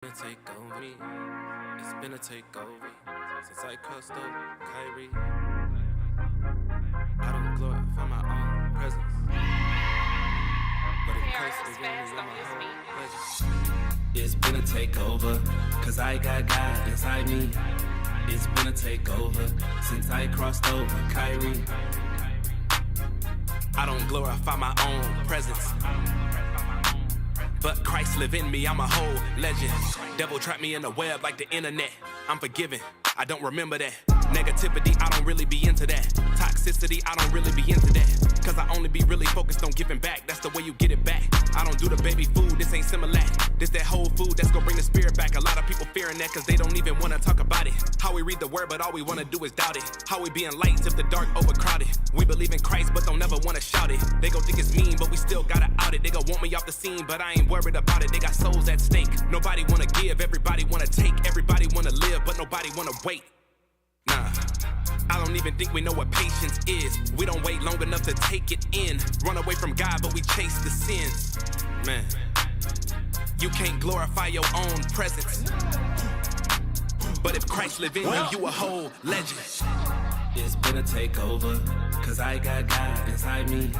Been a takeover me. It's been a takeover since I crossed over Kyrie. I don't glorify my own presence, but if Christ is in me, I'm a whole presence. It's been a takeover, cause I got God inside me. It's been a takeover since I crossed over Kyrie. I don't glorify my own presence, but Christ live in me, I'm a whole legend. Devil trapped me in the web like the internet. I'm forgiven, I don't remember that. Negativity, I don't really be into that. Toxicity, I don't really be into that. Cause I only be really focused on giving back. That's the way you get it back. I don't do the baby food, this ain't similar. This that whole food that's gonna bring the spirit back. A lot of people fearing that cause they don't even wanna talk about it. How we read the word, but all we wanna do is doubt it. How we being lights if the dark overcrowded. We believe in Christ, but don't never wanna shout it. They gon' think it's mean, but we still gotta out it. They gon' want me off the scene, but I ain't worried about it. They got souls at stake. Nobody wanna give, everybody wanna take. Everybody wanna live, but nobody wanna wait. Nah, I don't even think we know what patience is. We don't wait long enough to take it in. Run away from God, but we chase the sins. Man, you can't glorify your own presence, but if Christ live in you, you a whole legend. It's been a takeover, cause I got God inside me.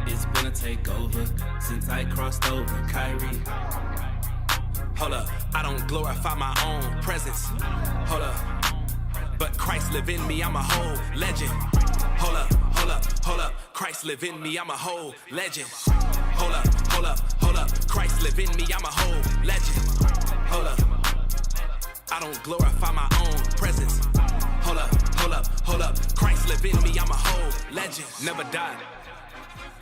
It's been a takeover since I crossed over Kyrie. Hold up, I don't glorify my own presence. Hold up, but Christ live in me, I'm a whole legend. Hold up, hold up, hold up, Christ live in me, I'm a whole legend. Hold up, hold up, hold up, Christ live in me, I'm a whole legend. Hold up, I don't glorify my own presence. Hold up, hold up, hold up, Christ live in me, I'm a whole legend. Never die.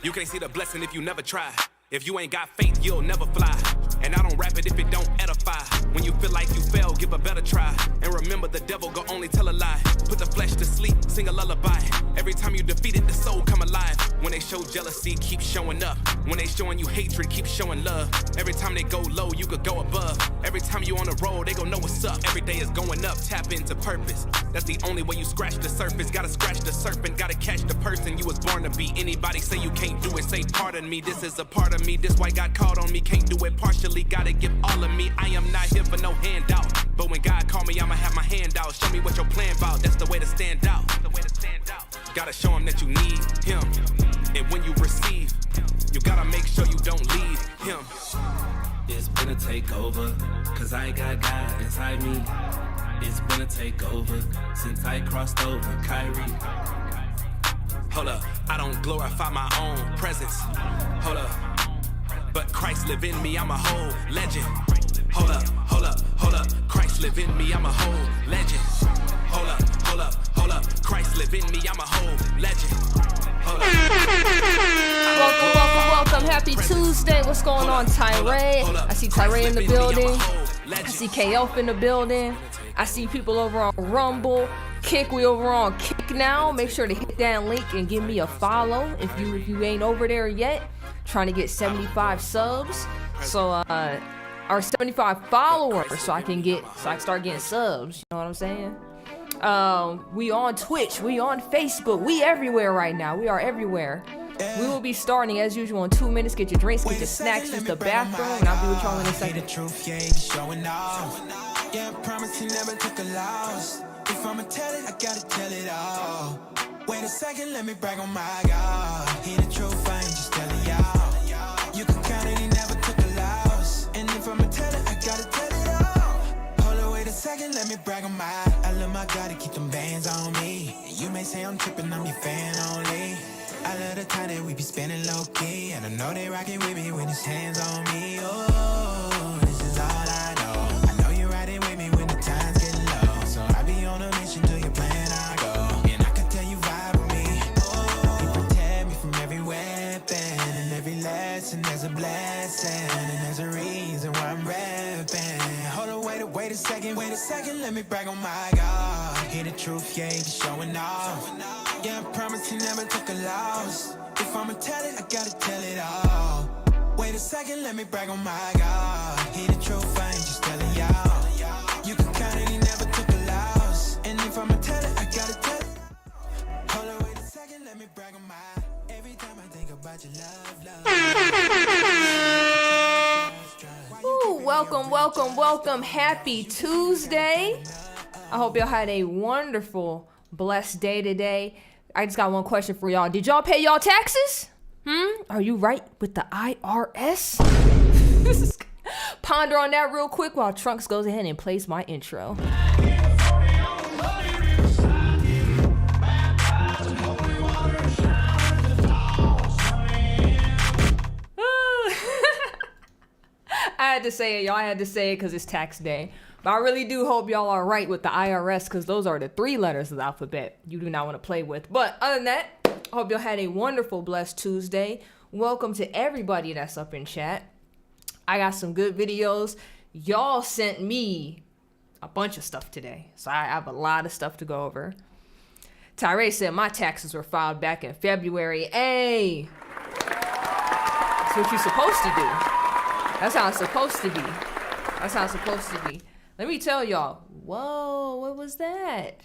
You can't see the blessing if you never try. If you ain't got faith, you'll never fly. And I don't rap it if it don't edify. When you feel like you fail, give a better try. And remember, the devil gon' only tell a lie. Put the flesh to sleep, sing a lullaby. Every time you defeat it, the soul come alive. When they show jealousy, keep showing up. When they showing you hatred, keep showing love. Every time they go low, you could go above. Every time you on the road, they gon' know what's up. Every day is going up, tap into purpose. That's the only way you scratch the surface. Gotta scratch the serpent, gotta catch the person you was born to be. Anybody say you can't do it, say pardon me. This is a part of me, this why God called on me. Can't do it partially, gotta give all of me. I am not here for no handout, but when God call me, I'ma have my hand out. Show me what your plan about, that's the way to stand out. Gotta show him that you need him. And when you receive, you gotta make sure you don't leave him. It's been a takeover, cause I got God inside me. It's been a takeover since I crossed over Kyrie. Hold up, I don't glorify my own presence. Hold up, but Christ live in me, I'm a whole legend. Hold up, hold up, hold up, Christ live in me, I'm a whole legend. Hold up, hold up, hold up, Christ live in me, I'm a whole legend. Hold up. Welcome. Happy Tuesday. What's going on, Tyree? I see Tyree in the building. I see KF in the building. I see people over on Rumble. Kick, we over on Kick now. Make sure to hit that link and give me a follow if you ain't over there yet. Trying to get 75 subs. So or 75 followers so I can start getting subs. You know what I'm saying? We on Twitch, we on Facebook, we everywhere right now. We are everywhere. We will be starting as usual in 2 minutes. Get your drinks, get your snacks, use the bathroom, and I'll be with y'all in a second. The truth, yeah, showing off. Yeah, I promise you never took a loss. If I'ma tell it, I gotta tell it all. Wait a second, let me brag on my God. Hear the truth, I ain't just telling y'all. You can count it, he never took a loss. And if I'ma tell it, I gotta tell it all. Hold on, wait a second, let me brag on I love my God to keep them bands on me. And you may say I'm tripping, I'm your fan only. I love the time that we be spending low-key. And I know they rockin' with me when it's hands on me. Oh, this is all I know. I know you're riding with me when the times get low. So I be on a mission to your plan, I go. And I can tell you vibe with me. Oh, you protect me from every weapon. And every lesson there's a blessing. And there's a reason why I'm rapping. Hold on, wait a second, let me brag on my God. Hear the truth, yeah, he be showing off. Yeah, I promise he never took a loss. If I'ma tell it, I gotta tell it all. Wait a second, let me brag on my God. Hear the truth, I ain't just telling y'all. You can count it, he never took a loss. And if I'ma tell it, I gotta tell it. Hold on, wait a second, let me brag on my. Every time I think about your love. Ooh, welcome welcome. Happy Tuesday. I hope y'all had a wonderful, blessed day today. I just got one question for y'all. Did y'all pay y'all taxes? Are you right with the IRS? Ponder on that real quick while Trunks goes ahead and plays my intro. I had to say it, y'all. I had to say it because it's tax day. But I really do hope y'all are right with the IRS because those are the 3 letters of the alphabet you do not want to play with. But other than that, I hope y'all had a wonderful, blessed Tuesday. Welcome to everybody that's up in chat. I got some good videos. Y'all sent me a bunch of stuff today. So I have a lot of stuff to go over. Tyree said my taxes were filed back in February. Hey! That's what you're supposed to do. That's how it's supposed to be. That's how it's supposed to be. Let me tell y'all. Whoa, what was that?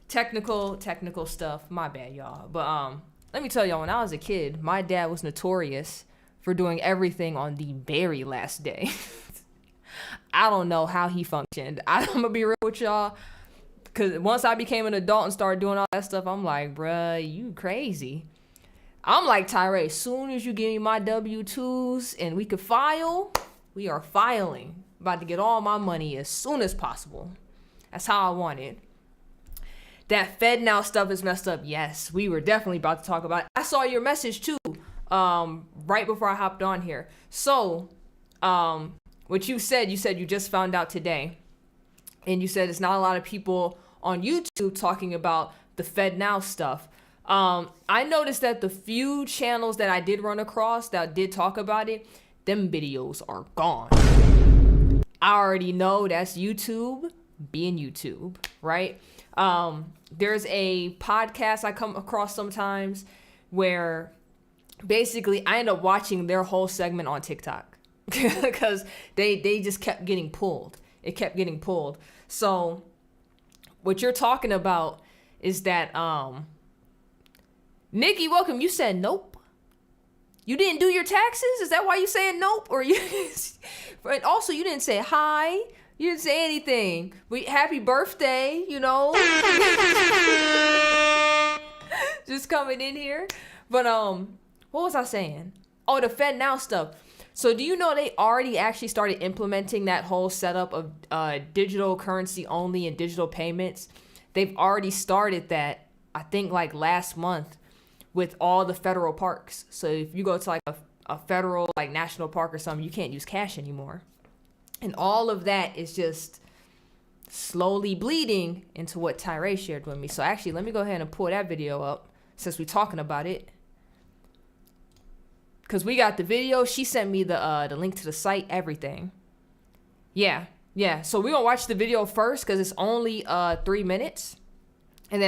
Technical stuff. My bad, y'all. But let me tell y'all, when I was a kid, my dad was notorious for doing everything on the very last day. I don't know how he functioned. I'm gonna be real with y'all. Because once I became an adult and started doing all that stuff, I'm like, bruh, you crazy. I'm like, Tyree, as soon as you give me my W-2s and we could file, we are filing. About to get all my money as soon as possible. That's how I want it. That FedNow stuff is messed up. Yes, we were definitely about to talk about it. I saw your message too, right before I hopped on here. So, what you said you just found out today. And you said it's not a lot of people on YouTube talking about the FedNow stuff. I noticed that the few channels that I did run across that did talk about it, them videos are gone. I already know that's YouTube being YouTube, right? There's a podcast I come across sometimes where basically I end up watching their whole segment on TikTok because they just kept getting pulled. It kept getting pulled. So what you're talking about is that, Nikki, welcome. You said nope. You didn't do your taxes? Is that why you saying nope? Or you? And also, you didn't say hi. You didn't say anything. Happy birthday, you know. Just coming in here. But what was I saying? Oh, the FedNow stuff. So do you know they already actually started implementing that whole setup of digital currency only and digital payments? They've already started that, I think, like last month with all the federal parks. So if you go to like a federal like national park or something, you can't use cash anymore. And all of that is just slowly bleeding into what Tyree shared with me. So actually, let me go ahead and pull that video up since we're talking about it. Because we got the video. She sent me the link to the site, everything. Yeah. So we're going to watch the video first because it's only 3 minutes. And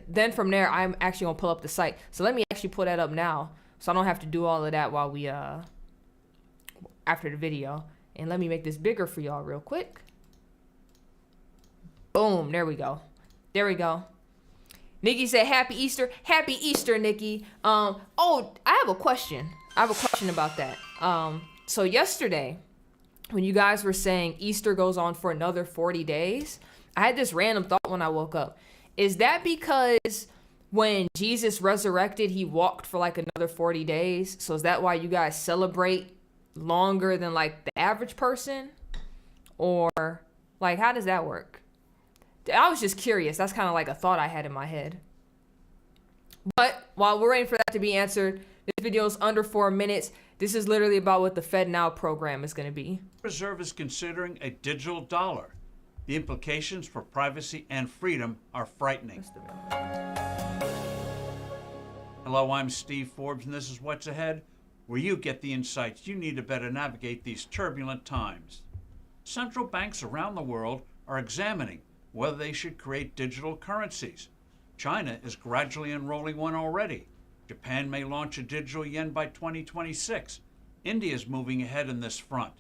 then from there, I'm actually going to pull up the site. So let me actually pull that up now so I don't have to do all of that while we, after the video. And let me make this bigger for y'all real quick. Boom. There we go. Nikki said, Happy Easter. Happy Easter, Nikki. I have a question. About that. So yesterday, when you guys were saying Easter goes on for another 40 days, I had this random thought when I woke up. Is that because when Jesus resurrected, he walked for like another 40 days? So is that why you guys celebrate longer than like the average person? Or like, how does that work? I was just curious. That's kind of like a thought I had in my head. But while we're waiting for that to be answered, this video is under 4 minutes. This is literally about what the FedNow program is going to be. The Reserve is considering a digital dollar. The implications for privacy and freedom are frightening. Hello, I'm Steve Forbes, and this is What's Ahead, where you get the insights you need to better navigate these turbulent times. Central banks around the world are examining whether they should create digital currencies. China is gradually enrolling one already. Japan may launch a digital yen by 2026. India is moving ahead in this front.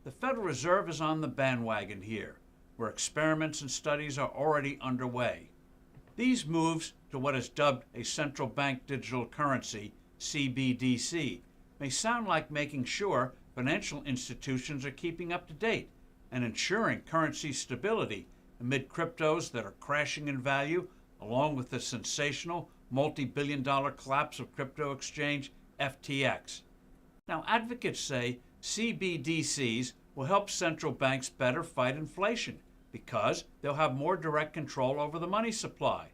The Federal Reserve is on the bandwagon here, where experiments and studies are already underway. These moves to what is dubbed a central bank digital currency, CBDC, may sound like making sure financial institutions are keeping up to date and ensuring currency stability amid cryptos that are crashing in value, along with the sensational multi-billion-dollar collapse of crypto exchange FTX. Now, advocates say CBDCs will help central banks better fight inflation because they'll have more direct control over the money supply,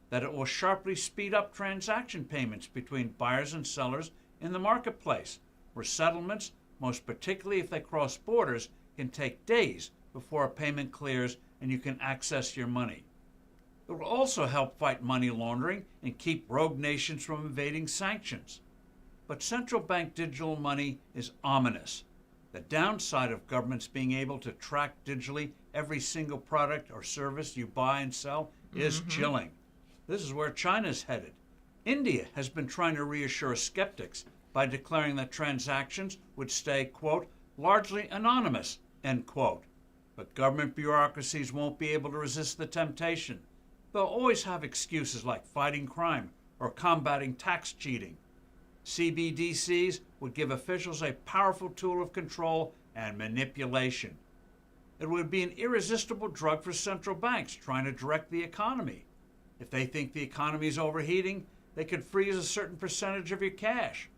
that it will sharply speed up transaction payments between buyers and sellers in the marketplace, where settlements, most particularly if they cross borders, can take days before a payment clears and you can access your money. It will also help fight money laundering and keep rogue nations from evading sanctions. But central bank digital money is ominous. The downside of governments being able to track digitally every single product or service you buy and sell is chilling. This is where China's headed. India has been trying to reassure skeptics by declaring that transactions would stay, quote, largely anonymous, end quote. But government bureaucracies won't be able to resist the temptation. They'll always have excuses like fighting crime or combating tax cheating. CBDCs would give officials a powerful tool of control and manipulation. It would be an irresistible drug for central banks trying to direct the economy. If they think the economy is overheating, they could freeze a certain percentage of your cash.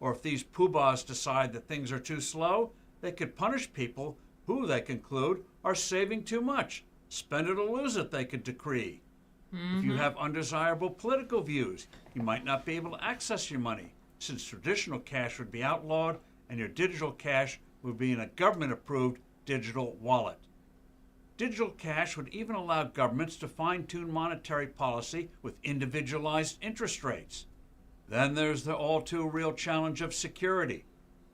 Or if these poobahs decide that things are too slow, they could punish people who, they conclude, are saving too much. Spend it or lose it, they could decree. If you have undesirable political views, you might not be able to access your money, since traditional cash would be outlawed and your digital cash would be in a government-approved digital wallet. Digital cash would even allow governments to fine-tune monetary policy with individualized interest rates. Then there's the all-too-real challenge of security.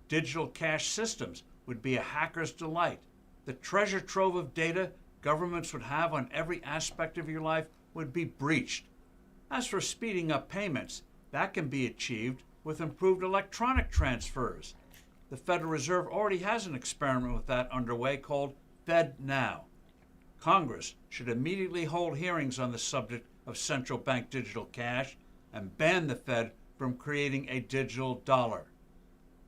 Digital cash systems would be a hacker's delight. The treasure trove of data governments would have on every aspect of your life would be breached. As for speeding up payments, that can be achieved with improved electronic transfers. The Federal Reserve already has an experiment with that underway called FedNow. Congress should immediately hold hearings on the subject of central bank digital cash and ban the Fed from creating a digital dollar.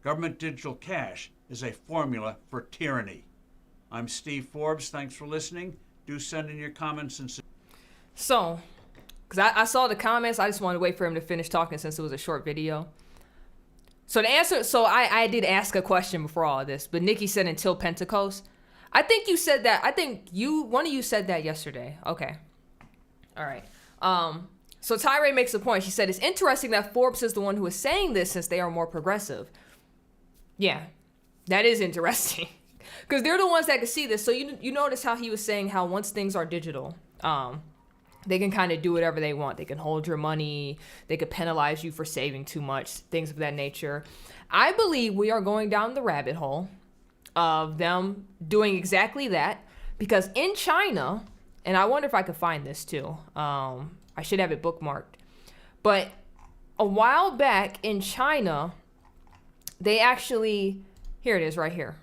Government digital cash is a formula for tyranny. I'm Steve Forbes. Thanks for listening. Do send in your comments and... So, because I saw the comments, I just wanted to wait for him to finish talking since it was a short video. So the answer, I did ask a question before all of this, but Nikki said until Pentecost. I think you said that. One of you said that yesterday. Okay. All right. So Tyree makes a point. She said, it's interesting that Forbes is the one who is saying this since they are more progressive. Yeah, that is interesting. Because they're the ones that can see this. So you notice how he was saying how once things are digital, they can kind of do whatever they want. They can hold your money. They could penalize you for saving too much, things of that nature. I believe we are going down the rabbit hole of them doing exactly that. Because in China, and I wonder if I could find this too. I should have it bookmarked. But a while back in China, they actually, here it is right here.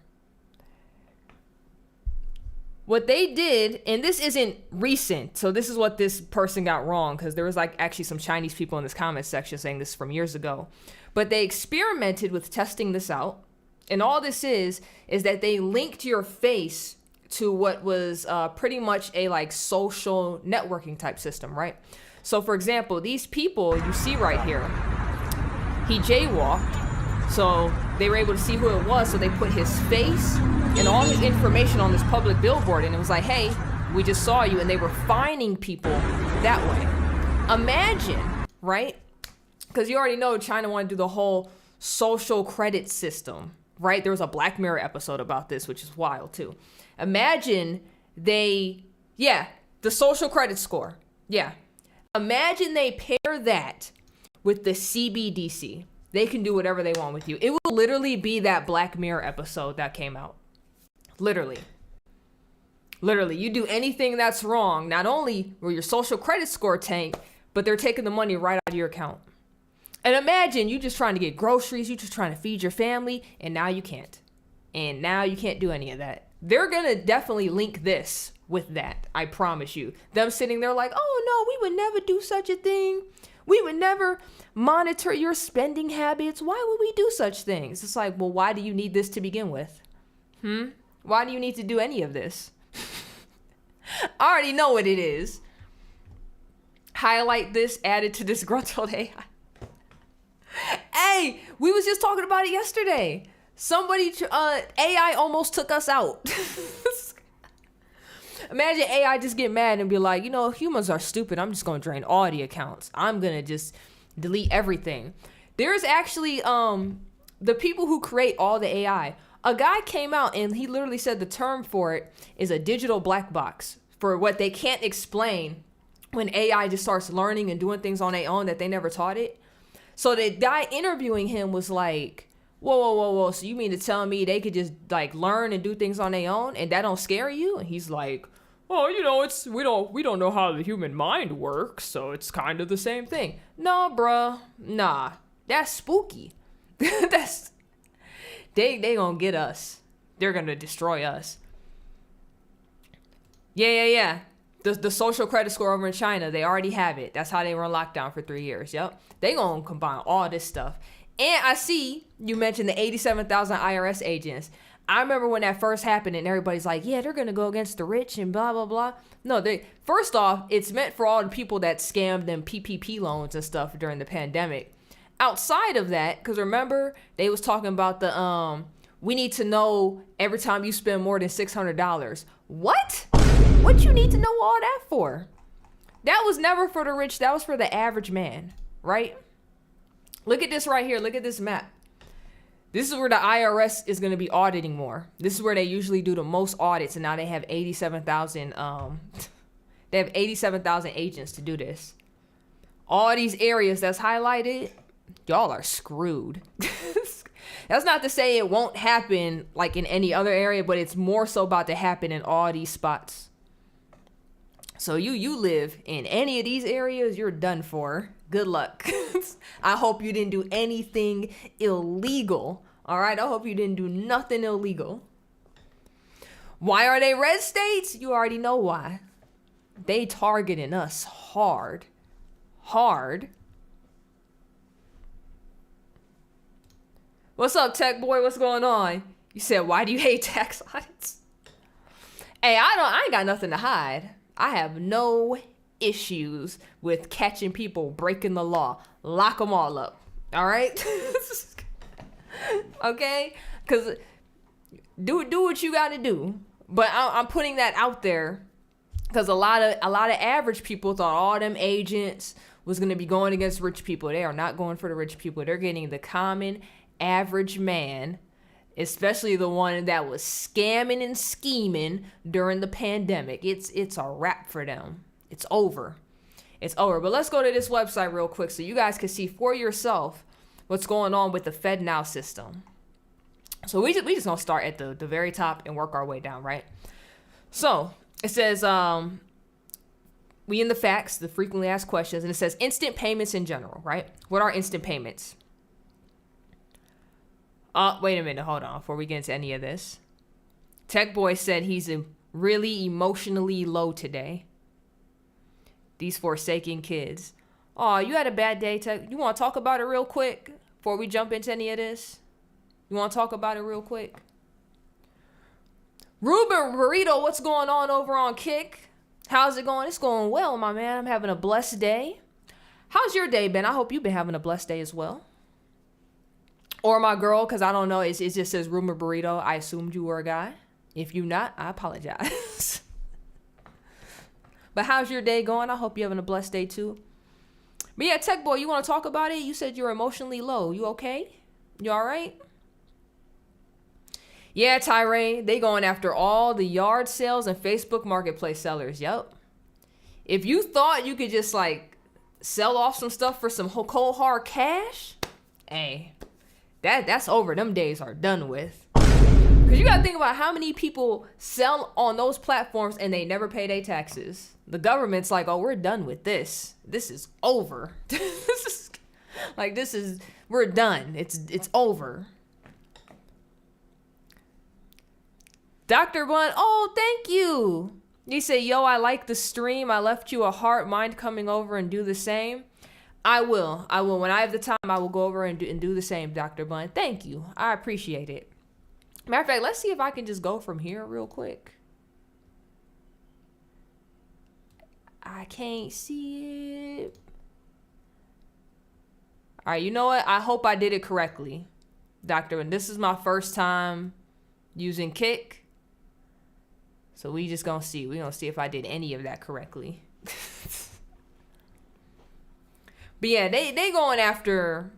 What they did, and this isn't recent, so this is what this person got wrong, because there was like actually some Chinese people in this comment section saying this from years ago. But they experimented with testing this out, and all this is that they linked your face to what was pretty much a like social networking type system, right? So for example, these people you see right here, he jaywalked. So they were able to see who it was. So they put his face and all the information on this public billboard. And it was like, hey, we just saw you. And they were fining people that way. Imagine, right? Because you already know China wanted to do the whole social credit system, right? There was a Black Mirror episode about this, which is wild too. Imagine the social credit score. Yeah. Imagine they pair that with the CBDC. They can do whatever they want with you. It will literally be that Black Mirror episode that came out. Literally. You do anything that's wrong, not only will your social credit score tank, but they're taking the money right out of your account. And imagine you just trying to get groceries, you just trying to feed your family, and now you can't. And now you can't do any of that. They're going to definitely link this with that. I promise you. Them sitting there like, oh no, we would never do such a thing. We would never monitor your spending habits. Why would we do such things? It's like, well, why do you need this to begin with? Why do you need to do any of this? I already know what it is. Highlight this, add it to disgruntled AI. Hey, we was just talking about it yesterday. Somebody, AI almost took us out. Imagine AI just get mad and be like, you know, humans are stupid. I'm just going to drain all the accounts. I'm going to just delete everything. There's actually the people who create all the AI. A guy came out and he literally said the term for it is a digital black box for what they can't explain when AI just starts learning and doing things on their own that they never taught it. So the guy interviewing him was like, whoa. So you mean to tell me they could just like learn and do things on their own and that don't scare you? And he's like, oh, you know, we don't know how the human mind works, so it's kind of the same thing. No, bruh. Nah. That's spooky. They gonna get us. They're gonna destroy us. Yeah. The social credit score over in China, they already have it. That's how they were in lockdown for 3 years. Yep. They gonna combine all this stuff. And I see you mentioned the 87,000 IRS agents. I remember when that first happened and everybody's like, yeah, they're going to go against the rich and blah, blah, blah. No, first off, it's meant for all the people that scammed them PPP loans and stuff during the pandemic. Outside of that, because remember, they was talking about we need to know every time you spend more than $600. What? What you need to know all that for? That was never for the rich. That was for the average man, right? Look at this right here. Look at this map. This is where the IRS is going to be auditing more. This is where they usually do the most audits, and now they have 87,000. They have 87,000 agents to do this. All these areas that's highlighted, y'all are screwed. That's not to say it won't happen like in any other area, but it's more so about to happen in all these spots. So you live in any of these areas, you're done for. Good luck. I hope you didn't do anything illegal. All right, I hope you didn't do nothing illegal. Why are they red states? You already know why. They targeting us hard. What's up, Tech Boy? What's going on? You said, why do you hate tax audits? Hey, I ain't got nothing to hide. I have no issues with catching people breaking the law. Lock them all up. All right? Okay? Because do what you got to do. But I'm putting that out there because a lot of average people thought all them agents was going to be going against rich people. They are not going for the rich people. They're getting the common average man, especially the one that was scamming and scheming during the pandemic. It's a wrap for them. It's over. But let's go to this website real quick so you guys can see for yourself what's going on with the FedNow system. So we just gonna start at the very top and work our way down, right? So it says we in the facts, the frequently asked questions, and it says instant payments in general, right? What are instant payments? Wait a minute, hold on, before we get into any of this. Tech Boy said he's really emotionally low today. These Forsaken kids. Oh, you had a bad day, Tech. You want to talk about it real quick before we jump into any of this? You want to talk about it real quick? Ruben Burrito, what's going on over on Kick? How's it going? It's going well, my man. I'm having a blessed day. How's your day been? I hope you've been having a blessed day as well. Or my girl, because I don't know. It just says Ruben Burrito. I assumed you were a guy. If you not, I apologize. But how's your day going? I hope you're having a blessed day too. But yeah, Tech Boy, you want to talk about it? You said you're emotionally low. You okay? You all right? Yeah, Tyrone, they going after all the yard sales and Facebook Marketplace sellers. Yep. If you thought you could just like sell off some stuff for some cold hard cash, hey, that's over. Them days are done with. Because you got to think about how many people sell on those platforms and they never pay their taxes. The government's like, oh, we're done with this. This is over. We're done. It's over. Dr. Blunt, oh, thank you. You say, yo, I like the stream. I left you a heart. Mind coming over and do the same? I will. When I have the time, I will go over and do the same, Dr. Bun. Thank you. I appreciate it. Matter of fact, let's see if I can just go from here real quick. I can't see it. All right, you know what? I hope I did it correctly, Doctor. And this is my first time using Kick. So we just gonna see. We gonna see if I did any of that correctly. But yeah, they going after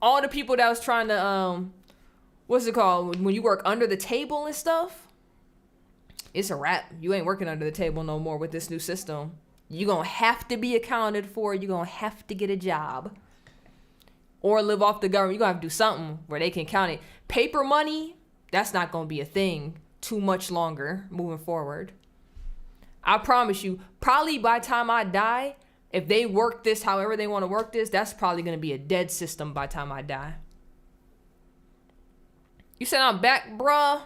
all the people that was trying to, what's it called? When you work under the table and stuff, it's a wrap. You ain't working under the table no more with this new system. You're going to have to be accounted for. You're going to have to get a job or live off the government. You're going to have to do something where they can count it. Paper money, that's not going to be a thing too much longer moving forward. I promise you, probably by the time I die, if they work this however they want to work this, that's probably going to be a dead system by the time I die. You said I'm back, bruh.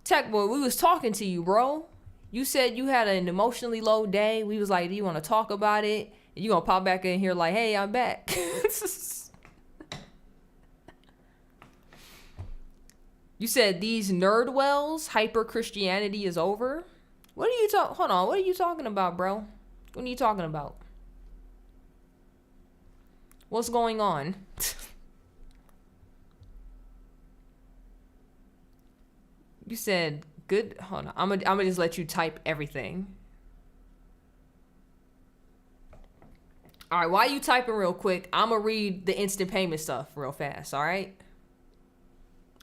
Tech boy, we was talking to you, bro. You said you had an emotionally low day. We was like, do you want to talk about it? And you going to pop back in here like, hey, I'm back. You said these nerd wells, hyper Christianity is over. What are you hold on, what are you talking about, bro? What are you talking about? What's going on? You said good. Hold on. I'm gonna just let you type everything. All right. While you typing real quick, I'm gonna read the instant payment stuff real fast. All right.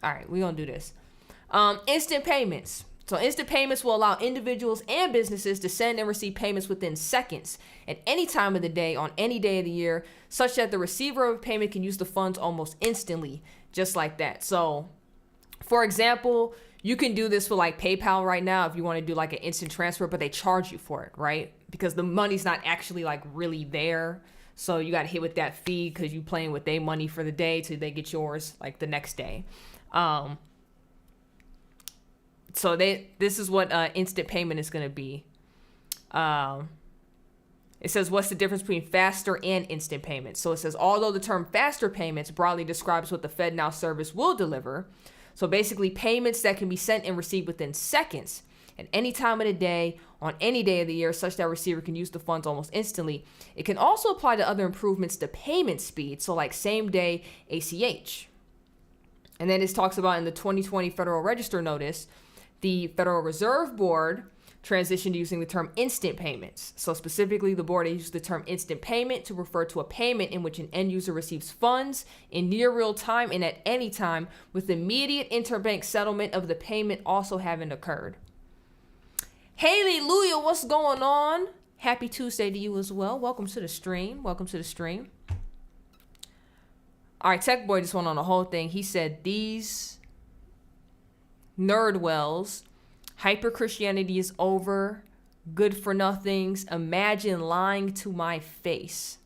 All right. We gonna do this. Instant payments. So instant payments will allow individuals and businesses to send and receive payments within seconds at any time of the day on any day of the year, such that the receiver of a payment can use the funds almost instantly, just like that. So, for example, you can do this for like PayPal right now if you want to do like an instant transfer, but they charge you for it, right? Because the money's not actually like really there. So you got hit with that fee because you playing with their money for the day till they get yours like the next day. So this is what instant payment is going to be. It says, what's the difference between faster and instant payments? So it says, although the term faster payments broadly describes what the FedNow service will deliver, so basically payments that can be sent and received within seconds at any time of the day, on any day of the year, such that receiver can use the funds almost instantly. It can also apply to other improvements to payment speed, so like same day ACH. And then it talks about in the 2020 Federal Register notice, the Federal Reserve Board transitioned to using the term instant payments. So specifically, the board used the term instant payment to refer to a payment in which an end user receives funds in near real time and at any time, with immediate interbank settlement of the payment also having occurred. Haley Luya, what's going on? Happy Tuesday to you as well. Welcome to the stream. Welcome to the stream. All right, Tech Boy just went on the whole thing. He said these nerd wells, hyper Christianity is over, good for nothings, imagine lying to my face.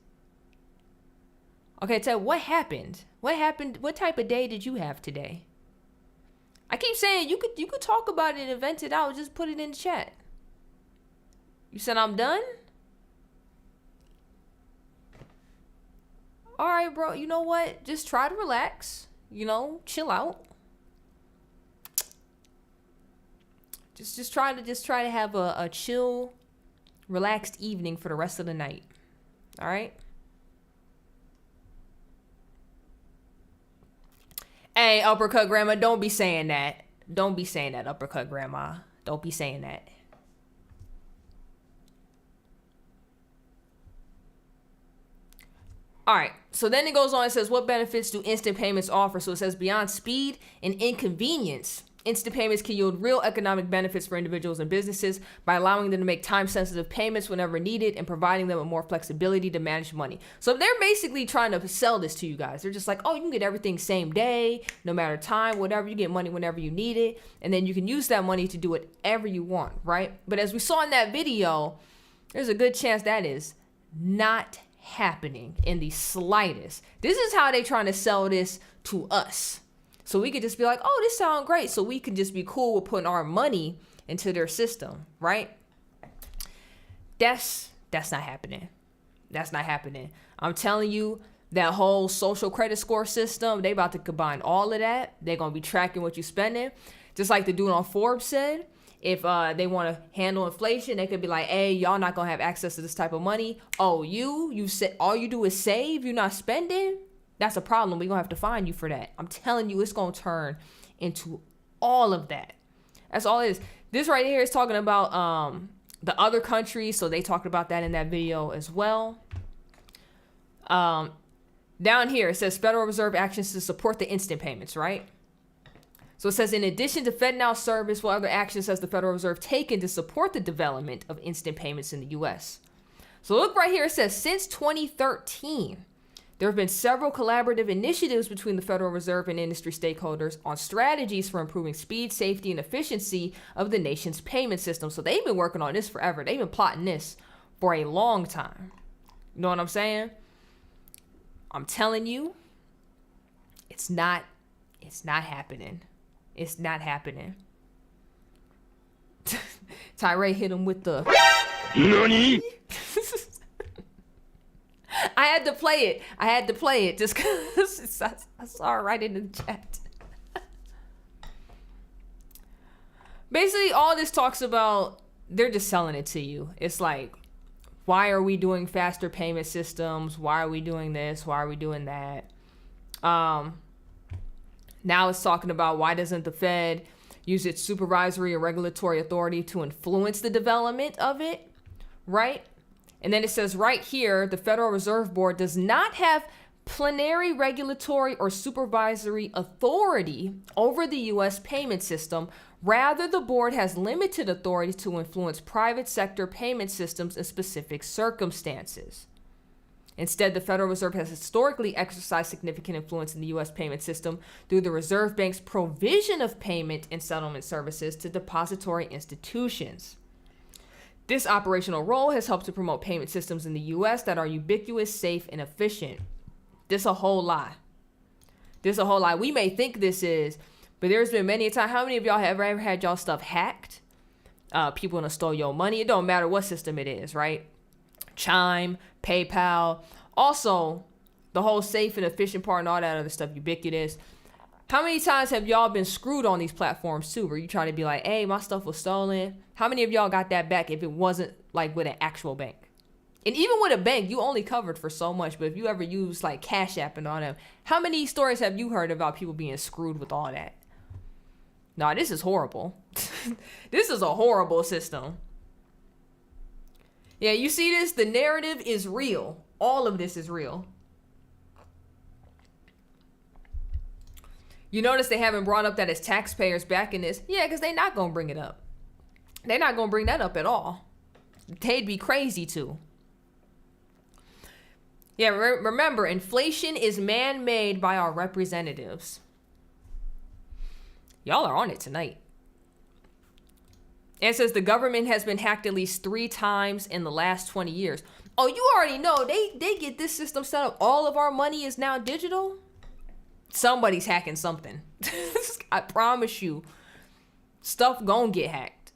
Okay, Ted, what happened? What happened? What type of day did you have today? I keep saying you could talk about it and vent it out, just put it in the chat. You said I'm done? All right, bro, you know what? Just try to relax, chill out. Just try to have a chill, relaxed evening for the rest of the night. All right? Hey, uppercut grandma, don't be saying that. Don't be saying that, uppercut grandma. Don't be saying that. All right, so then it goes on and says, what benefits do instant payments offer? So it says, beyond speed and inconvenience, instant payments can yield real economic benefits for individuals and businesses by allowing them to make time-sensitive payments whenever needed and providing them with more flexibility to manage money. So they're basically trying to sell this to you guys. They're just like, oh, you can get everything same day, no matter time, whatever. You get money whenever you need it, and then you can use that money to do whatever you want, right? But as we saw in that video, there's a good chance that is not happening in the slightest. This is how they trying to sell this to us. So we could just be like, oh, this sounds great. So we can just be cool with putting our money into their system, right? That's not happening. That's not happening. I'm telling you, that whole social credit score system, they about to combine all of that. They're going to be tracking what you're spending. Just like the dude on Forbes said, if they want to handle inflation, they could be like, hey, y'all not going to have access to this type of money. Oh, you said all you do is save, you're not spending? That's a problem. We're going to have to fine you for that. I'm telling you, it's going to turn into all of that. That's all it is. This right here is talking about the other countries. So they talked about that in that video as well. Down here, it says Federal Reserve actions to support the instant payments, right? So it says, in addition to FedNow service, what other actions has the Federal Reserve taken to support the development of instant payments in the U.S.? So look right here, it says, since 2013, there have been several collaborative initiatives between the Federal Reserve and industry stakeholders on strategies for improving speed, safety, and efficiency of the nation's payment system. So they've been working on this forever. They've been plotting this for a long time. You know what I'm saying? I'm telling you, it's not happening. It's not happening. Tyree hit him with the NANI? I had to play it just because I saw it right in the chat. Basically, all this talks about, they're just selling it to you. It's like, why are we doing faster payment systems? Why are we doing this? Why are we doing that? Now it's talking about, why doesn't the Fed use its supervisory or regulatory authority to influence the development of it, right? And then it says right here, the Federal Reserve Board does not have plenary regulatory or supervisory authority over the U.S. payment system. Rather, the board has limited authority to influence private sector payment systems in specific circumstances. Instead, the Federal Reserve has historically exercised significant influence in the U.S. payment system through the Reserve Bank's provision of payment and settlement services to depository institutions. This operational role has helped to promote payment systems in the U.S. that are ubiquitous, safe, and efficient. This a whole lie. We may think this is, but there's been many a time. How many of y'all have ever had y'all stuff hacked? People done stole your money. It don't matter what system it is, right? Chime, PayPal. Also, the whole safe and efficient part and all that other stuff, ubiquitous. How many times have y'all been screwed on these platforms too, where you try to be like, hey, my stuff was stolen? How many of y'all got that back if it wasn't like with an actual bank? And even with a bank, you only covered for so much. But if you ever use like Cash App and all that, how many stories have you heard about people being screwed with all that? No, this is horrible. This is a horrible system. Yeah, you see this? The narrative is real. All of this is real. You notice they haven't brought up that as taxpayers backing this. Yeah, because they're not going to bring it up. They're not going to bring that up at all. They'd be crazy to. Yeah, remember, inflation is man-made by our representatives. Y'all are on it tonight. And it says the government has been hacked at least 3 times in the last 20 years. Oh, you already know. They get this system set up. All of our money is now digital. Somebody's hacking something. I promise you. Stuff gonna get hacked.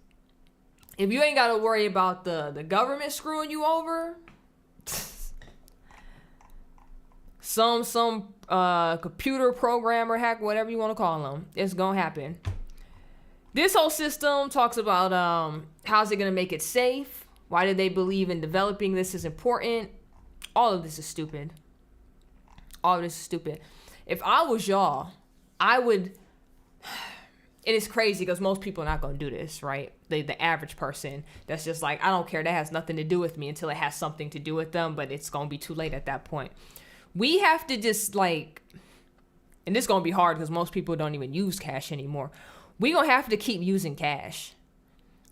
If you ain't got to worry about the government screwing you over, some computer programmer hack, whatever you want to call them, it's gonna happen. This whole system talks about how's it gonna make it safe? Why do they believe in developing this is important? All of this is stupid. All of this is stupid. If I was y'all, I would. It is crazy because most people are not going to do this, right? The average person that's just like, I don't care. That has nothing to do with me until it has something to do with them. But it's going to be too late at that point. We have to just like, and this is going to be hard because most people don't even use cash anymore. We're going to have to keep using cash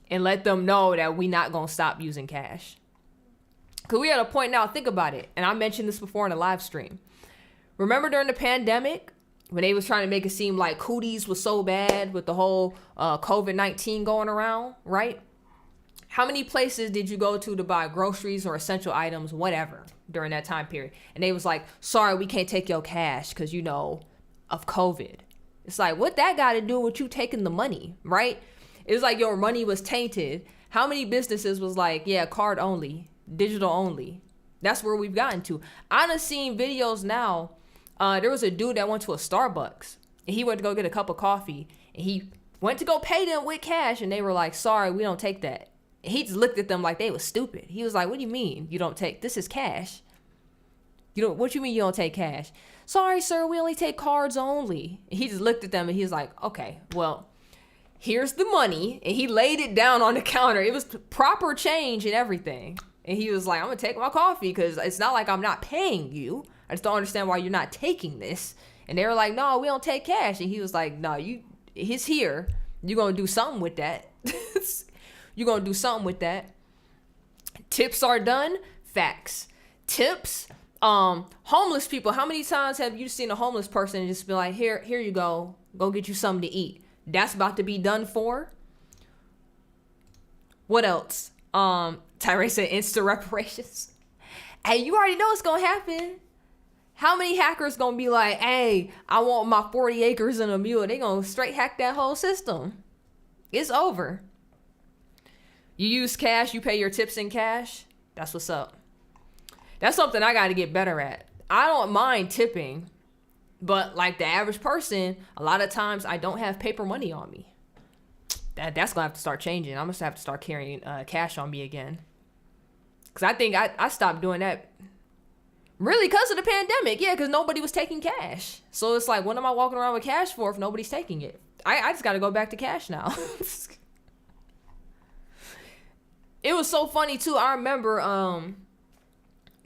and let them know that we're not going to stop using cash. Because we at a point now, think about it. And I mentioned this before in a live stream. Remember during the pandemic, when they was trying to make it seem like cooties was so bad with the whole COVID-19 going around, right? How many places did you go to buy groceries or essential items, whatever, during that time period? And they was like, sorry, we can't take your cash because, you know, of COVID. It's like, what that got to do with you taking the money, right? It was like your money was tainted. How many businesses was like, yeah, card only, digital only? That's where we've gotten to. I done seen videos now. There was a dude that went to a Starbucks and he went to go get a cup of coffee and he went to go pay them with cash and they were like, sorry, we don't take that. And he just looked at them like they was stupid. He was like, what do you mean you don't take, this is cash. You don't, what you mean you don't take cash? Sorry, sir, we only take cards only. And he just looked at them and he was like, okay, well, here's the money. And he laid it down on the counter. It was proper change and everything. And he was like, I'm gonna take my coffee because it's not like I'm not paying you. I just don't understand why you're not taking this. And they were like, no, we don't take cash. And he was like, no, he's here. You're gonna do something with that. You're gonna do something with that. Tips are done. Facts. Tips. Homeless people. How many times have you seen a homeless person and just be like, here you go get you something to eat? That's about to be done for. What else? Tyree said instant reparations. Hey, you already know what's gonna happen. How many hackers gonna be like, hey, I want my 40 acres and a mule? They gonna straight hack that whole system. It's over. You use cash, you pay your tips in cash. That's what's up. That's something I got to get better at. I don't mind tipping, but like the average person, a lot of times I don't have paper money on me. That's gonna have to start changing. I'm gonna have to start carrying cash on me again. Cause I think I stopped doing that really because of the pandemic. Yeah, because nobody was taking cash. So it's like, what am I walking around with cash for if nobody's taking it? I just got to go back to cash now. It was so funny too. I remember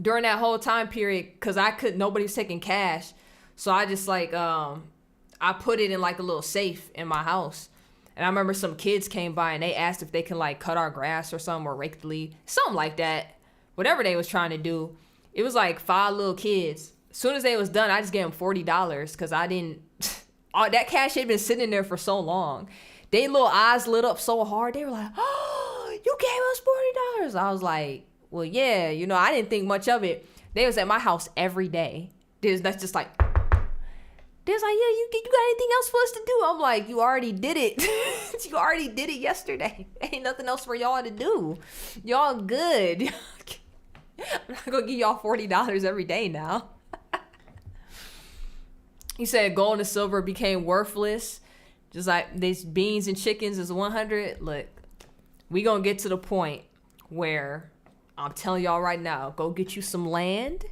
during that whole time period, cause nobody was taking cash. So I just like, I put it in like a little safe in my house. And I remember some kids came by and they asked if they can like cut our grass or something, or rake the leaf, something like that. Whatever they was trying to do. It was like 5 little kids. As soon as they was done, I just gave them $40 cause I didn't, all that cash had been sitting there for so long. They little eyes lit up so hard. They were like, oh, you gave us $40. I was like, well, yeah, you know, I didn't think much of it. They was at my house every day. That's just like, there's like, yeah, you got anything else for us to do? I'm like, you already did it. You already did it yesterday. Ain't nothing else for y'all to do. Y'all good. I'm not gonna give y'all $40 every day now. He said gold and silver became worthless. Just like these beans and chickens is 100. Look, we gonna get to the point where I'm telling y'all right now, go get you some land.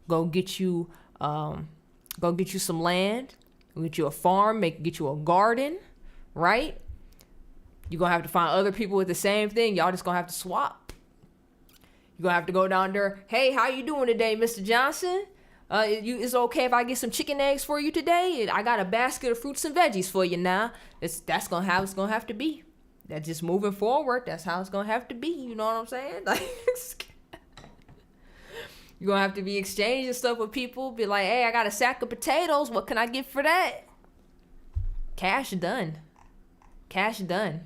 Go get you some land. Go get you a farm. Get you a garden, right? You're gonna have to find other people with the same thing. Y'all just gonna have to swap. You're gonna have to go down there. Hey, how you doing today, Mr. Johnson? It's okay if I get some chicken eggs for you today? I got a basket of fruits and veggies for you now. That's gonna how it's gonna have to be. That's just moving forward. That's how it's gonna have to be. You know what I'm saying? Like, you're gonna have to be exchanging stuff with people. Be like, hey, I got a sack of potatoes. What can I get for that? Cash done. Cash done.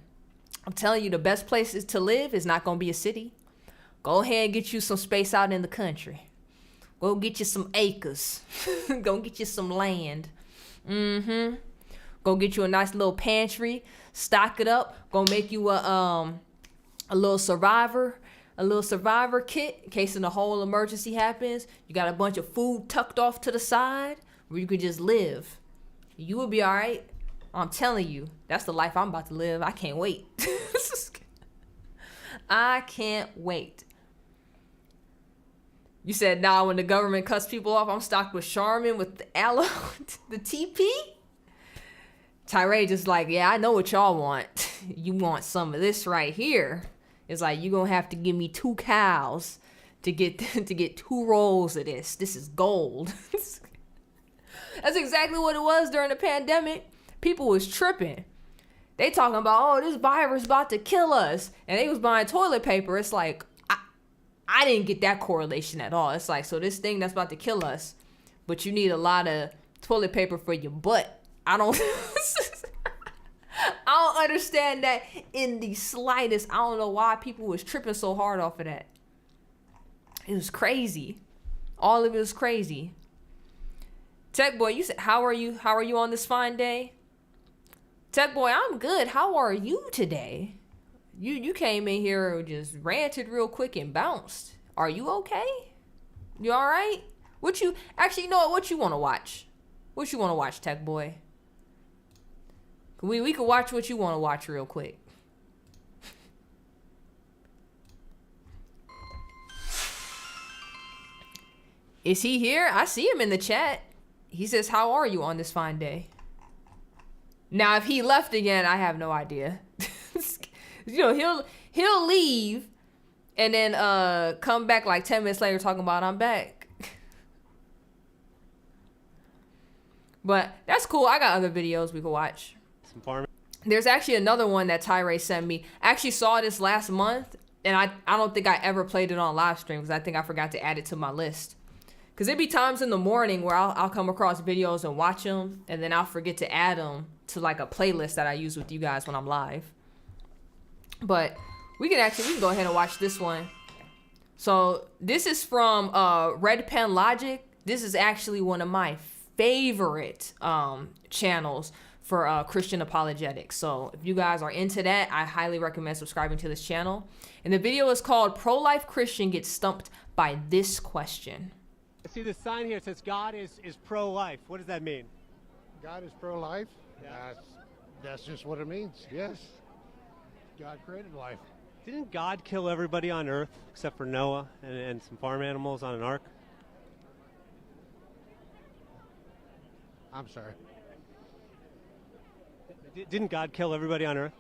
I'm telling you, the best places to live is not gonna be a city. Go ahead and get you some space out in the country. Go get you some acres. Go get you some land. Go get you a nice little pantry. Stock it up. Go make you a little survivor kit in case a whole emergency happens. You got a bunch of food tucked off to the side where you could just live. You will be all right. I'm telling you, that's the life I'm about to live. I can't wait. I can't wait. You said, nah, when the government cuts people off, I'm stocked with Charmin, with the aloe, the TP. Tyree just like, yeah, I know what y'all want. You want some of this right here. It's like, you're going to have to give me 2 cows to get 2 rolls of this. This is gold. That's exactly what it was during the pandemic. People was tripping. They talking about, oh, this virus about to kill us. And they was buying toilet paper. It's like, I didn't get that correlation at all. It's like, so this thing that's about to kill us, but you need a lot of toilet paper for your butt. I don't understand that in the slightest. I don't know why people was tripping so hard off of that. It was crazy. All of it was crazy. Tech Boy, you said, how are you on this fine day? Tech Boy, I'm good. How are you today? You came in here and just ranted real quick and bounced. Are you okay? You all right? What you actually, you know what you want to watch? What you want to watch, Tech Boy? We could watch what you want to watch real quick. Is he here? I see him in the chat. He says, "How are you on this fine day?" Now, if he left again, I have no idea. You know, he'll leave and then come back like 10 minutes later talking about I'm back. But that's cool. I got other videos we could watch. There's actually another one that Tyre sent me. I actually saw this last month, and I don't think I ever played it on live stream because I think I forgot to add it to my list. Because there'd be times in the morning where I'll come across videos and watch them, and then I'll forget to add them to like a playlist that I use with you guys when I'm live. But we can go ahead and watch this one. So this is from Red Pen Logic. This is actually one of my favorite channels for Christian apologetics. So if you guys are into that, I highly recommend subscribing to this channel. And the video is called Pro-Life Christian Gets Stumped by This Question. I see the sign here. It says God is pro-life. What does that mean? God is pro-life? Yeah. That's just what it means, yes. God created life. Didn't God kill everybody on earth except for Noah and some farm animals on an ark? I'm sorry. Didn't God kill everybody on earth?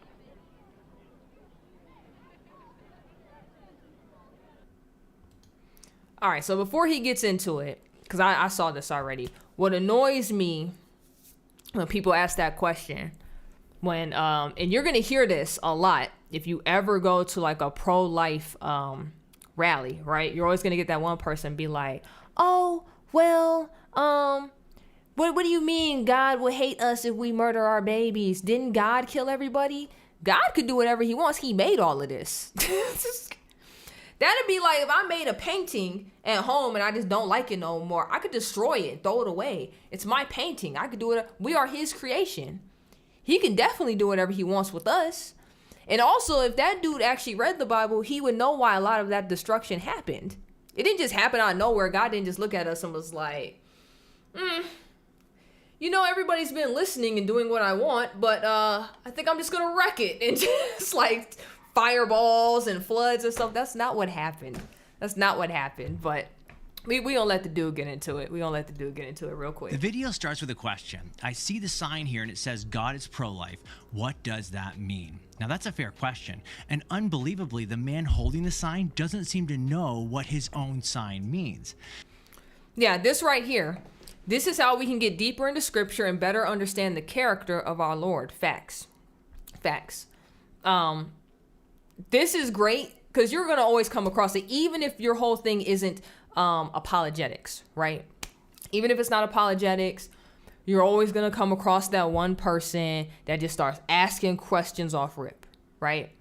All right, so before he gets into it, because I saw this already, what annoys me when people ask that question, when and you're gonna hear this a lot if you ever go to like a pro-life rally, right? You're always gonna get that one person be like, "Oh, well, what do you mean God would hate us if we murder our babies? Didn't God kill everybody? God could do whatever he wants. He made all of this." That'd be like if I made a painting at home and I just don't like it no more. I could destroy it, throw it away. It's my painting. I could do it. We are his creation. He can definitely do whatever he wants with us. And also, if that dude actually read the Bible, he would know why a lot of that destruction happened. It didn't just happen out of nowhere. God didn't just look at us and was like, you know, everybody's been listening and doing what I want, but I think I'm just gonna wreck it and just like fireballs and floods and stuff. That's not what happened. That's not what happened. But we don't let the dude get into it. We don't let the dude get into it real quick. The video starts with a question. I see the sign here and it says God is pro-life. What does that mean? Now that's a fair question. And unbelievably, the man holding the sign doesn't seem to know what his own sign means. Yeah, this right here. This is how we can get deeper into scripture and better understand the character of our Lord. Facts. This is great because you're going to always come across it, even if your whole thing isn't apologetics, right? Even if it's not apologetics, you're always going to come across that one person that just starts asking questions off rip, right?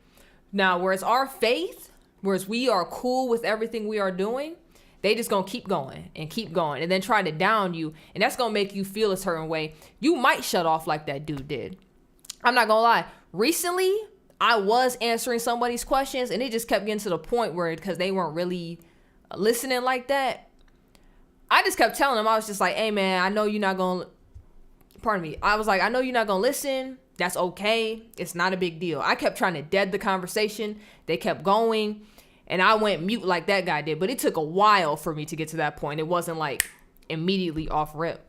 Now, whereas our faith, whereas we are cool with everything we are doing, they just going to keep going and then try to down you. And that's going to make you feel a certain way. You might shut off like that dude did. I'm not going to lie. Recently, I was answering somebody's questions and it just kept getting to the point where, because they weren't really listening like that, I just kept telling them, I was just like, hey man, I know you're not going to, I was like, I know you're not going to listen. That's okay. It's not a big deal. I kept trying to dead the conversation. They kept going and I went mute like that guy did, but it took a while for me to get to that point. It wasn't like immediately off rip.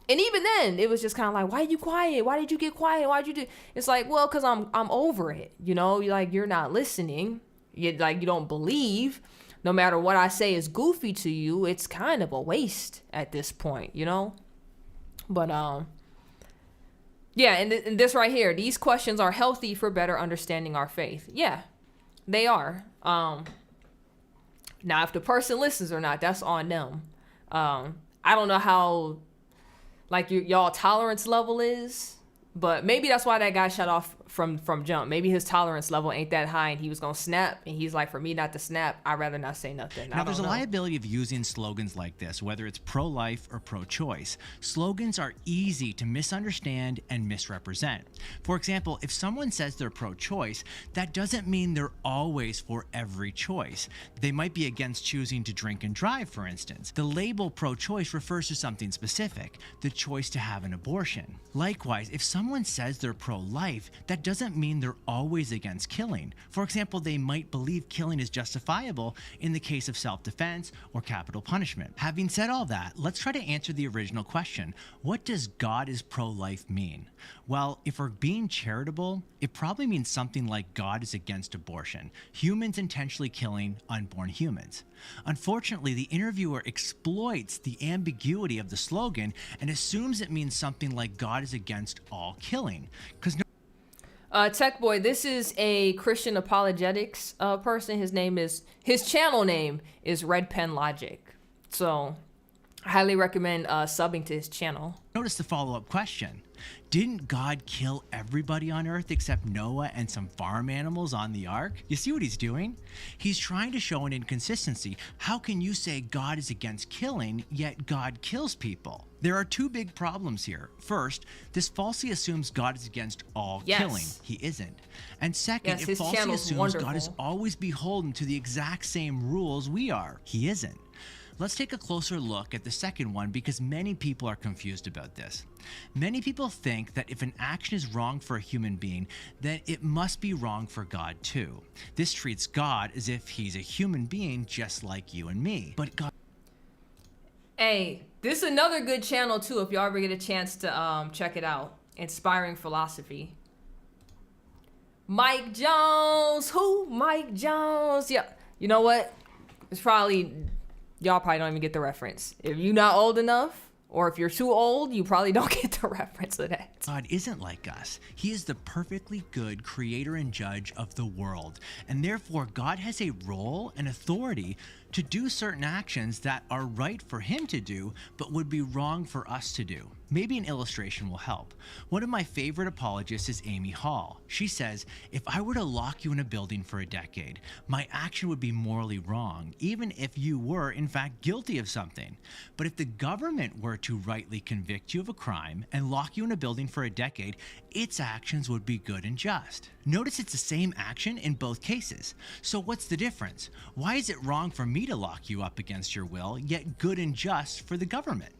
And even then, it was just kind of like, why are you quiet? Why did you get quiet? Why'd you do? It's like, well, because I'm over it. You know, you're not listening. You don't believe. No matter what I say is goofy to you, it's kind of a waste at this point, you know? But, yeah, and this right here, these questions are healthy for better understanding our faith. Yeah, they are. Now, if the person listens or not, that's on them. I don't know how like y'all tolerance level is, but maybe that's why that guy shut off from jump. Maybe his tolerance level ain't that high and he was gonna snap, and he's like, for me not to snap, I'd rather not say nothing. Now, there's a liability of using slogans like this, whether it's pro-life or pro-choice. Slogans are easy to misunderstand and misrepresent. For example, if someone says they're pro-choice, that doesn't mean they're always for every choice. They might be against choosing to drink and drive, for instance. The label pro-choice refers to something specific, the choice to have an abortion. Likewise, if someone says they're pro-life, that doesn't mean they're always against killing. For example, they might believe killing is justifiable in the case of self-defense or capital punishment. Having said all that, let's try to answer the original question. What does God is pro-life mean? Well, if we're being charitable, it probably means something like God is against abortion, humans intentionally killing unborn humans. Unfortunately, the interviewer exploits the ambiguity of the slogan and assumes it means something like God is against all killing. Tech Boy, this is a Christian apologetics person. His channel name is Red Pen Logic. So I highly recommend subbing to his channel. Notice the follow-up question. Didn't God kill everybody on earth except Noah and some farm animals on the ark? You see what he's doing? He's trying to show an inconsistency. How can you say God is against killing, yet God kills people? There are two big problems here. First, this falsely assumes God is against all killing. He isn't. And second, it falsely assumes God is always beholden to the exact same rules we are. He isn't. Let's take a closer look at the second one because many people are confused about this. Many people think that if an action is wrong for a human being, then it must be wrong for God too. This treats God as if he's a human being just like you and me. But God... Hey, this is another good channel too if y'all ever get a chance to check it out. Inspiring Philosophy. Mike Jones. Who? Mike Jones. Yeah. You know what? It's probably... Y'all probably don't even get the reference. If you're not old enough, or if you're too old, you probably don't get the reference of that. God isn't like us. He is the perfectly good creator and judge of the world. And therefore, God has a role and authority to do certain actions that are right for him to do, but would be wrong for us to do. Maybe an illustration will help. One of my favorite apologists is Amy Hall. She says, if I were to lock you in a building for a decade, my action would be morally wrong, even if you were, in fact, guilty of something. But if the government were to rightly convict you of a crime and lock you in a building for a decade, its actions would be good and just. Notice it's the same action in both cases. So what's the difference? Why is it wrong for me to lock you up against your will, yet good and just for the government?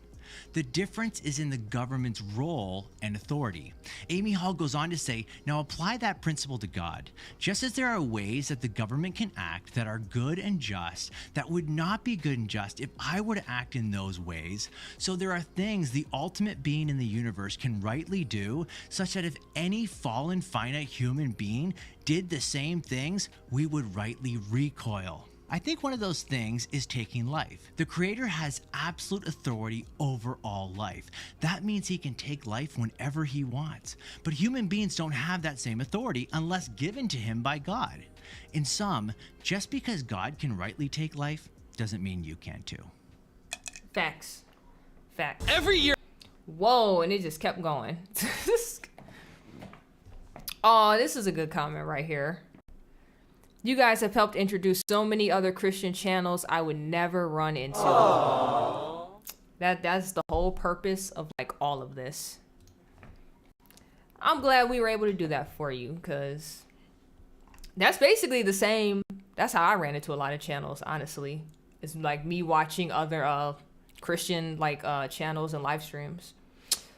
The difference is in the government's role and authority. Amy Hall goes on to say, now apply that principle to God. Just as there are ways that the government can act that are good and just, that would not be good and just if I were to act in those ways, so there are things the ultimate being in the universe can rightly do, such that if any fallen finite human being did the same things, we would rightly recoil. I think one of those things is taking life. The Creator has absolute authority over all life. That means he can take life whenever he wants. But human beings don't have that same authority unless given to him by God. In sum, just because God can rightly take life doesn't mean you can too. Facts. Facts. Every year. Whoa, and it just kept going. Oh, this is a good comment right here. You guys have helped introduce so many other Christian channels I would never run into. That's the whole purpose of like all of this. I'm glad we were able to do that for you, because that's basically the same. That's how I ran into a lot of channels, honestly. It's like me watching other Christian like channels and live streams.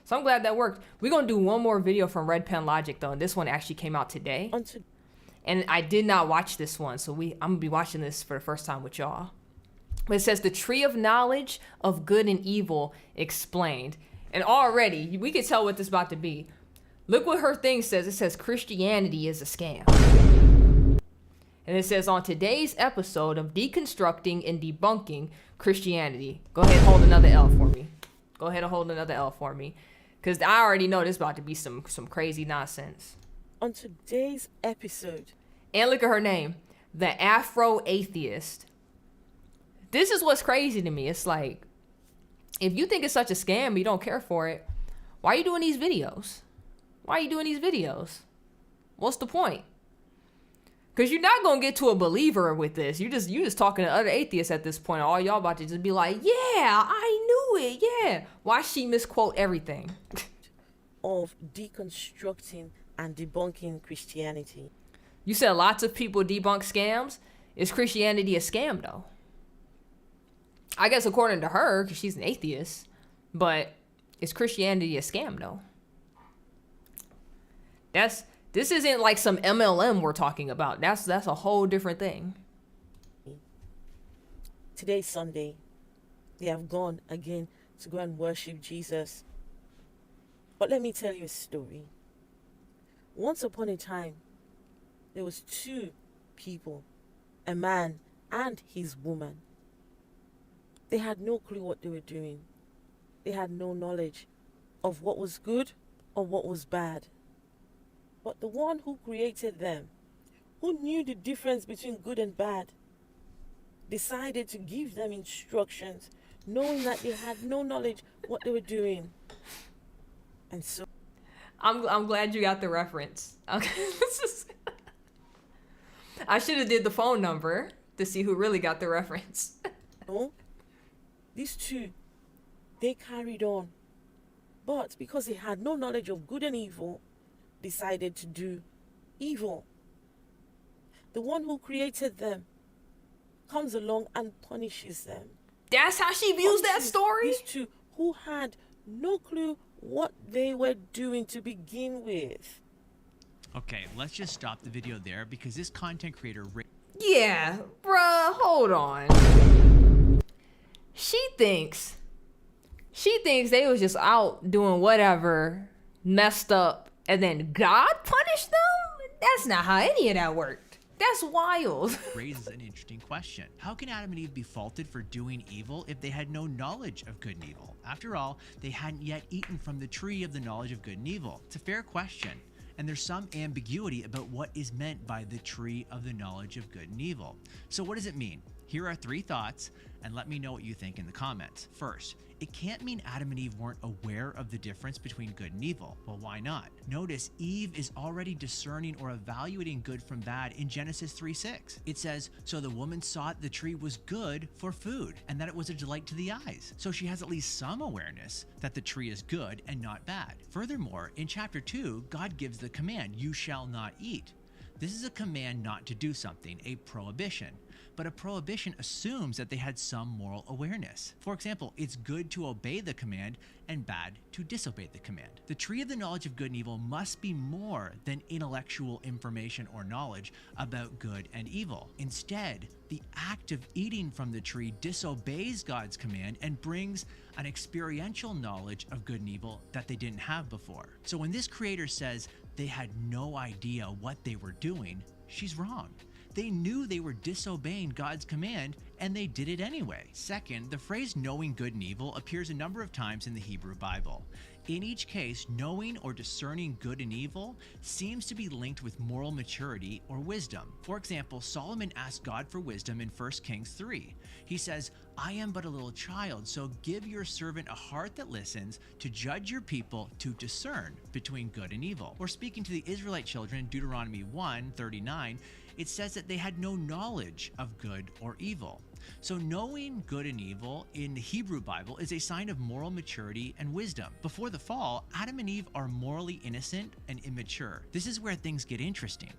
So I'm glad that worked. We're gonna do one more video from Red Pen Logic though, and this one actually came out today. And I did not watch this one, so I'm gonna be watching this for the first time with y'all. But it says the tree of knowledge of good and evil explained. And already we can tell what this is about to be. Look what her thing says. It says Christianity is a scam. And it says on today's episode of deconstructing and debunking Christianity. Go ahead and hold another L for me. Go ahead and hold another L for me. Because I already know this is about to be some crazy nonsense. On today's episode. And look at her name, the Afro Atheist. This is what's crazy to me. It's like, if you think it's such a scam, you don't care for it, why are you doing these videos? Why are you doing these videos? What's the point? Because you're not going to get to a believer with this. You just talking to other atheists at this point. All y'all about to just be like, yeah, I knew it. Yeah. Why she misquote everything? Of deconstructing and debunking Christianity. You said lots of people debunk scams. Is Christianity a scam, though? I guess according to her, because she's an atheist. But is Christianity a scam, though? This isn't like some MLM we're talking about. That's a whole different thing. Today's Sunday. They have gone again to go and worship Jesus. But let me tell you a story. Once upon a time, there was two people, a man and his woman. They had no clue what they were doing. They had no knowledge of what was good or what was bad. But the one who created them, who knew the difference between good and bad, decided to give them instructions, knowing that they had no knowledge what they were doing. And so I'm glad you got the reference. Okay. I should have did the phone number to see who really got the reference. These two, they carried on. But because they had no knowledge of good and evil, decided to do evil. The one who created them comes along and punishes them. That's how she views that story? These two who had no clue what they were doing to begin with. Okay, let's just stop the video there because this content creator... Yeah, bruh, hold on. She thinks they was just out doing whatever, messed up, and then God punished them? That's not how any of that worked. That's wild. Raises an interesting question. How can Adam and Eve be faulted for doing evil if they had no knowledge of good and evil? After all, they hadn't yet eaten from the tree of the knowledge of good and evil. It's a fair question, and there's some ambiguity about what is meant by the tree of the knowledge of good and evil. So what does it mean? Here are 3 thoughts, and let me know what you think in the comments. First, it can't mean Adam and Eve weren't aware of the difference between good and evil. Well, why not? Notice Eve is already discerning or evaluating good from bad in Genesis 3:6. It says, so the woman saw the tree was good for food and that it was a delight to the eyes. So she has at least some awareness that the tree is good and not bad. Furthermore, in chapter 2, God gives the command, you shall not eat. This is a command not to do something, a prohibition. But a prohibition assumes that they had some moral awareness. For example, it's good to obey the command and bad to disobey the command. The tree of the knowledge of good and evil must be more than intellectual information or knowledge about good and evil. Instead, the act of eating from the tree disobeys God's command and brings an experiential knowledge of good and evil that they didn't have before. So when this creator says they had no idea what they were doing, she's wrong. They knew they were disobeying God's command, and they did it anyway. Second, the phrase knowing good and evil appears a number of times in the Hebrew Bible. In each case, knowing or discerning good and evil seems to be linked with moral maturity or wisdom. For example, Solomon asked God for wisdom in 1 Kings 3. He says, I am but a little child, so give your servant a heart that listens to judge your people to discern between good and evil. Or speaking to the Israelite children in Deuteronomy 1:39, it says that they had no knowledge of good or evil. So knowing good and evil in the Hebrew Bible is a sign of moral maturity and wisdom. Before the fall, Adam and Eve are morally innocent and immature. This is where things get interesting.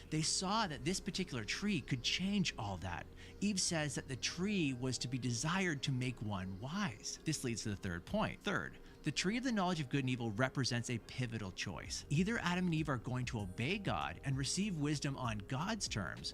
They saw that this particular tree could change all that. Eve says that the tree was to be desired to make one wise. This leads to the third point. Third, the tree of the knowledge of good and evil represents a pivotal choice. Either Adam and Eve are going to obey God and receive wisdom on God's terms,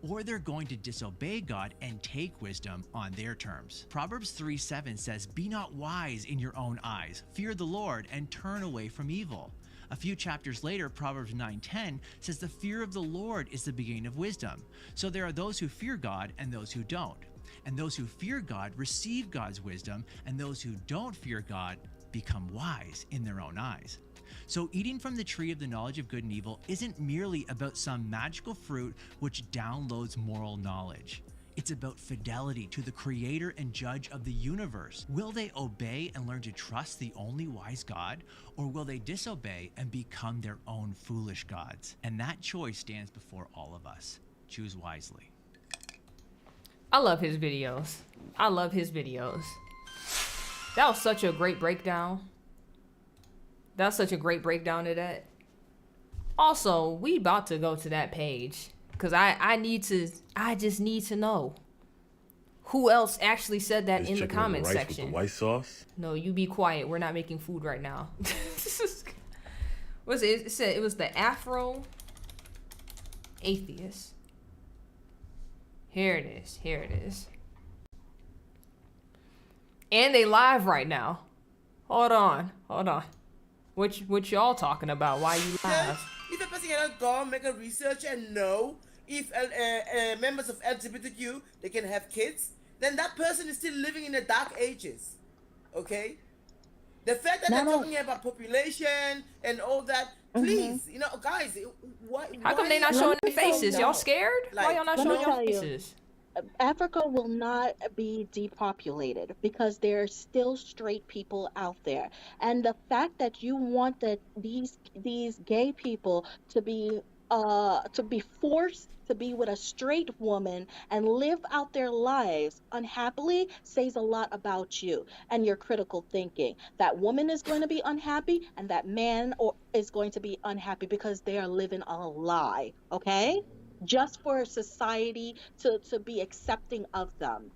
or they're going to disobey God and take wisdom on their terms. Proverbs 3:7 says, be not wise in your own eyes, fear the Lord and turn away from evil. A few chapters later, Proverbs 9:10 says the fear of the Lord is the beginning of wisdom. So there are those who fear God and those who don't. And those who fear God receive God's wisdom, and those who don't fear God become wise in their own eyes. So eating from the tree of the knowledge of good and evil isn't merely about some magical fruit which downloads moral knowledge. It's about fidelity to the creator and judge of the universe. Will they obey and learn to trust the only wise God, or will they disobey and become their own foolish gods? And that choice stands before all of us. Choose wisely. I love his videos. I love his videos. That was such a great breakdown. That's such a great breakdown of that. Also, we about to go to that page because I just need to know who else actually said that in the comment section. With the white sauce? No, you be quiet. We're not making food right now. What's it? It said it was the Afro Atheist. Here it is. Here it is. And they live right now. Hold on. Hold on. What y'all talking about? Why you live? If a person cannot go make a research and know if members of LGBTQ they can have kids, then that person is still living in the dark ages. Okay? The fact that they're talking about population and all that, please, you know, guys, how come they not showing their faces? Y'all scared? Why y'all not showing your faces? Africa will not be depopulated because there are still straight people out there, and the fact that you want that these gay people to be forced to be with a straight woman and live out their lives unhappily says a lot about you and your critical thinking. That woman is going to be unhappy and that man is going to be unhappy because they are living a lie, okay? Just for society to be accepting of them.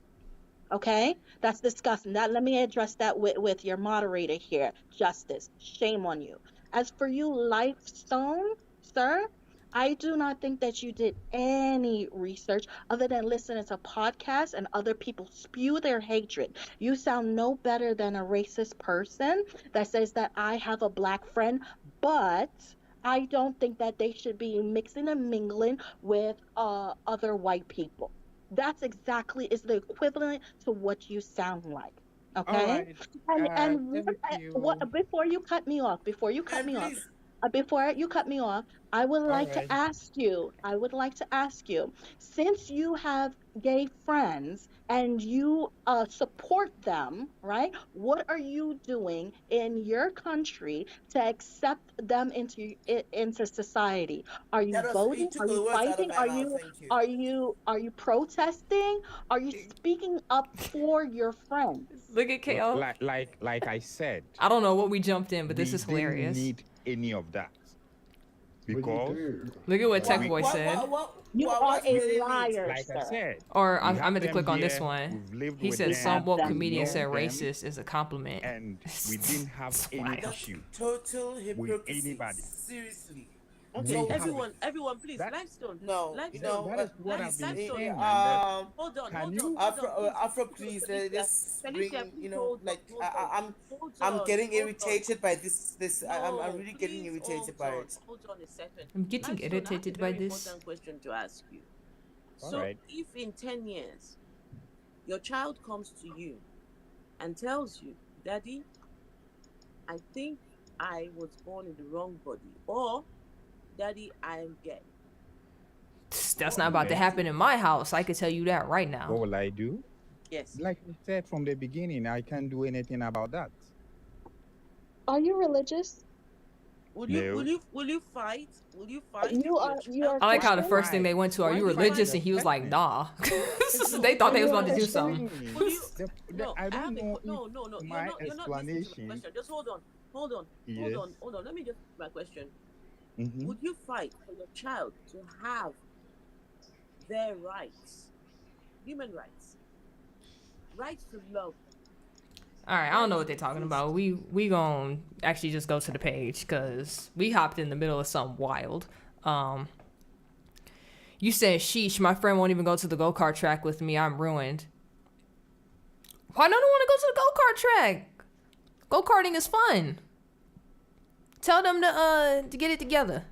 Okay? That's disgusting. Let me address that with your moderator here. Justice. Shame on you. As for you, Lifestone, sir, I do not think that you did any research other than listening to podcasts and other people spew their hatred. You sound no better than a racist person that says that I have a black friend, but I don't think that they should be mixing and mingling with other white people. That's exactly is the equivalent to what you sound like. Okay? Right. Before you cut me off, I would like to ask you, since you have gay friends and you support them, right? What are you doing in your country to accept them into society? Are you voting? Are you fighting? Are you protesting? Are you speaking up for your friends? Look at KO. Like I said, I don't know what we jumped in, but this is hilarious. Need any of that. Because look at what Tech Boy said. You are a liar, like sir. I said, or I'm going to click on this one. He said some woke comedian said racist is a compliment. And we didn't have any issue total with anybody. Seriously. Okay, everyone, please. Limestone. No, that is what I've been saying. Hold on. Afro, please. Just bring, you know, like I'm getting irritated by this. I'm really getting irritated by it. Hold on a second. I'm getting irritated by this. Important question to ask you. All So, right. if in 10 years your child comes to you and tells you, "Daddy, I think I was born in the wrong body," or "Daddy, I am gay." That's not about to happen in my house. I can tell you that right now. What will I do? Yes. Like I said from the beginning, I can't do anything about that. Are you religious? Will you fight? Will you fight? You are I like how the Christian? first thing they went to, are you religious? And he was like, nah. They thought they was about to do something. Will you? No, I don't know. No. My You're not listening to explanation. my question. Just hold on. Yes. Let me just my question. Mhm. Would you fight for your child to have their rights, human rights to love? All right, I don't know what they're talking about. We gonna actually just go to the page because we hopped in the middle of something wild. You said, sheesh, my friend won't even go to the go-kart track with me. I'm ruined. Why don't I want to go to the go-kart track? Go-karting is fun. Tell them to get it together.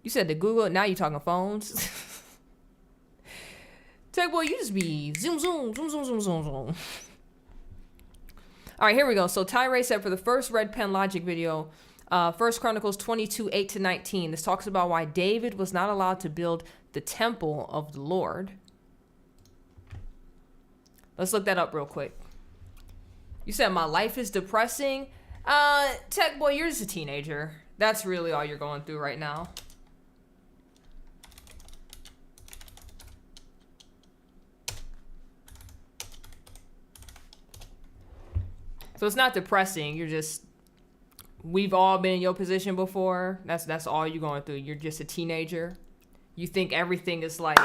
You said to Google, now you're talking phones. Tech Boy, you just be zoom. All right, here we go. So Tyray said for the first Red Pen Logic video, First Chronicles 22, 8-19. This talks about why David was not allowed to build the temple of the Lord. Let's look that up real quick. You said my life is depressing. Tech boy, you're just a teenager. That's really all you're going through right now. So it's not depressing. You're just, we've all been in your position before. That's all you're going through. You're just a teenager. You think everything is like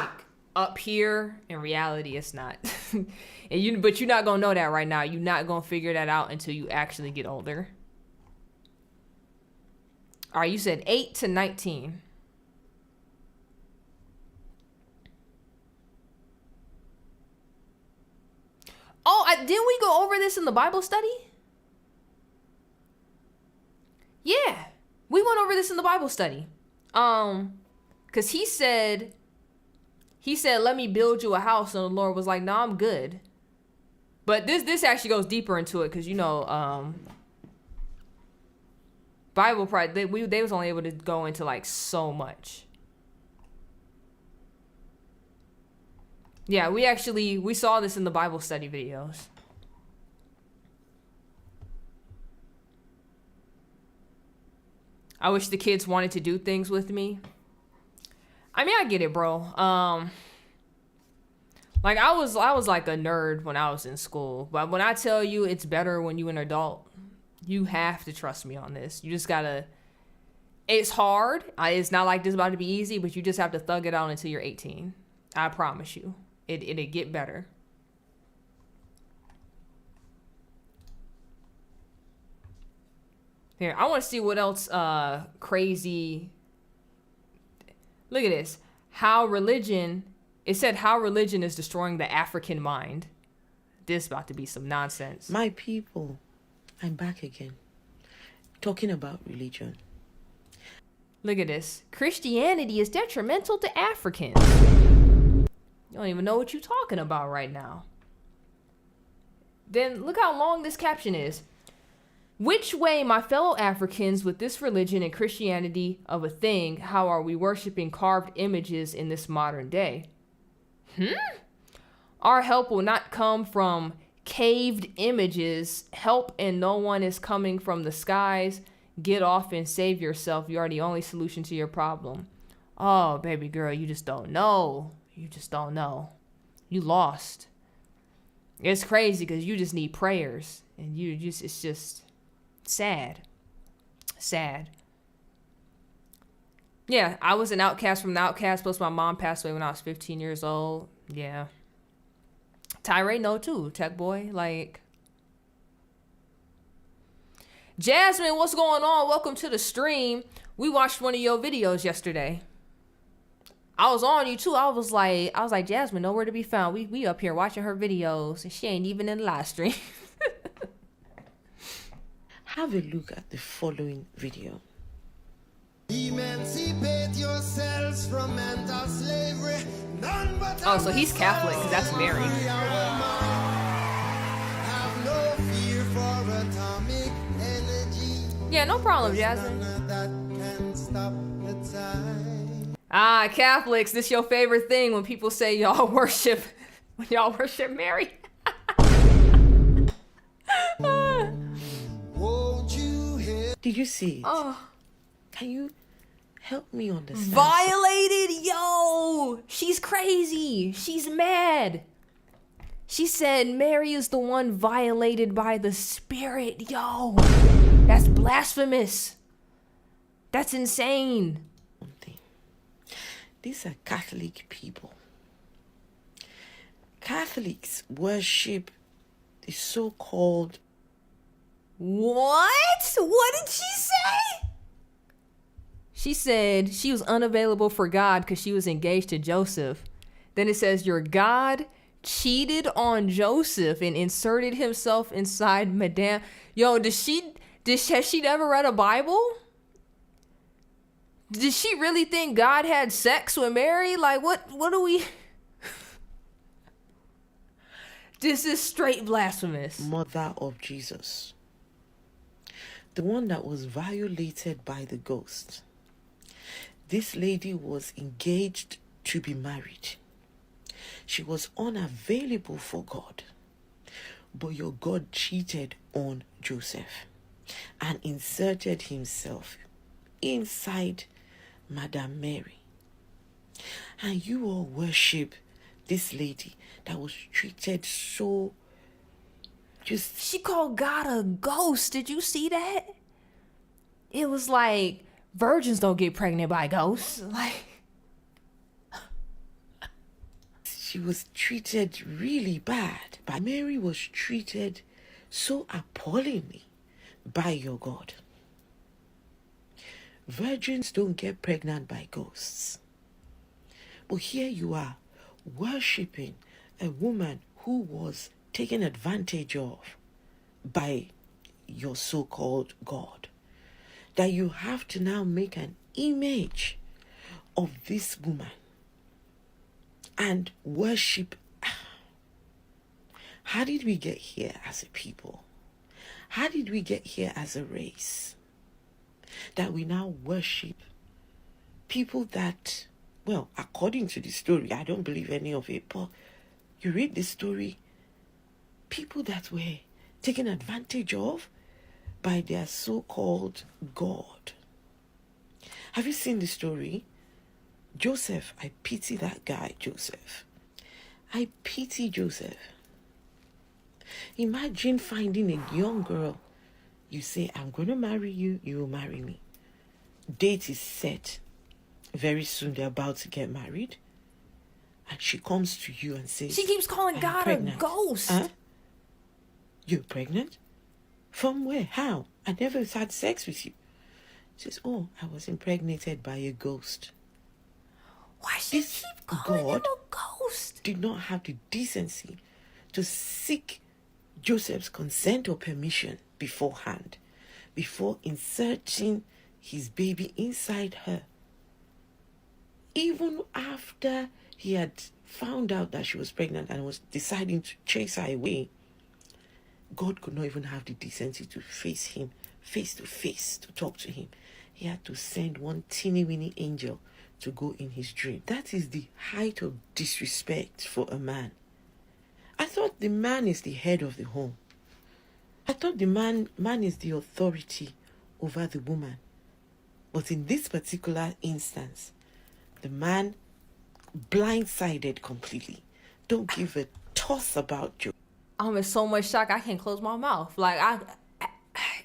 up here. In reality, it's not. But you're not gonna know that right now. You're not gonna figure that out until you actually get older. All right, you said 8-19. Oh, didn't we go over this in the Bible study? Yeah, we went over this in the Bible study. Cause he said, let me build you a house, and the Lord was like, no, I'm good. But this actually goes deeper into it, cause you know, Bible pride, they was only able to go into like so much. Yeah, we saw this in the Bible study videos. I wish the kids wanted to do things with me. I mean, I get it, bro. Like I was like a nerd when I was in school, but when I tell you it's better when you're an adult, you have to trust me on this. You just gotta. It's hard. It's not like this about to be easy, but you just have to thug it out until you're 18. I promise you, it'll get better. Here, I want to see what else crazy. Look at this. It said how religion is destroying the African mind. This about to be some nonsense. My people, I'm back again. Talking about religion. Look at this. Christianity is detrimental to Africans. You don't even know what you're talking about right now. Then look how long this caption is. Which way, my fellow Africans, with this religion and Christianity of a thing, how are we worshiping carved images in this modern day? Our help will not come from caved images. Help and no one is coming from the skies. Get off and save yourself. You are the only solution to your problem. Oh, baby girl, you just don't know. You just don't know. You lost. It's crazy because you just need prayers. And it's just sad. Sad. Yeah, I was an outcast from the outcast, plus my mom passed away when I was 15 years old. Yeah. Tyray know too, tech boy. Like, Jasmine, what's going on? Welcome to the stream. We watched one of your videos yesterday. I was on you too. I was like, Jasmine, nowhere to be found. We up here watching her videos, and she ain't even in the live stream. Have a look at the following video. Emancipate yourselves from mental slavery. None but oh, so he's Catholic, because that's Mary. Have no fear for atomic energy. Yeah, no problem, Jasmine. That can stop the time. Ah, Catholics, this your favorite thing when people say y'all worship Mary. Did you see it? Oh. Can you help me understand? Violated? Yo! She's crazy. She's mad. She said Mary is the one violated by the Spirit. Yo! That's blasphemous. That's insane. These are Catholic people. Catholics worship the so-called... What? What did she say? She said she was unavailable for God because she was engaged to Joseph. Then it says your God cheated on Joseph and inserted himself inside Madame. Yo, has she never read a Bible? Did she really think God had sex with Mary? Like, what do we... This is straight blasphemous. Mother of Jesus. the one that was violated by the ghost. This lady was engaged to be married. She was unavailable for God. But your God cheated on Joseph and inserted himself inside Madame Mary. And you all worship this lady that was treated so just... She called God a ghost. Did you see that? It was like, virgins don't get pregnant by ghosts. Like, she was treated really bad. But Mary was treated so appallingly by your God. Virgins don't get pregnant by ghosts. But here you are, worshipping a woman who was taken advantage of by your so-called God. That you have to now make an image of this woman and worship. How did we get here as a people? How did we get here as a race? That we now worship people that, well, according to the story, I don't believe any of it, but you read the story, people that were taken advantage of by their so-called God. Have you seen the story? Joseph, I pity that guy, Joseph. I pity Joseph. Imagine finding a young girl. You say, I'm going to marry you, you will marry me. Date is set. Very soon they're about to get married. And she comes to you and says, she keeps calling God pregnant. a ghost. Huh? You're pregnant? From where? How? I never had sex with you. She says, oh, I was impregnated by a ghost. Why she keep calling him a ghost? Did not have the decency to seek Joseph's consent or permission beforehand, before inserting his baby inside her. Even after he had found out that she was pregnant and was deciding to chase her away, God could not even have the decency to face him face to face, to talk to him. He had to send one teeny weeny angel to go in his dream. That is the height of disrespect for a man. I thought the man is the head of the home. I thought the man is the authority over the woman. But in this particular instance, the man blindsided completely. Don't give a toss about you. I'm in so much shock I can't close my mouth. Like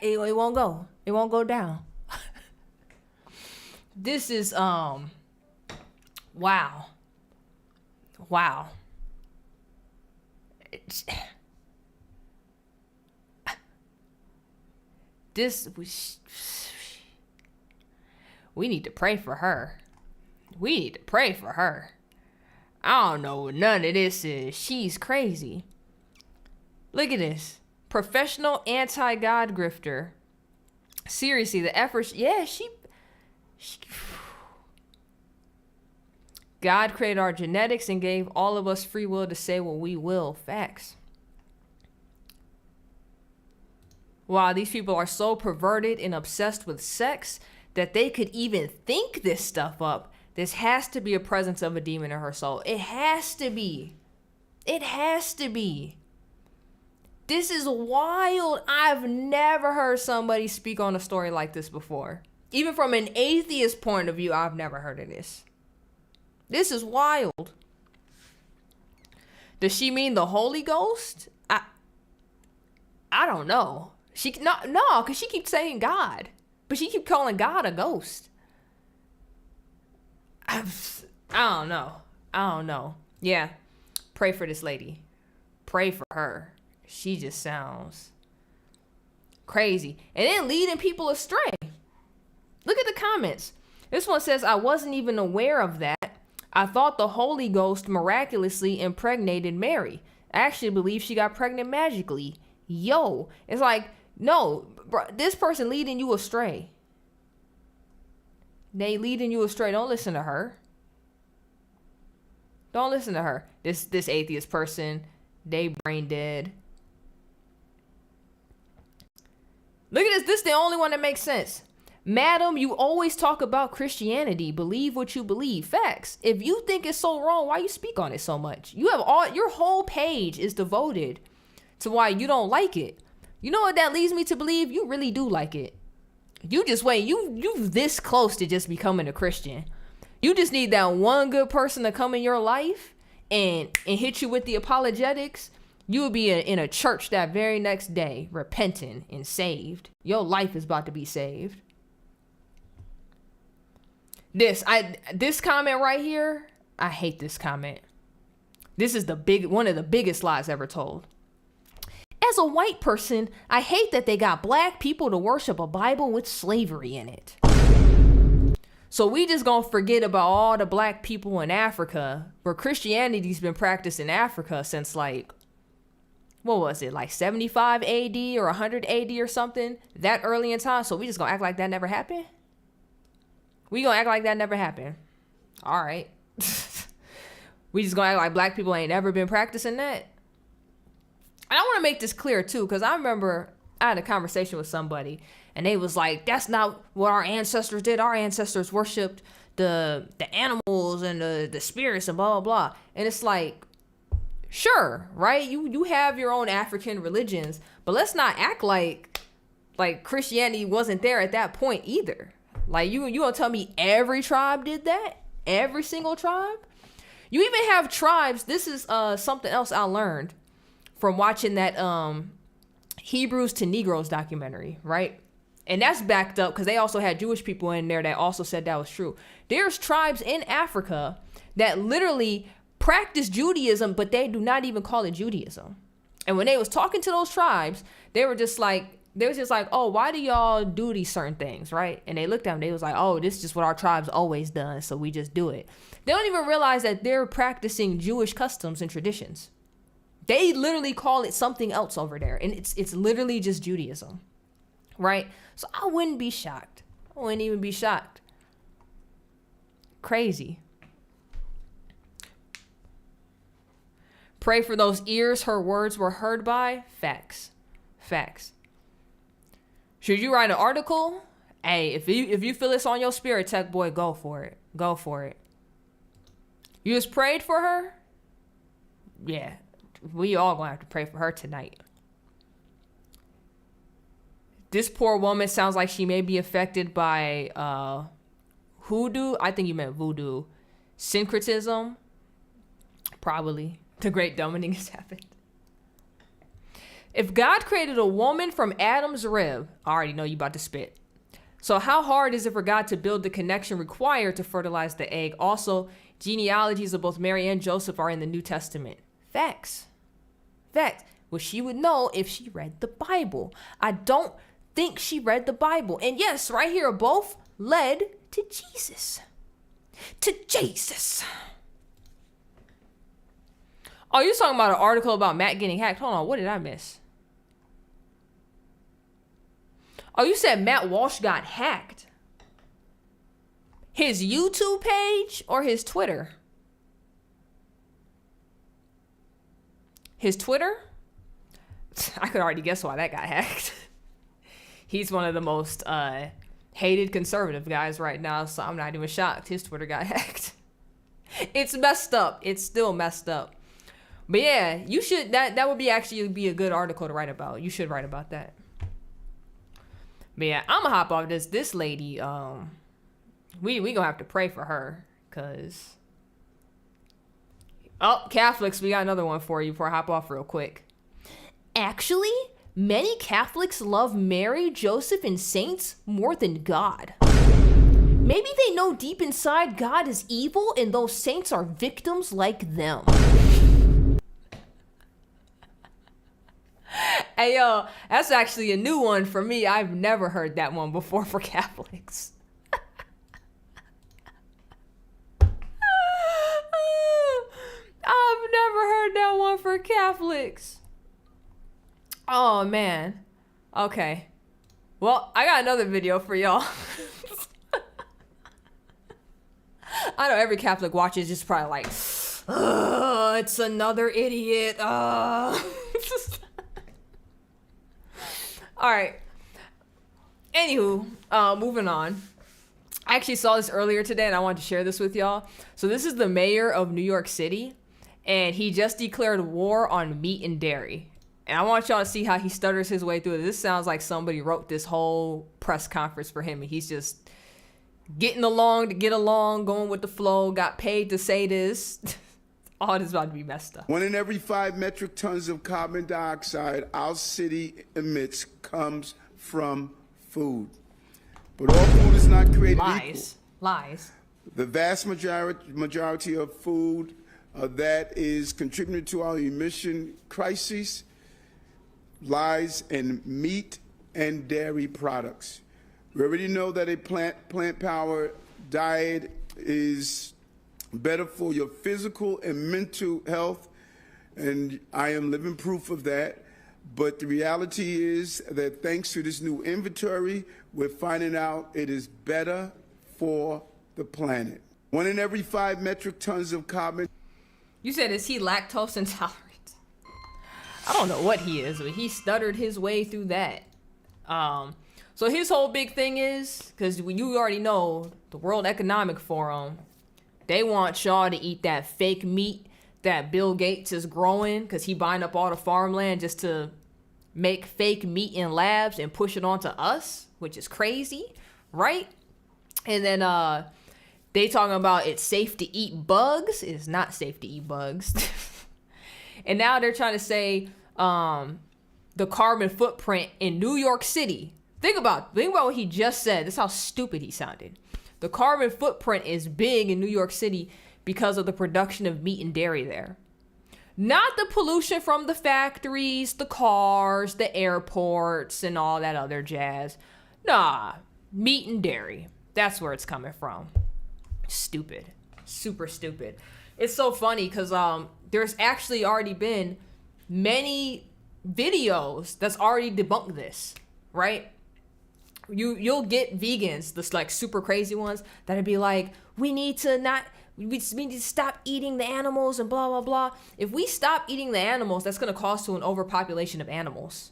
it won't go. It won't go down. This is wow. We need to pray for her. We need to pray for her. I don't know what none of this is. She's crazy. Look at this. Professional anti-God grifter. Seriously, the efforts. Yeah, she God created our genetics and gave all of us free will to say what we will. Facts. Wow, these people are so perverted and obsessed with sex that they could even think this stuff up. This has to be a presence of a demon in her soul. It has to be. It has to be. This is wild. I've never heard somebody speak on a story like this before. Even from an atheist point of view, I've never heard of this. This is wild. Does she mean the Holy Ghost? I don't know. No, because she keeps saying God. But she keeps calling God a ghost. I don't know. Yeah. Pray for this lady. Pray for her. She just sounds crazy. And then leading people astray. Look at the comments. This one says, I wasn't even aware of that. I thought the Holy Ghost miraculously impregnated Mary. I actually believe she got pregnant magically. Yo. It's like, no, bro, this person leading you astray. They leading you astray. Don't listen to her. Don't listen to her. This atheist person, they brain dead. Look at this. This is the only one that makes sense. Madam, you always talk about Christianity. Believe what you believe. Facts. If you think it's so wrong, why you speak on it so much? You have your whole page is devoted to why you don't like it. You know what that leads me to believe? You really do like it. You just wait. You this close to just becoming a Christian. You just need that one good person to come in your life and hit you with the apologetics. You will be in a church that very next day, repenting and saved. Your life is about to be saved. This comment right here, I hate this comment. This is one of the biggest lies ever told. As a white person, I hate that they got black people to worship a Bible with slavery in it. So we just gonna forget about all the black people in Africa, where Christianity's been practiced in Africa since like, what was it, like 75 AD or 100 AD or something, that early in time. So we just gonna act like that never happened? We gonna act like that never happened. All right. We just gonna act like black people ain't ever been practicing that. And I want to make this clear too, because I remember I had a conversation with somebody and they was like, that's not what our ancestors did. Our ancestors worshipped the animals and the spirits and blah, blah, blah. And it's like, sure, right? You have your own African religions, but let's not act like Christianity wasn't there at that point either. Like you gonna tell me every tribe did that? Every single tribe? You even have tribes. This is something else I learned from watching that Hebrews to Negroes documentary, right? And that's backed up because they also had Jewish people in there that also said that was true. There's tribes in Africa that literally practice Judaism, but they do not even call it Judaism. And when they was talking to those tribes, they was just like, oh, why do y'all do these certain things, right? And they looked at them, they was like, oh, this is just what our tribe's always done, so we just do it. They don't even realize that they're practicing Jewish customs and traditions. They literally call it something else over there, and it's literally just Judaism, right? So I wouldn't be shocked. I wouldn't even be shocked. Crazy. Pray for those ears her words were heard by. Facts. Facts. Should you write an article? Hey, if you feel it's on your spirit, tech boy, go for it. Go for it. You just prayed for her? Yeah. We all gonna have to pray for her tonight. This poor woman sounds like she may be affected by hoodoo. I think you meant voodoo. Syncretism. Probably. The great dumbing has happened. If God created a woman from Adam's rib, I already know you about to spit. So how hard is it for God to build the connection required to fertilize the egg? Also, genealogies of both Mary and Joseph are in the New Testament. Facts. Facts. Well, she would know if she read the Bible. I don't think she read the Bible. And yes, right here, both led to Jesus. To Jesus. Oh, you're talking about an article about Matt getting hacked. Hold on, what did I miss? Oh, you said Matt Walsh got hacked. His YouTube page or his Twitter? His Twitter? I could already guess why that got hacked. He's one of the most hated conservative guys right now, so I'm not even shocked his Twitter got hacked. It's messed up. It's still messed up. But yeah, you should, that would be actually be a good article to write about. You should write about that. But yeah, I'm gonna hop off this lady. We gonna have to pray for her, cause Catholics, we got another one for you before I hop off real quick. Actually, many Catholics love Mary, Joseph, and saints more than God. Maybe they know deep inside God is evil and those saints are victims like them. Hey, yo, that's actually a new one for me. I've never heard that one before for Catholics. I've never heard that one for Catholics. Oh, man. Okay. Well, I got another video for y'all. I know every Catholic watches just probably like, it's another idiot. All right. Anywho, moving on. I actually saw this earlier today and I wanted to share this with y'all. So this is the mayor of New York City, and he just declared war on meat and dairy. And I want y'all to see how he stutters his way through it. This sounds like somebody wrote this whole press conference for him, and he's just getting along to get along, going with the flow, got paid to say this. All this is about to be messed up. 1 in every 5 metric tons of carbon dioxide our city emits comes from food. But all food is not created Lies. equal. Lies. The vast majority of food that is contributing to our emission crises lies in meat and dairy products. We already know that a plant-powered diet is better for your physical and mental health, and I am living proof of that. But the reality is that thanks to this new inventory, we're finding out it is better for the planet. 1 in every 5 metric tons of carbon. You said, is he lactose intolerant? I don't know what he is, but he stuttered his way through that. So his whole big thing is, because you already know, the World Economic Forum, they want y'all to eat that fake meat that Bill Gates is growing, because he buying up all the farmland just to make fake meat in labs and push it onto us, which is crazy, right? And then they talking about it's safe to eat bugs. It is not safe to eat bugs. And now they're trying to say the carbon footprint in New York City. Think about what he just said. That's how stupid he sounded. The carbon footprint is big in New York City because of the production of meat and dairy there. Not the pollution from the factories, the cars, the airports, and all that other jazz. Nah, meat and dairy. That's where it's coming from. Stupid. Super stupid. It's so funny because there's actually already been many videos that's already debunked this, right? You'll get vegans, this like super crazy ones, that'd be like, we need to stop eating the animals and blah, blah, blah. If we stop eating the animals, that's going to cause to an overpopulation of animals,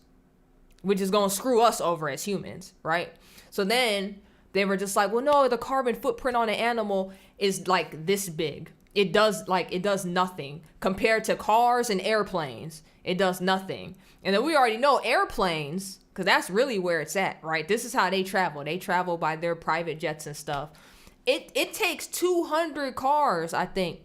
which is going to screw us over as humans, right? So then they were just like, well, no, the carbon footprint on an animal is like this big. It does nothing compared to cars and airplanes. It does nothing. And then we already know airplanes, because that's really where it's at, right? This is how they travel. They travel by their private jets and stuff. It takes 200 cars, I think,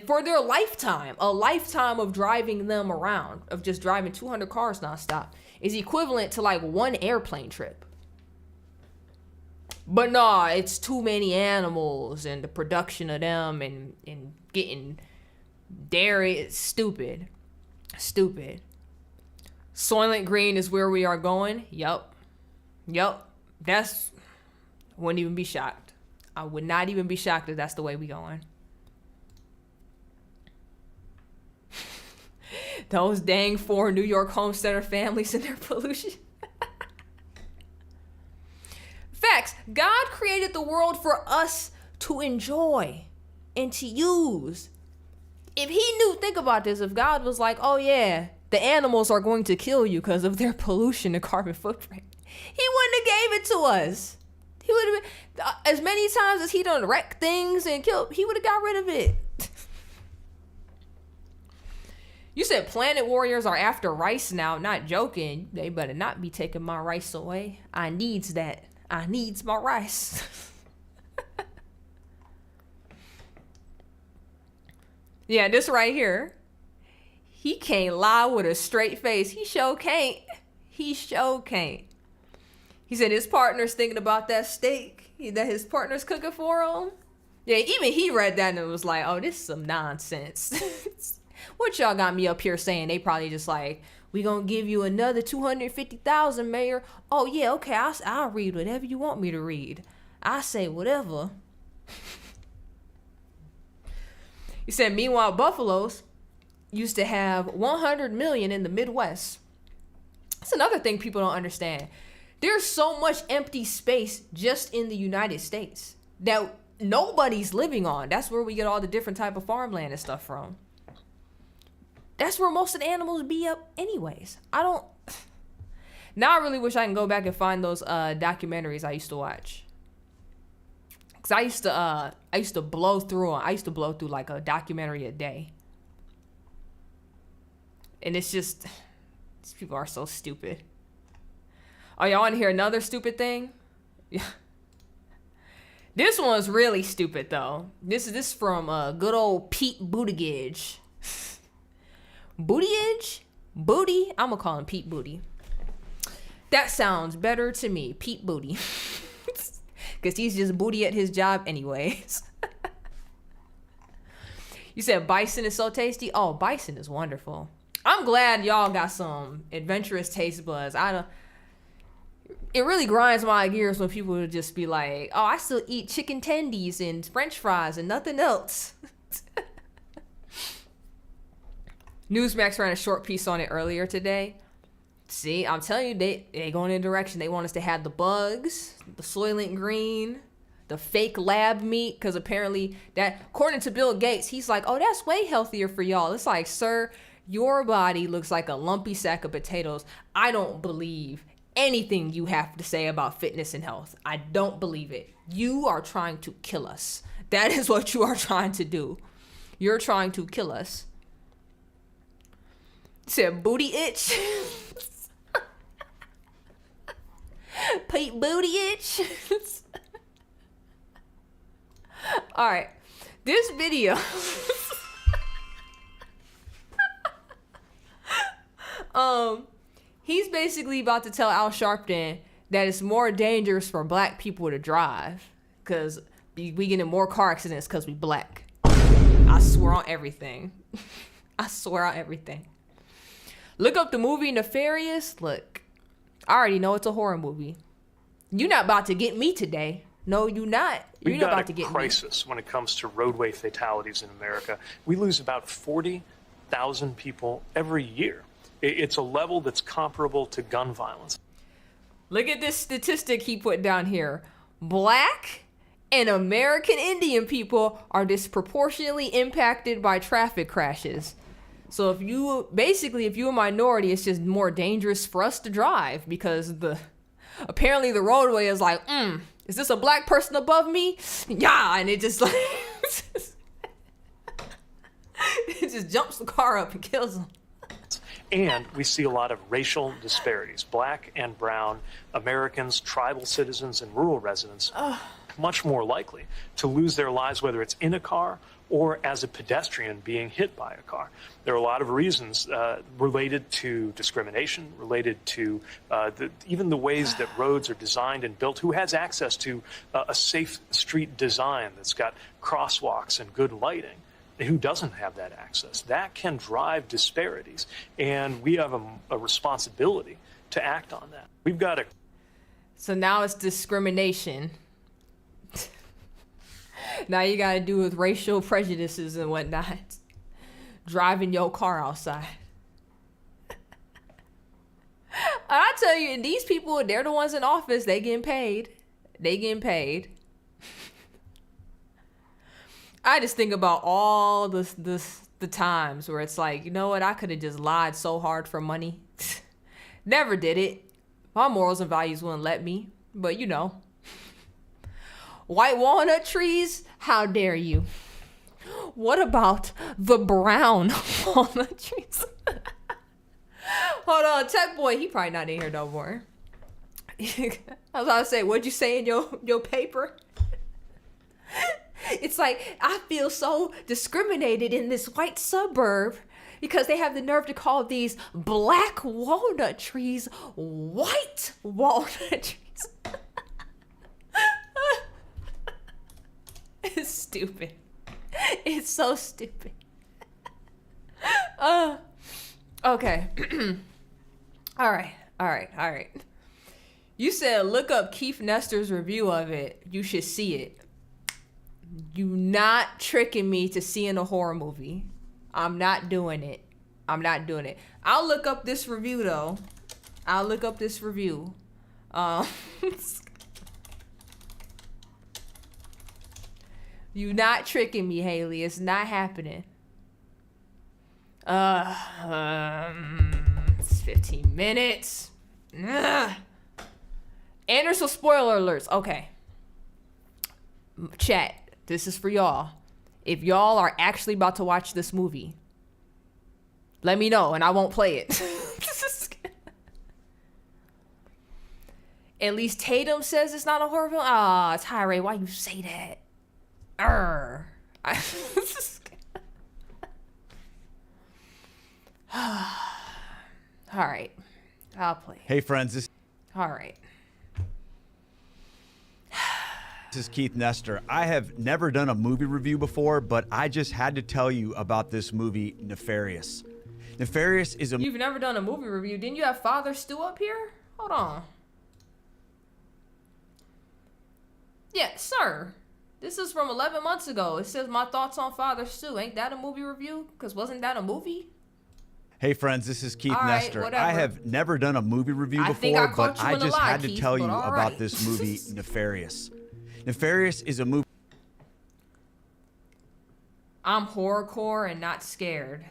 for their lifetime. A lifetime of driving them around, of just driving 200 cars nonstop, is equivalent to like one airplane trip. But nah, it's too many animals and the production of them and getting dairy. It's stupid. Stupid. Soylent Green is where we are going. Yup. Wouldn't even be shocked. I would not even be shocked if that's the way we going. Those dang 4 New York homesteader families and their pollution. Facts. God created the world for us to enjoy and to use. If he knew, think about this, if God was like, oh yeah, the animals are going to kill you because of their pollution and carbon footprint, he wouldn't have gave it to us. He would have been, as many times as he done wreck things and killed, he would have got rid of it. You said Planet Warriors are after rice now. Not joking. They better not be taking my rice away. I needs that. I needs my rice. Yeah, this right here. He can't lie with a straight face. He sure can't. He sure can't. He said his partner's thinking about that steak that his partner's cooking for him. Yeah, even he read that and was like, oh, this is some nonsense. What y'all got me up here saying? They probably just like, we gonna give you another 250,000, Mayor. Oh yeah, okay, I'll read whatever you want me to read. I say whatever. He said, meanwhile, buffaloes used to have 100 million in the Midwest. That's another thing people don't understand. There's so much empty space just in the United States that nobody's living on. That's where we get all the different type of farmland and stuff from. That's where most of the animals be up anyways. Now I really wish I can go back and find those documentaries I used to watch. Cause I used to blow through them. I used to blow through like a documentary a day. And it's just, these people are so stupid. Oh, y'all want to hear another stupid thing? Yeah. This one's really stupid though. This is from good old Pete Buttigieg. Buttigieg? Booty? I'm gonna call him Pete Booty. That sounds better to me, Pete Booty. Because he's just booty at his job anyways. You said bison is so tasty? Oh, bison is wonderful. I'm glad y'all got some adventurous taste buds. It really grinds my gears when people would just be like, oh, I still eat chicken tendies and french fries and nothing else. Newsmax ran a short piece on it earlier today. See, I'm telling you, they going in a direction. They want us to have the bugs, the Soylent Green, the fake lab meat, because apparently that, according to Bill Gates, he's like, oh, that's way healthier for y'all. It's like, sir, your body looks like a lumpy sack of potatoes. I don't believe anything you have to say about fitness and health. I don't believe it. You are trying to kill us. That is what you are trying to do. You're trying to kill us. Said booty itch. Pete booty itch. All right, this video. He's basically about to tell Al Sharpton that it's more dangerous for black people to drive because we get in more car accidents because we black. I swear on everything. I swear on everything. Look up the movie Nefarious. Look, I already know it's a horror movie. You're not about to get me today. No, you're not. You're not about to get me. We've got a crisis when it comes to roadway fatalities in America. We lose about 40,000 people every year. It's a level that's comparable to gun violence. Look at this statistic he put down here. Black and American Indian people are disproportionately impacted by traffic crashes. So if you're a minority, it's just more dangerous for us to drive because apparently the roadway is like, is this a black person above me? Yeah, and it just like it just jumps the car up and kills them. And we see a lot of racial disparities. Black and brown Americans, tribal citizens, and rural residents much more likely to lose their lives, whether it's in a car or as a pedestrian being hit by a car. There are a lot of reasons related to discrimination, related to even the ways that roads are designed and built. Who has access to a safe street design that's got crosswalks and good lighting? Who doesn't have that access? That can drive disparities, and we have a responsibility to act on that. We've got to. So now it's discrimination. Now you got to do with racial prejudices and whatnot. Driving your car outside. I tell you, these people, they're the ones in office. They getting paid. They getting paid. I just think about all the times where it's like, you know what? I could have just lied so hard for money. Never did it. My morals and values wouldn't let me. But you know. White walnut trees? How dare you? What about the brown walnut trees? Hold on, Tech Boy, he probably not in here no more. I was about to say, what'd you say in your paper? It's like, I feel so discriminated in this white suburb because they have the nerve to call these black walnut trees white walnut trees. It's stupid. It's so stupid. Okay. All right. You said look up Keith Nestor's review of it. You should see it. You not tricking me to seeing a horror movie. I'm not doing it. I'll look up this review though. You not tricking me, Haley. It's not happening. It's 15 minutes. Ugh. And there's some spoiler alerts. Okay. Chat, this is for y'all. If y'all are actually about to watch this movie, let me know and I won't play it. At least Tatum says it's not a horror film. Ah, Tyree, why you say that? All right, I'll play. Hey friends, this All right. is Keith Nestor. I have never done a movie review before, but I just had to tell you about this movie, Nefarious. Nefarious is a... You've never done a movie review. Didn't you have Father Stu up here? Hold on. Yeah, sir. This is from 11 months ago. It says my thoughts on Father Stu. Ain't that a movie review? Because wasn't that a movie? Hey friends, this is Keith All right, Nestor. whatever. I have never done a movie review I think I before, caught but you I in a just lie, had to Keith, tell you but all about right. this movie, Nefarious. Nefarious is a movie... I'm horrorcore and not scared.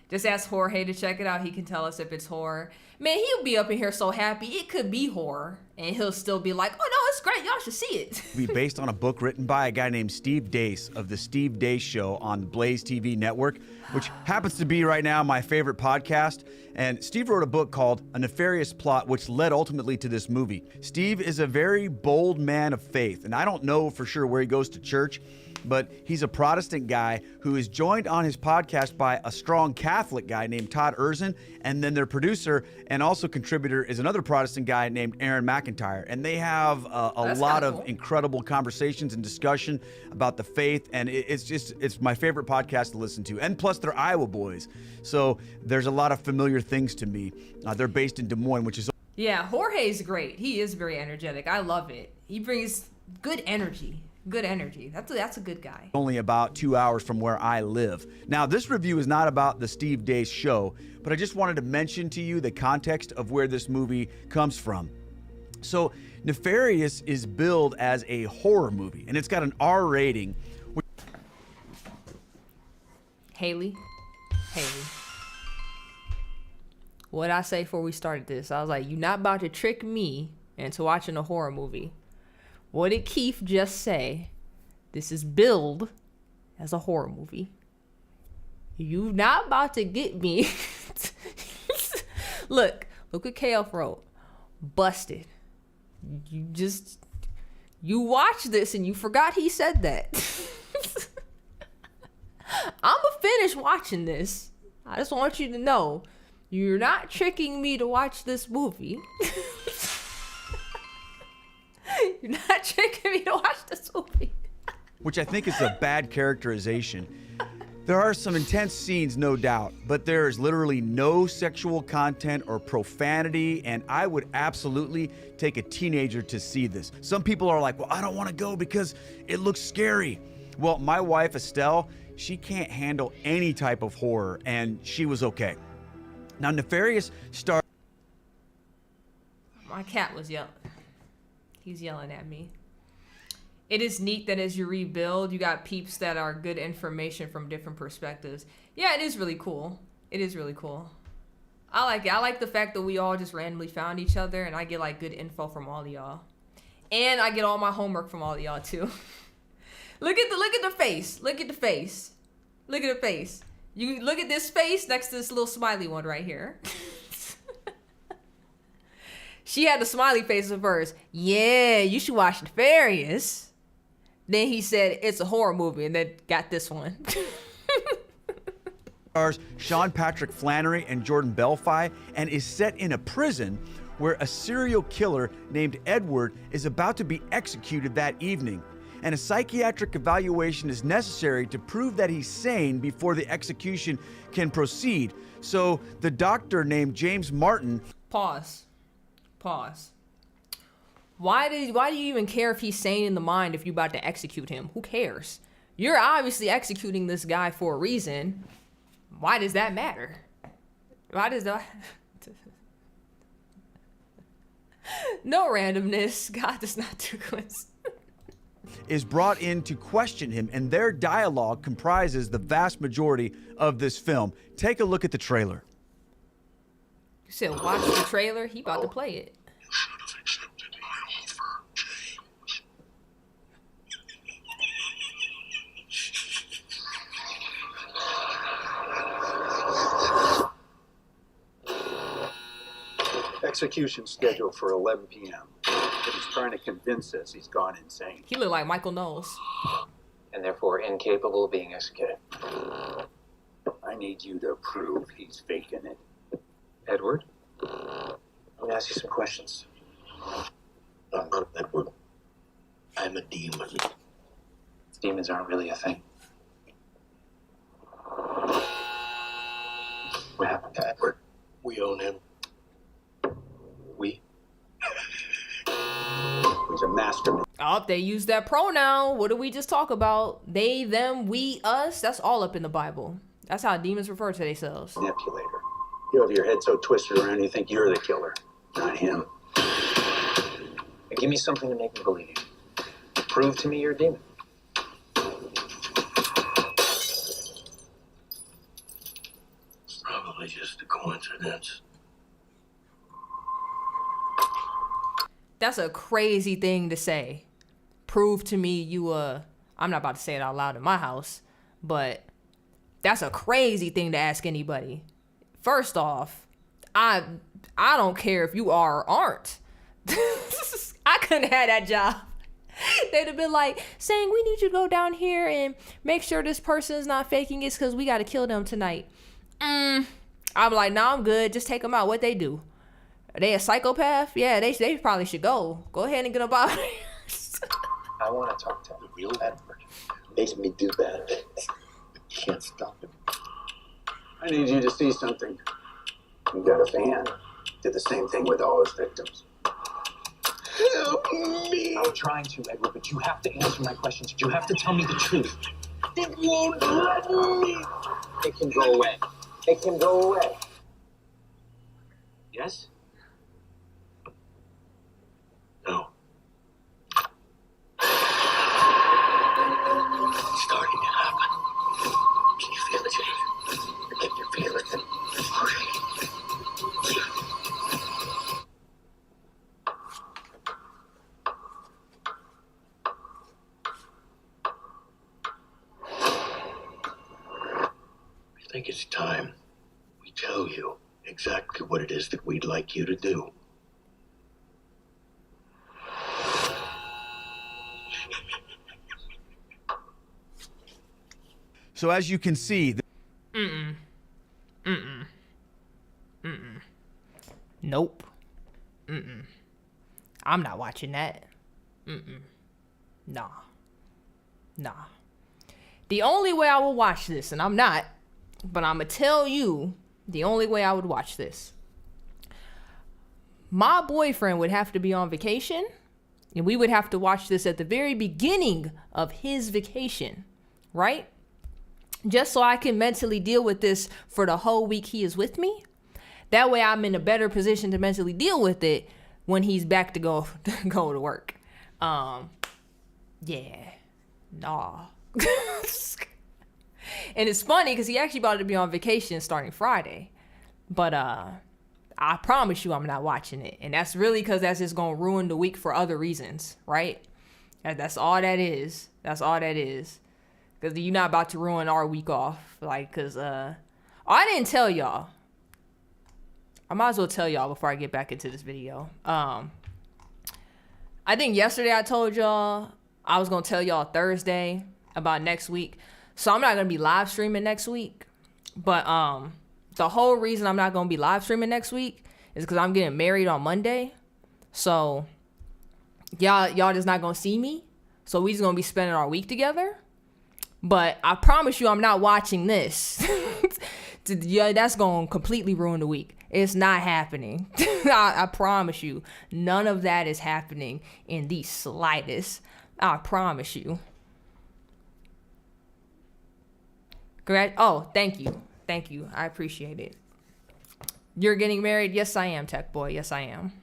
Just ask Jorge to check it out. He can tell us if it's horror. Man, he'll be up in here so happy. It could be horror. And he'll still be like, oh, no, it's great. Y'all should see it. based on a book written by a guy named Steve Deace of the Steve Deace Show on Blaze TV Network, which happens to be right now my favorite podcast. And Steve wrote a book called A Nefarious Plot, which led ultimately to this movie. Steve is a very bold man of faith, and I don't know for sure where he goes to church, but he's a Protestant guy who is joined on his podcast by a strong Catholic guy named Todd Erzin, and then their producer and also contributor is another Protestant guy named Aaron McIntyre. And they have a lot of incredible conversations and discussion about the faith, and it's my favorite podcast to listen to. And plus, they're Iowa boys, so there's a lot of familiar things to me. They're based in Des Moines, which is... Yeah, Jorge's great. He is very energetic. I love it. He brings good energy. Good energy. That's a good guy. Only about 2 hours from where I live. Now, this review is not about the Steve Deace Show, but I just wanted to mention to you the context of where this movie comes from. So, Nefarious is billed as a horror movie, and it's got an R rating. Haley. What'd I say before we started this? I was like, you're not about to trick me into watching a horror movie. What did Keith just say? This is billed as a horror movie. You not about to get me. Look what KF wrote. Busted. You watched this and you forgot he said that. I'ma finish watching this. I just want you to know, you're not tricking me to watch this movie. You're not tricking me to watch this movie. Which I think is a bad characterization. There are some intense scenes, no doubt, but there is literally no sexual content or profanity, and I would absolutely take a teenager to see this. Some people are like, well, I don't want to go because it looks scary. Well, my wife, Estelle, she can't handle any type of horror, and she was okay. Now, Nefarious starred... My cat was yelling. He's yelling at me. It is neat that as you rebuild, you got peeps that are good information from different perspectives. Yeah, it is really cool. It is really cool. I like it. I like the fact that we all just randomly found each other, and I get like good info from all of y'all. And I get all my homework from all of y'all too. Look at the face. Look at the face. Look at the face. You look at this face next to this little smiley one right here. She had the smiley face at first. Yeah, you should watch Nefarious. Then he said it's a horror movie, and then got this one. Stars Sean Patrick Flannery and Jordan Belfi, and is set in a prison where a serial killer named Edward is about to be executed that evening. And a psychiatric evaluation is necessary to prove that he's sane before the execution can proceed. So the doctor named James Martin... Pause. Why do you even care if he's sane in the mind if you're about to execute him? Who cares? You're obviously executing this guy for a reason. Why does that matter? Why does that... No randomness. God does not do coincidence. is brought in to question him, and their dialogue comprises the vast majority of this film. Take a look at the trailer. You said watch the trailer. He about to play it. Execution scheduled for 11 p.m. He's trying to convince us he's gone insane. He looked like Michael Knowles. And therefore incapable of being executed. I need you to prove he's faking it. Edward? Let me ask you some questions. I'm not Edward. I'm a demon. Demons aren't really a thing. What happened to Edward? We own him. We? He's a mastermind. Oh, they use that pronoun. What did we just talk about? They, them, we, us. That's all up in the Bible. That's how demons refer to themselves. Manipulator. You have your head so twisted around you think you're the killer, not him. And give me something to make me believe you. Prove to me you're a demon. Probably just a coincidence. That's a crazy thing to say. Prove to me you I'm not about to say it out loud in my house, but that's a crazy thing to ask anybody. First off, I don't care if you are or aren't. I couldn't have that job. They'd have been like, saying, we need you to go down here and make sure this person is not faking it because we got to kill them tonight. I'm like, nah, I'm good. Just take them out. What they do? Are they a psychopath? Yeah, they probably should go. Go ahead and get them out. I want to talk to the real Edward. Makes me do bad things. Can't stop him. I need you to see something. You got a fan. Did the same thing with all his victims. Help me! I'm trying to, Edward, but you have to answer my questions. You have to tell me the truth. It won't let me! It can go away. It can go away. Yes? No. It's starting to happen. Can you feel it, James? Can you feel it? Hurry. I think it's time we tell you exactly what it is that we'd like you to do. So as you can see, Nope. I'm not watching that. Nah. The only way I will watch this, and I'm not, but I'm gonna tell you the only way I would watch this. My boyfriend would have to be on vacation, and we would have to watch this at the very beginning of his vacation, right? Just so I can mentally deal with this for the whole week he is with me. That way I'm in a better position to mentally deal with it when he's back to go to work. Yeah. Nah. And it's funny because he actually about to be on vacation starting Friday. But I promise you I'm not watching it. And that's really because that's just going to ruin the week for other reasons, right? That's all that is. That's all that is. Because you're not about to ruin our week off. Like, because I didn't tell y'all. I might as well tell y'all before I get back into this video. I think yesterday I told y'all I was going to tell y'all Thursday about next week. So I'm not going to be live streaming next week. But the whole reason I'm not going to be live streaming next week is because I'm getting married on Monday. So y'all just not going to see me. So we just going to be spending our week together. But I promise you I'm not watching this. Yeah, that's going to completely ruin the week. It's not happening. I promise you. None of that is happening in the slightest. I promise you. Oh, thank you. Thank you. I appreciate it. You're getting married? Yes, I am, Tech Boy. Yes, I am.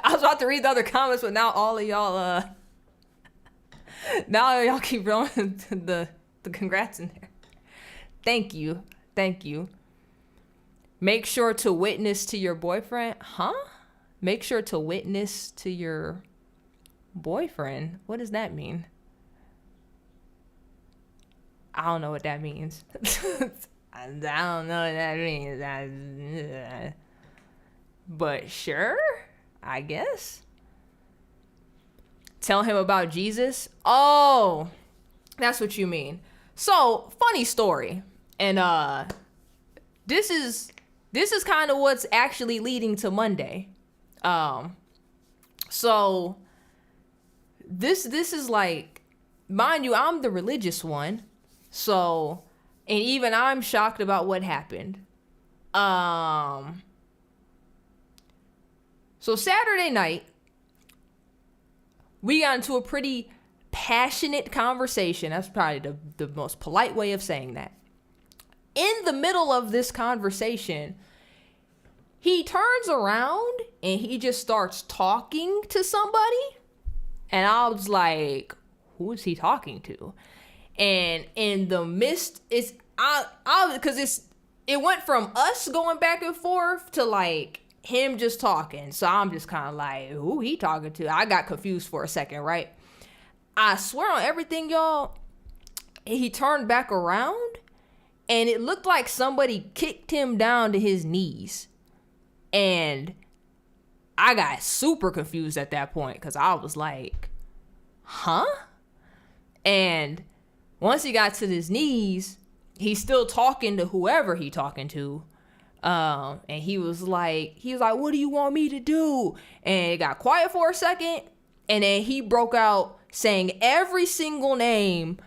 I was about to read the other comments, but now all of y'all, now y'all keep throwing the congrats in there. Thank you. Make sure to witness to your boyfriend. Huh? Make sure to witness to your boyfriend. What does that mean? I don't know what that means. I don't know what that means. But sure, I guess. Tell him about Jesus. Oh, that's what you mean. So, funny story. And this is kind of what's actually leading to Monday. So this is like, mind you, I'm the religious one. So, and even I'm shocked about what happened. So Saturday night, we got into a pretty passionate conversation. That's probably the most polite way of saying that. In the middle of this conversation, he turns around and he just starts talking to somebody. And I was like, who is he talking to? And in the midst, it went from us going back and forth to like him just talking. So I'm just kind of like, who he talking to? I got confused for a second, right? I swear on everything, y'all, he turned back around and it looked like somebody kicked him down to his knees. And I got super confused at that point because I was like, huh? And once he got to his knees, he's still talking to whoever he talking to. And he was like, what do you want me to do? And it got quiet for a second. And then he broke out saying every single name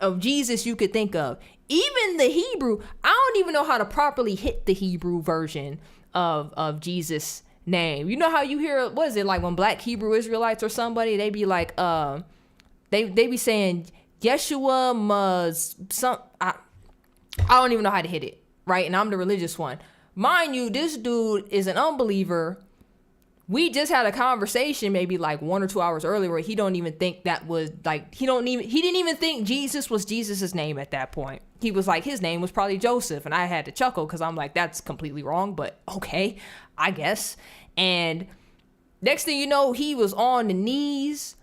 of Jesus you could think of. Even the Hebrew. I don't even know how to properly hit the Hebrew version of Jesus' name. You know how you hear, what is it, like when Black Hebrew Israelites or somebody, they be like, they be saying Yeshua I don't even know how to hit it, right? And I'm the religious one. Mind you, this dude is an unbeliever. We just had a conversation maybe like 1 or 2 hours earlier where he don't even think that was like, he didn't even think Jesus was Jesus's name at that point. He was like, his name was probably Joseph. And I had to chuckle because I'm like, that's completely wrong, but okay, I guess. And next thing you know, he was on the knees,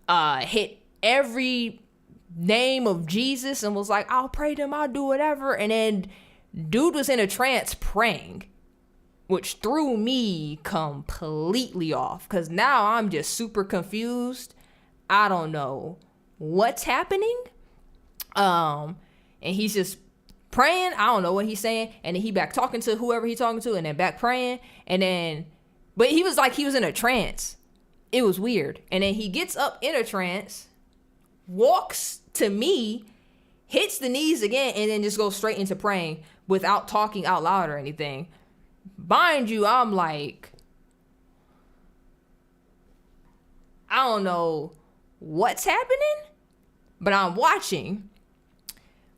hit every name of Jesus and was like, I'll pray to him, I'll do whatever. And then dude was in a trance praying, which threw me completely off because now I'm just super confused. I don't know what's happening. And he's just praying. I don't know what he's saying. And then he back talking to whoever he's talking to and then back praying. And then, but he was like, he was in a trance. It was weird. And then he gets up in a trance, walks to me, hits the knees again, and then just goes straight into praying without talking out loud or anything. Mind you, I'm like, I don't know what's happening, but I'm watching.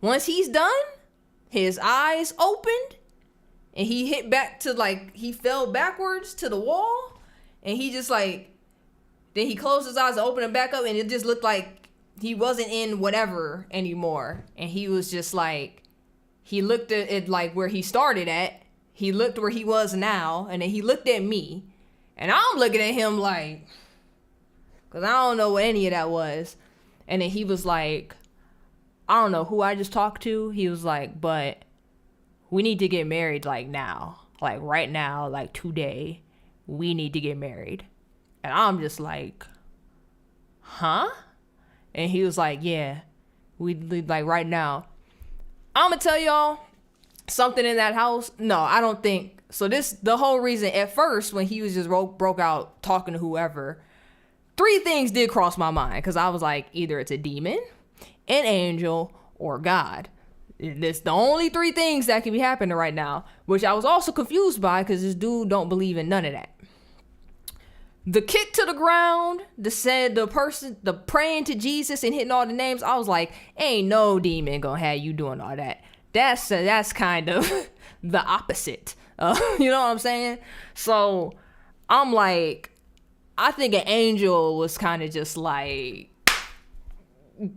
Once he's done, his eyes opened and he hit back to like, he fell backwards to the wall and he just like, then he closed his eyes and opened them back up and it just looked like he wasn't in whatever anymore. And he was just like, he looked at it like where he started at. He looked where he was now. And then he looked at me. And I'm looking at him like, because I don't know what any of that was. And then he was like, I don't know who I just talked to. He was like, but we need to get married like now. Like right now, like today, we need to get married. And I'm just like, huh? And he was like, yeah, we like right now. I'm gonna tell y'all something in that house. No, I don't think so. The whole reason at first when he was just broke out talking to whoever, 3 things did cross my mind because I was like, either it's a demon, an angel, or God. It's the only 3 things that can be happening right now, which I was also confused by because this dude don't believe in none of that. The kick to the ground, the praying to Jesus and hitting all the names, I was like, ain't no demon gonna have you doing all that. That's kind of the opposite. You know what I'm saying? So I'm like, I think an angel was kind of just like,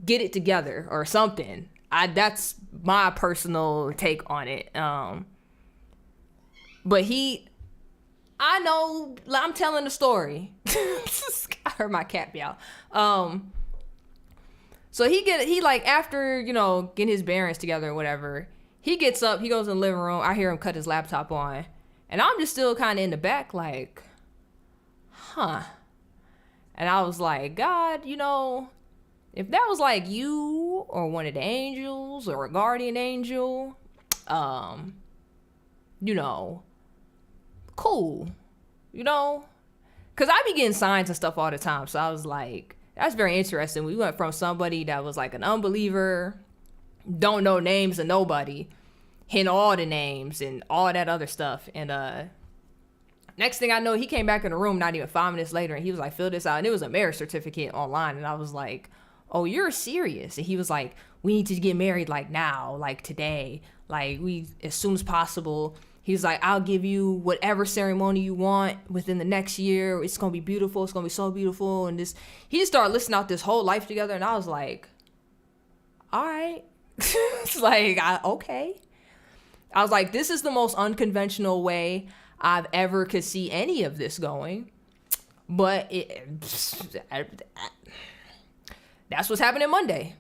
get it together or something. That's my personal take on it. But I know, I'm telling the story. I heard my cat meow. So he like, after, you know, getting his bearings together or whatever, he gets up, he goes in the living room. I hear him cut his laptop on. And I'm just still kind of in the back like, huh. And I was like, God, you know, if that was like you or one of the angels or a guardian angel, you know, cool, you know, because I be getting signs and stuff all the time. So I was like, that's very interesting. We went from somebody that was like an unbeliever, don't know names of nobody, hint all the names and all that other stuff. And next thing I know, he came back in the room not even 5 minutes later, and he was like, fill this out. And it was a marriage certificate online. And I was like, oh, you're serious? And he was like, we need to get married like now, like today, like as soon as possible. He's like, I'll give you whatever ceremony you want within the next year. It's going to be beautiful. It's going to be so beautiful. And he just started listing out this whole life together. And I was like, all right. It's like, okay. I was like, this is the most unconventional way I've ever could see any of this going. But that's what's happening Monday.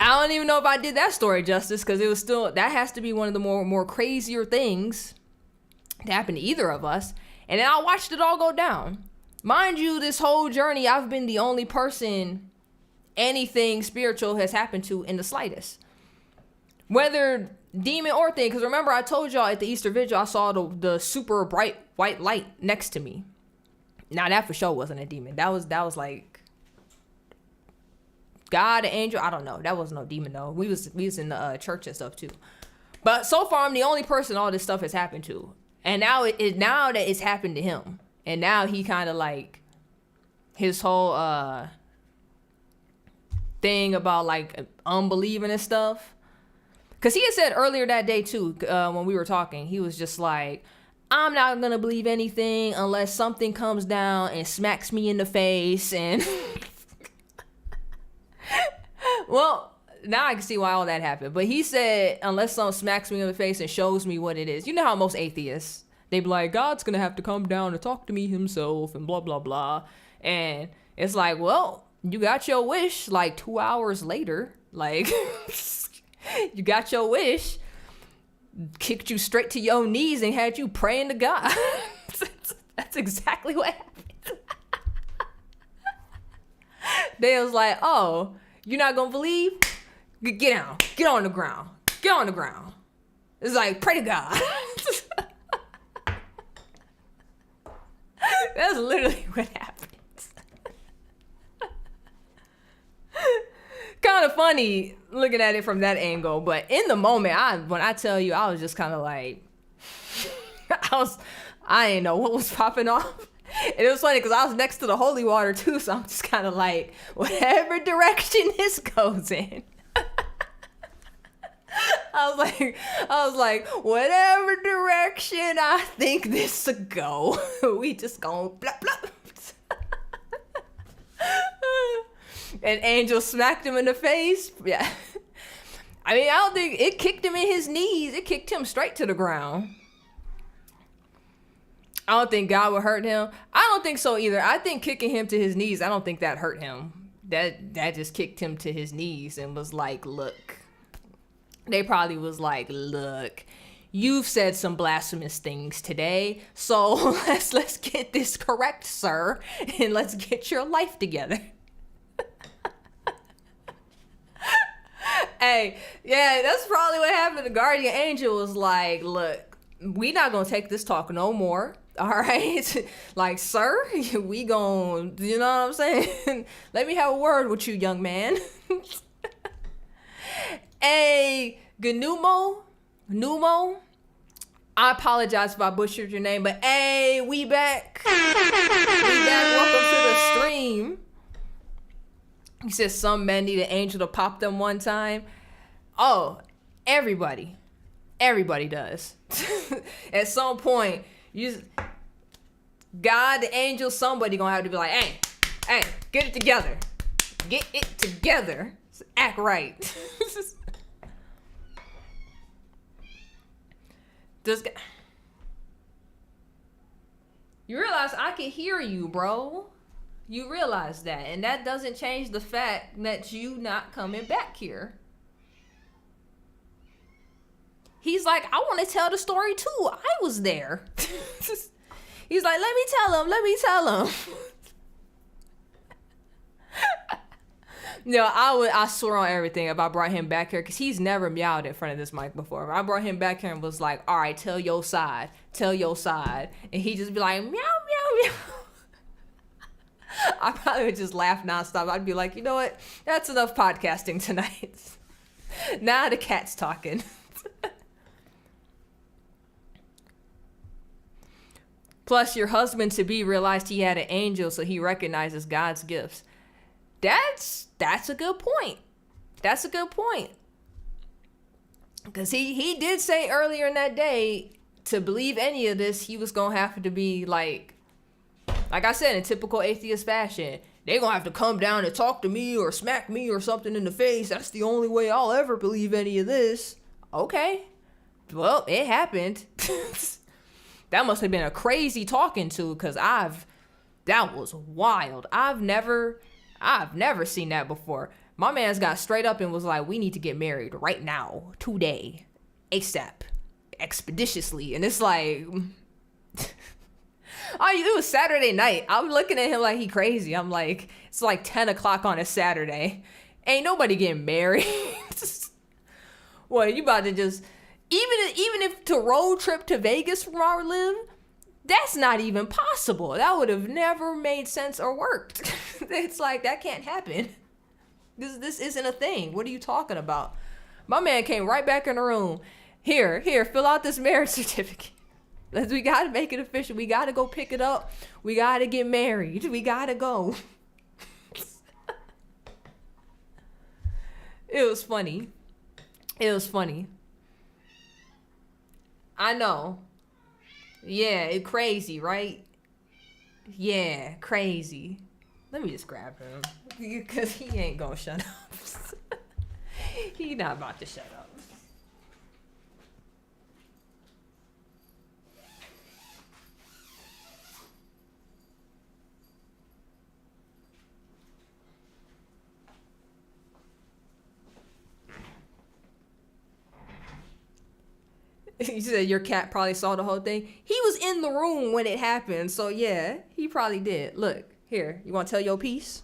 I don't even know if I did that story justice, because it was still, that has to be one of the more crazier things to happen to either of us. And then I watched it all go down. Mind you, this whole journey, I've been the only person anything spiritual has happened to in the slightest. Whether demon or thing, because remember I told y'all at the Easter Vigil, I saw the super bright white light next to me. Now that for sure wasn't a demon. That was like God, an angel, I don't know. That wasn't no demon though. We was in the church and stuff too. But so far, I'm the only person all this stuff has happened to. And now now that it's happened to him, and now he kind of like his whole thing about like unbelieving and stuff. Cause he had said earlier that day too, when we were talking, he was just like, I'm not gonna believe anything unless something comes down and smacks me in the face. And well, now I can see why all that happened. But he said, unless someone smacks me in the face and shows me what it is. You know how most atheists, they be like, God's gonna have to come down and talk to me himself and blah, blah, blah. And it's like, well, you got your wish like 2 hours later. Like, you got your wish, kicked you straight to your knees and had you praying to God. That's exactly what happened. They was like, oh, you're not gonna believe? Get down. Get on the ground. Get on the ground. It's like, pray to God. That's literally what happens. Kind of funny looking at it from that angle, but in the moment, when I tell you, I was just kind of like, I didn't know what was popping off. And it was funny because I was next to the holy water too, so I'm just kind of like, whatever direction this goes in. I was like, whatever direction I think this will go, we just gonna blop blop. And Angel smacked him in the face. Yeah. I mean, I don't think it kicked him in his knees. It kicked him straight to the ground. I don't think God would hurt him. I don't think so either. I think kicking him to his knees, I don't think that hurt him. That just kicked him to his knees and was like, look. They probably was like, look, you've said some blasphemous things today, so let's get this correct, sir, and let's get your life together. Hey, yeah, that's probably what happened. The guardian angel was like, look, we not gonna take this talk no more. All right, like, sir, we gon', you know what I'm saying? Let me have a word with you, young man. Hey, Gnumo, I apologize if I butchered your name, but hey, we back. We back. Welcome to the stream. He says some men need an angel to pop them one time. Oh, everybody does. At some point, God, the angel, somebody gonna have to be like, hey, get it together. Get it together. Act right. You realize I can hear you, bro. You realize that. And that doesn't change the fact that you not coming back here. He's like, I want to tell the story too. I was there. He's like, let me tell him. No, I swear on everything if I brought him back here, because he's never meowed in front of this mic before. I brought him back here and was like, all right, tell your side. And he'd just be like, meow, meow, meow. I probably would just laugh nonstop. I'd be like, you know what? That's enough podcasting tonight. Now the cat's talking. Plus, your husband-to-be realized he had an angel, so he recognizes God's gifts. That's a good point. That's a good point. Because he did say earlier in that day, to believe any of this, he was going to have to be like I said, in typical atheist fashion, they're going to have to come down and talk to me or smack me or something in the face. That's the only way I'll ever believe any of this. Okay. Well, it happened. That must have been a crazy talking to, because that was wild. I've never seen that before. My man's got straight up and was like, we need to get married right now, today, ASAP, expeditiously. And it's like, it was Saturday night. I'm looking at him like he crazy. I'm like, it's like 10 o'clock on a Saturday. Ain't nobody getting married. What, you about to just, even if to road trip to Vegas from where I live, that's not even possible. That would have never made sense or worked. It's like, that can't happen. This isn't a thing. What are you talking about? My man came right back in the room. Here, fill out this marriage certificate. We got to make it official. We got to go pick it up. We got to get married. We got to go. It was funny. I know. Yeah, crazy, right? Yeah, crazy. Let me just grab him, because he ain't gonna shut up. He not about to shut up. You said your cat probably saw the whole thing. He was in the room when it happened, so yeah, he probably did. Look, here, you want to tell your piece?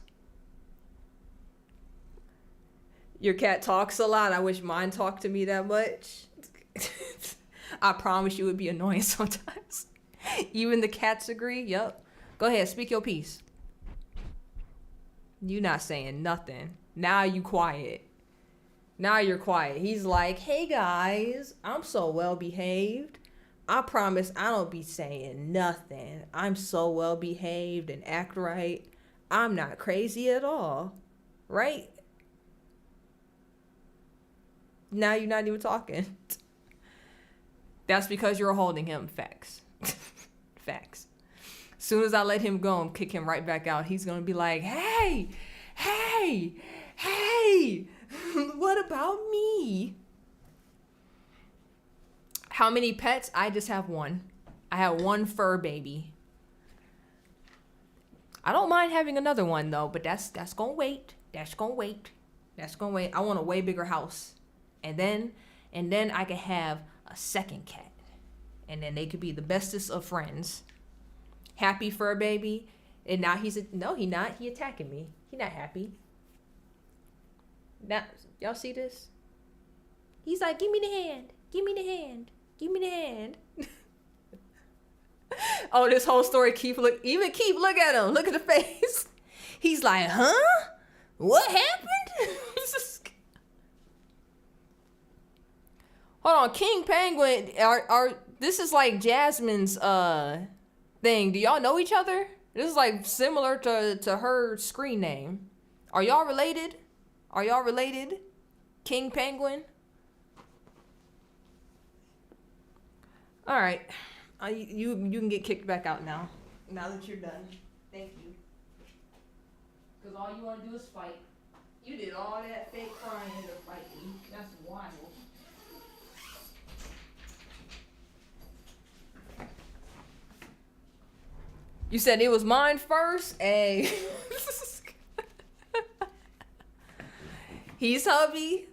Your cat talks a lot. I wish mine talked to me that much. I promise you it would be annoying sometimes. Even the cats agree. Yep. Go ahead, speak your piece. You not saying nothing. Now you quiet. Now you're quiet. He's like, hey guys, I'm so well behaved. I promise I don't be saying nothing. I'm so well behaved and act right. I'm not crazy at all. Right? Now you're not even talking. That's because you're holding him. Facts. Facts. Soon as I let him go and kick him right back out, he's going to be like, hey, what about me? How many pets? I just have one. I have one fur baby. I don't mind having another one though, but that's gonna wait. That's gonna wait. I want a way bigger house. And then I can have a second cat. And then they could be the bestest of friends. Happy fur baby. And now no, he not. He attacking me. He not happy. Now, y'all see this? He's like, give me the hand. Oh, this whole story, Keith, look at him. Look at the face. He's like, huh? What happened? Hold on, King Penguin, this is like Jasmine's thing. Do y'all know each other? This is like similar to her screen name. Are y'all related? King Penguin? All right. You can get kicked back out now. Now that you're done. Thank you. Because Because all you want to do is fight. You did all that fake crying to fight me. That's wild. You said it was mine first? Hey. He's hubby.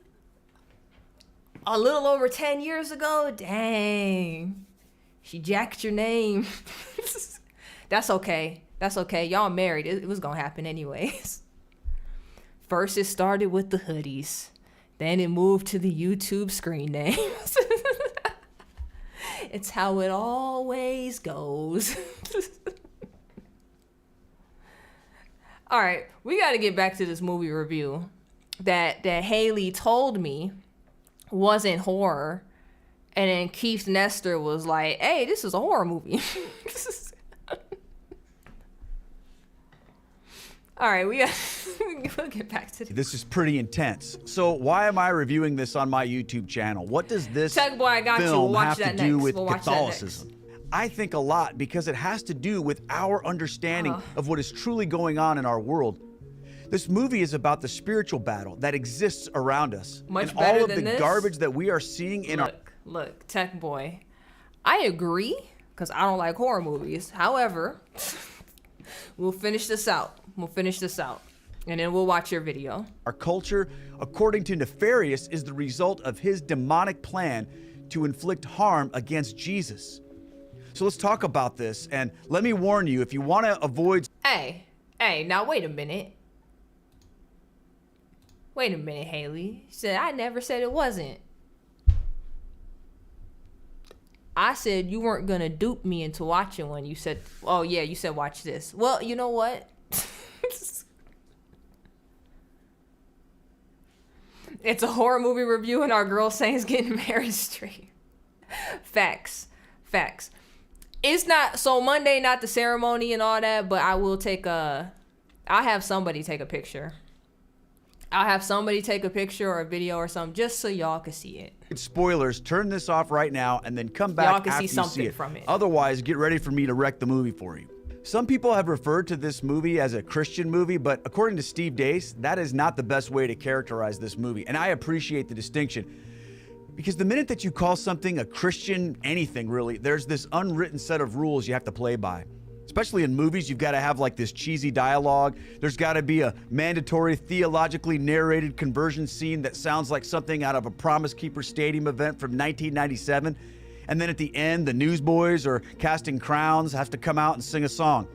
A little over 10 years ago? Dang. She jacked your name. That's okay. That's okay. Y'all married. It was gonna happen anyways. First it started with the hoodies. Then it moved to the YouTube screen names. It's how it always goes. All right, we got to get back to this movie review that Haley told me wasn't horror, and then Keith Nestor was like, "Hey, this is a horror movie." All right, we'll get back to this. This is pretty intense. So why am I reviewing this on my YouTube channel? What does this Tech Boy, I got you. We'll film watch have that to do next. with We'll watch that Catholicism? I think a lot, because it has to do with our understanding of what is truly going on in our world. This movie is about the spiritual battle that exists around us. Much and better all of than the this. garbage that we are seeing in our... Look, Tech Boy, I agree, because I don't like horror movies. However, we'll finish this out. And then we'll watch your video. Our culture, according to Nefarious, is the result of his demonic plan to inflict harm against Jesus. So let's talk about this, and let me warn you, if you want to avoid... Hey, now wait a minute. Wait a minute, Haley. She said, I never said it wasn't. I said you weren't going to dupe me into watching one. You said, oh yeah, you said watch this. Well, you know what? It's a horror movie review and our girl saying it's getting married straight. Facts. It's not, so Monday, not the ceremony and all that, but I will I'll have somebody take a picture. I'll have somebody take a picture or a video or something just so y'all can see it. spoilers, turn this off right now and then come back Y'all can after see you something see it. from it. Otherwise, get ready for me to wreck the movie for you. Some people have referred to this movie as a Christian movie, but according to Steve Deace, that is not the best way to characterize this movie. And I appreciate the distinction, because the minute that you call something a Christian anything, really, there's this unwritten set of rules you have to play by. Especially in movies, you've got to have like this cheesy dialogue. There's got to be a mandatory theologically narrated conversion scene that sounds like something out of a Promise Keeper Stadium event from 1997. And then at the end, the newsboys or casting crowns have to come out and sing a song.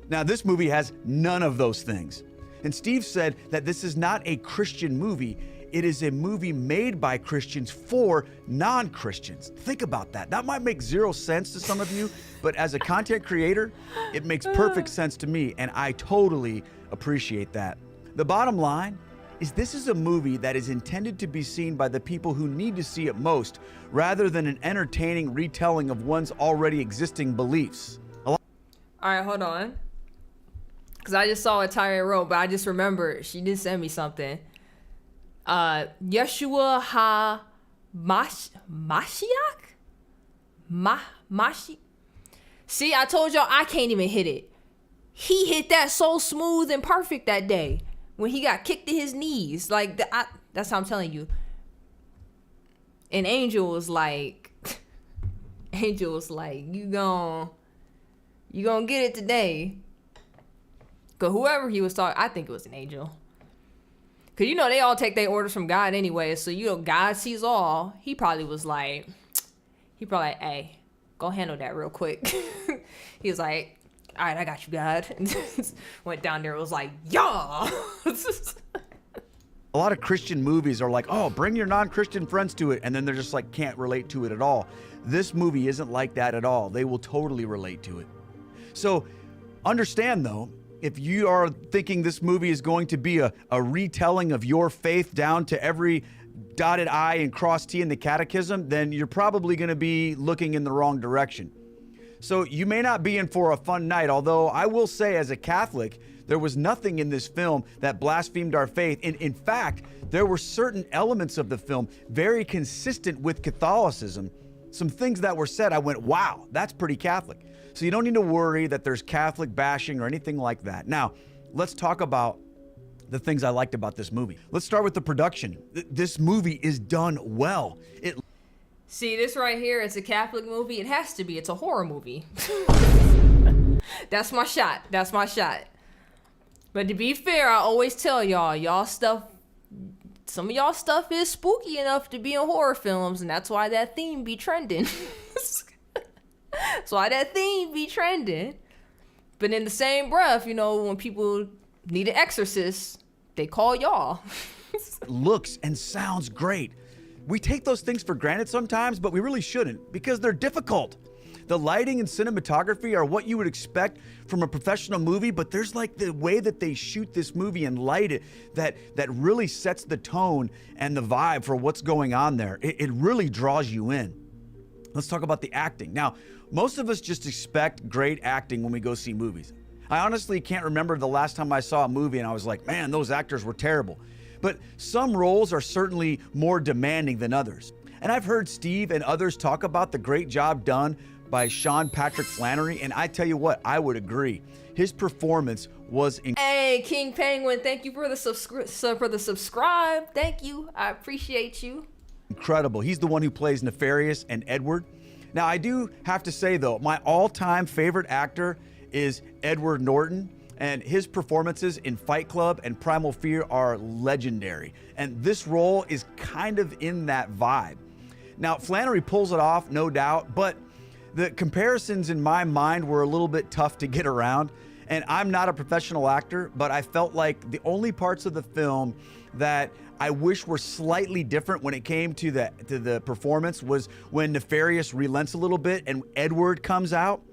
Now, this movie has none of those things. And Steve said that this is not a Christian movie. It is a movie made by Christians for non-Christians. Think about that. That might make zero sense to some of you, but as a content creator, it makes perfect sense to me, and I totally appreciate that. The bottom line is this is a movie that is intended to be seen by the people who need to see it most, rather than an entertaining retelling of one's already existing beliefs. All right, hold on. Because I just saw what Tyra wrote, but I just remembered she did send me something. Yeshua HaMashiach? See, I told y'all I can't even hit it. He hit that so smooth and perfect that day when he got kicked to his knees. Like, that's how I'm telling you. And Angel was like, you gonna get it today. Cause whoever he was talking, I think it was an angel. Cause you know they all take their orders from God anyway, so you know God sees all. He probably was like, hey, go handle that real quick. He was like, all right, I got you, God. And went down there and was like, yeah. A lot of Christian movies are like, oh, bring your non-Christian friends to it, and then they're just like, can't relate to it at all. This movie isn't like that at all. They will totally relate to it. So understand though, if you are thinking this movie is going to be a retelling of your faith down to every dotted I and crossed T in the catechism, then you're probably going to be looking in the wrong direction. So you may not be in for a fun night, although I will say as a Catholic, there was nothing in this film that blasphemed our faith. In fact, there were certain elements of the film very consistent with Catholicism. Some things that were said, I went, wow, that's pretty Catholic. So you don't need to worry that there's Catholic bashing or anything like that. Now, let's talk about the things I liked about this movie. Let's start with the production. This movie is done well. See, this right here, it's a Catholic movie. It has to be. It's a horror movie. That's my shot. That's my shot. But to be fair, I always tell y'all stuff, some of y'all stuff is spooky enough to be in horror films, and that's why that theme be trending. That's why that theme be trending. But in the same breath, you know, when people need an exorcist, they call y'all. Looks and sounds great. We take those things for granted sometimes, but we really shouldn't because they're difficult. The lighting and cinematography are what you would expect from a professional movie, but there's like the way that they shoot this movie and light it that really sets the tone and the vibe for what's going on there. It really draws you in. Let's talk about the acting. Now, most of us just expect great acting when we go see movies. I honestly can't remember the last time I saw a movie and I was like, man, those actors were terrible. But some roles are certainly more demanding than others. And I've heard Steve and others talk about the great job done by Sean Patrick Flanery, and I tell you what, I would agree. His performance was Hey, King Penguin, thank you for the subscribe. Thank you. I appreciate you. Incredible. He's the one who plays Nefarious and Edward. Now, I do have to say, though, my all-time favorite actor is Edward Norton, and his performances in Fight Club and Primal Fear are legendary. And this role is kind of in that vibe. Now, Flanery pulls it off, no doubt, but the comparisons in my mind were a little bit tough to get around. And I'm not a professional actor, but I felt like the only parts of the film that I wish were slightly different when it came to the performance was when Nefarious relents a little bit and Edward comes out.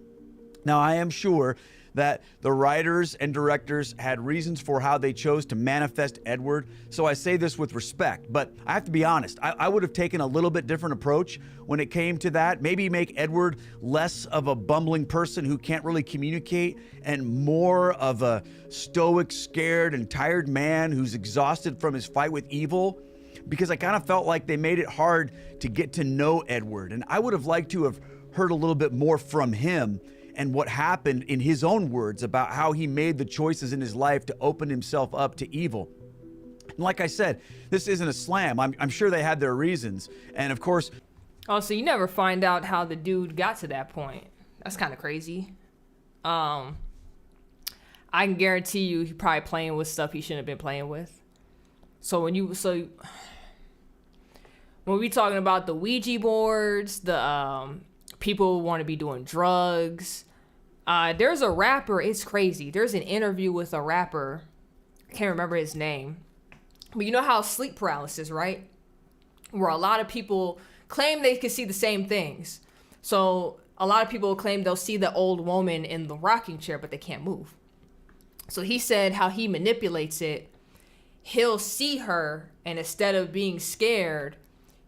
Now, I am sure that the writers and directors had reasons for how they chose to manifest Edward, so I say this with respect, but I have to be honest, I would have taken a little bit different approach when it came to that. Maybe make Edward less of a bumbling person who can't really communicate and more of a stoic, scared, and tired man who's exhausted from his fight with evil, because I kind of felt like they made it hard to get to know Edward, and I would have liked to have heard a little bit more from him and what happened in his own words about how he made the choices in his life to open himself up to evil. And like I said, this isn't a slam. I'm sure they had their reasons. And of course... Oh, so you never find out how the dude got to that point. That's kind of crazy. I can guarantee you he probably playing with stuff he shouldn't have been playing with. So when we talking about the Ouija boards, the people want to be doing drugs. There's a rapper, it's crazy. There's an interview with a rapper. I can't remember his name. But you know how sleep paralysis, right? Where a lot of people claim they can see the same things. So a lot of people claim they'll see the old woman in the rocking chair, but they can't move. So he said how he manipulates it. He'll see her, and instead of being scared,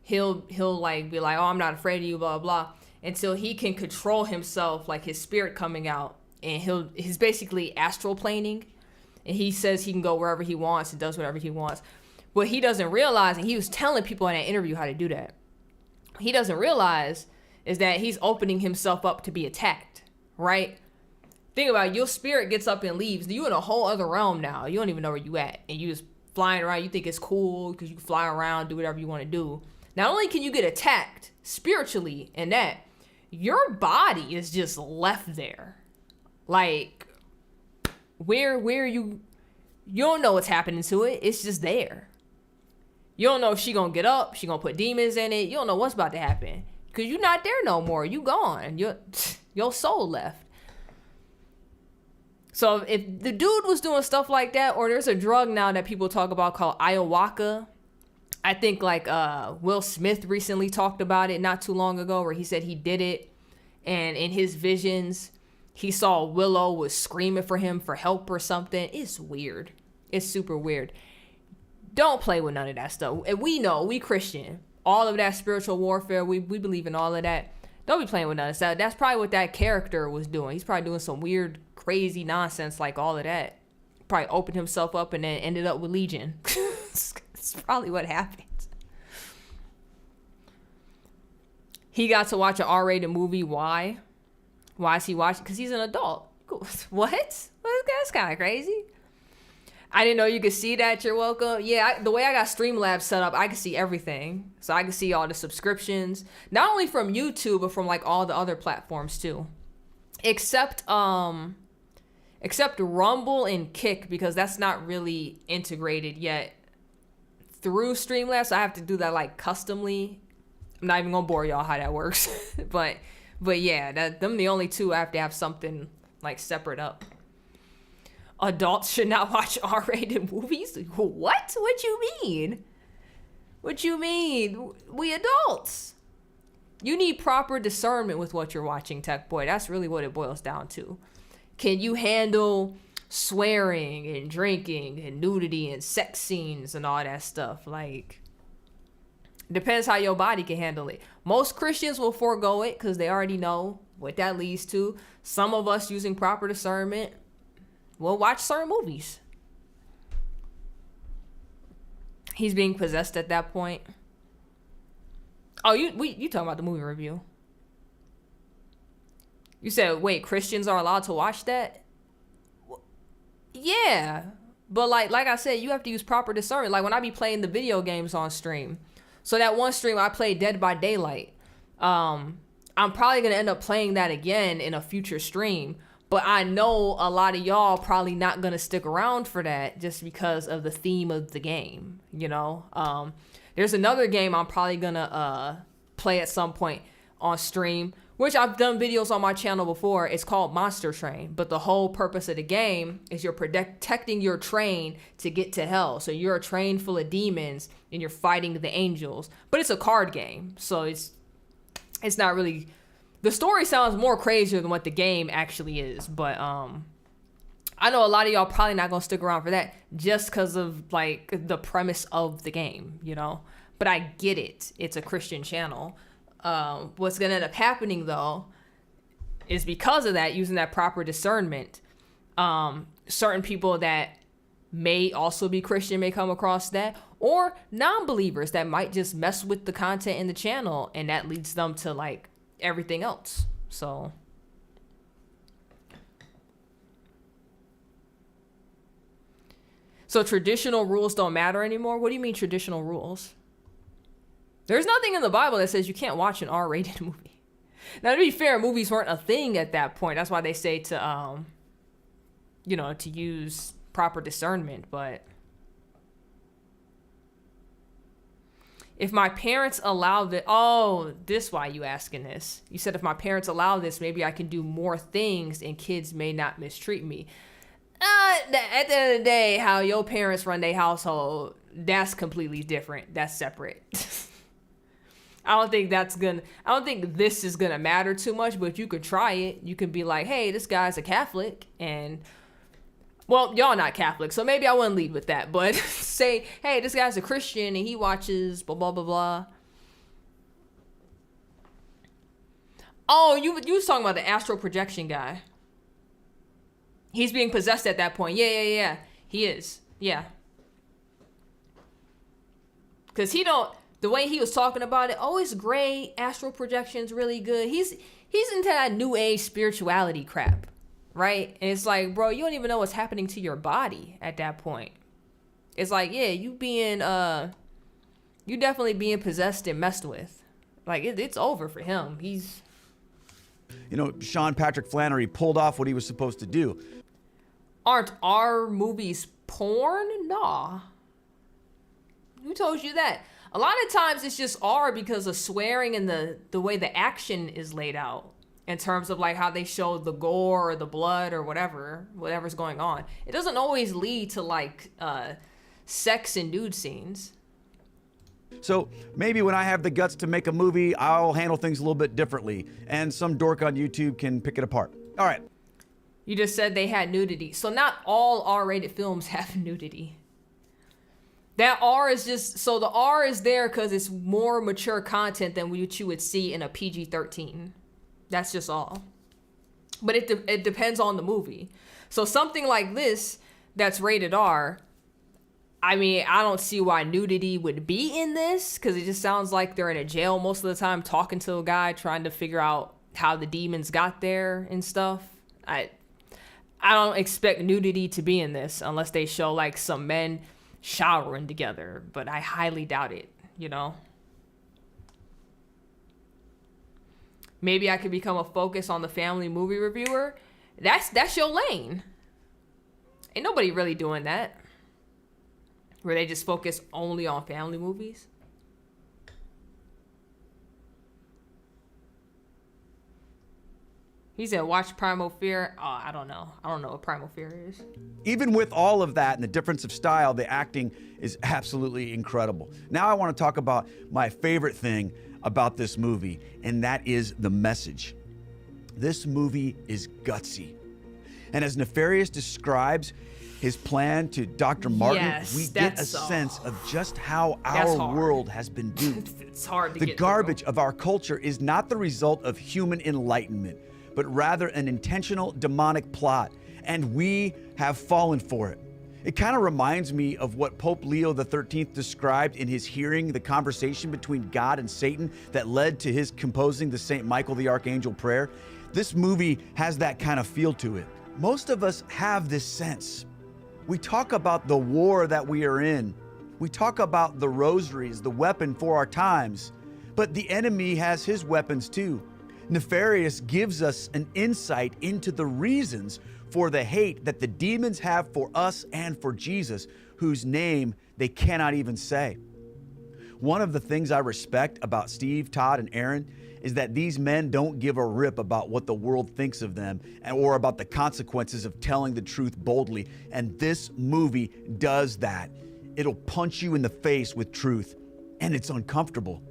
he'll like be like, oh, I'm not afraid of you, blah, blah. Until he can control himself, like his spirit coming out, and he's basically astral planing, and he says he can go wherever he wants and does whatever he wants. What he doesn't realize, and he was telling people in that interview how to do that, he doesn't realize is that he's opening himself up to be attacked, right? Think about it, your spirit gets up and leaves. You're in a whole other realm now. You don't even know where you at, and you just flying around. You think it's cool because you can fly around, do whatever you want to do. Not only can you get attacked spiritually in that, your body is just left there. Like, where you don't know what's happening to it. It's just there. You don't know if she gonna get up, she gonna put demons in it. You don't know what's about to happen. Because you're not there no more. You gone. Your soul left. So if the dude was doing stuff like that, or there's a drug now that people talk about called ayahuasca. I think like Will Smith recently talked about it not too long ago, where he said he did it, and in his visions he saw Willow was screaming for him for help or something. It's weird. It's super weird. Don't play with none of that stuff. And we know, we Christian, all of that spiritual warfare, we believe in all of that. Don't be playing with none of that. That's probably what that character was doing. He's probably doing some weird, crazy nonsense like all of that. Probably opened himself up and then ended up with Legion. It's probably what happened. He got to watch an R-rated movie. Why? Why is he watching? Because he's an adult. What? Well, that's kind of crazy. I didn't know you could see that. You're welcome. Yeah, the way I got Streamlabs set up, I can see everything. So I can see all the subscriptions, not only from YouTube, but from like all the other platforms too. Except Rumble and Kick, because that's not really integrated yet through Streamlabs. So I have to do that like customly. I'm not even gonna bore y'all how that works. but yeah, them the only two I have to have something like separate up. Adults should not watch R-rated movies? What? What you mean? What you mean? We adults. You need proper discernment with what you're watching, Tech Boy. That's really what it boils down to. Can you handle swearing and drinking and nudity and sex scenes and all that stuff? Like, depends how your body can handle it. Most Christians will forego it because they already know what that leads to. Some of us using proper discernment will watch certain movies. He's being possessed at that point. Oh, you talking about the movie review? You said, wait, Christians are allowed to watch that? Yeah, but like I said, you have to use proper discernment. Like when I be playing the video games on stream, so that one stream I played Dead by Daylight. I'm probably gonna end up playing that again in a future stream. But I know a lot of y'all probably not going to stick around for that just because of the theme of the game, you know? There's another game I'm probably going to play at some point on stream, which I've done videos on my channel before. It's called Monster Train. But the whole purpose of the game is you're protecting your train to get to hell. So you're a train full of demons and you're fighting the angels. But it's a card game. So it's not really... The story sounds more crazier than what the game actually is, but I know a lot of y'all probably not gonna stick around for that just because of like the premise of the game, you know. But I get it; it's a Christian channel. What's gonna end up happening though is because of that, using that proper discernment, certain people that may also be Christian may come across that, or non-believers that might just mess with the content in the channel, and that leads them to like everything else. So traditional rules don't matter anymore? What do you mean traditional rules? There's nothing in the Bible that says you can't watch an R-rated movie. Now, to be fair, movies weren't a thing at that point. That's why they say to to use proper discernment. But if my parents allow this, this why you asking this. You said if my parents allow this, maybe I can do more things and kids may not mistreat me. At the end of the day, how your parents run their household, that's completely different. That's separate. I don't think this is gonna matter too much, but you could try it. You could be like, hey, this guy's a Catholic, and well, y'all not Catholic, so maybe I wouldn't lead with that, but say, hey, this guy's a Christian and he watches blah, blah, blah, blah. Oh, you was talking about the astral projection guy. He's being possessed at that point. Yeah. He is. Yeah. Because the way he was talking about it, it's great. Astral projection's really good. He's into that new age spirituality crap. Right? And it's like, bro, you don't even know what's happening to your body at that point. It's like, yeah, you definitely being possessed and messed with. Like, it's over for him. He's... You know, Sean Patrick Flannery pulled off what he was supposed to do. Aren't our movies porn? Nah. Who told you that? A lot of times it's just R because of swearing and the way the action is laid out. In terms of like how they show the gore or the blood or whatever's going on. It doesn't always lead to like sex and nude scenes. So maybe when I have the guts to make a movie, I'll handle things a little bit differently, and some dork on YouTube can pick it apart. All right. You just said they had nudity. So not all R-rated films have nudity. That R is just, so the R is there because it's more mature content than what you would see in a PG-13. That's just all. But it depends on the movie. So something like this that's rated R, I mean, I don't see why nudity would be in this, because it just sounds like they're in a jail most of the time talking to a guy trying to figure out how the demons got there and stuff. I don't expect nudity to be in this unless they show like some men showering together, but I highly doubt it, you know? Maybe I could become a Focus on the Family movie reviewer. That's your lane. Ain't nobody really doing that, where they just focus only on family movies. He said, watch Primal Fear. Oh, I don't know. I don't know what Primal Fear is. Even with all of that and the difference of style, the acting is absolutely incredible. Now I want to talk about my favorite thing about this movie, and that is the message. This movie is gutsy. And as Nefarious describes his plan to Dr. Martin, Yes, we get a that's, sense of just how that's our hard. world has been doomed. It's hard to The get garbage of our culture is not the result of human enlightenment, but rather an intentional demonic plot, and we have fallen for it. It kind of reminds me of what Pope Leo XIII described in his hearing the conversation between God and Satan that led to his composing the St. Michael the Archangel prayer. This movie has that kind of feel to it. Most of us have this sense. We talk about the war that we are in. We talk about the rosaries, the weapon for our times, but the enemy has his weapons too. Nefarious gives us an insight into the reasons for the hate that the demons have for us and for Jesus, whose name they cannot even say. One of the things I respect about Steve, Todd, and Aaron is that these men don't give a rip about what the world thinks of them or about the consequences of telling the truth boldly. And this movie does that. It'll punch you in the face with truth, and it's uncomfortable.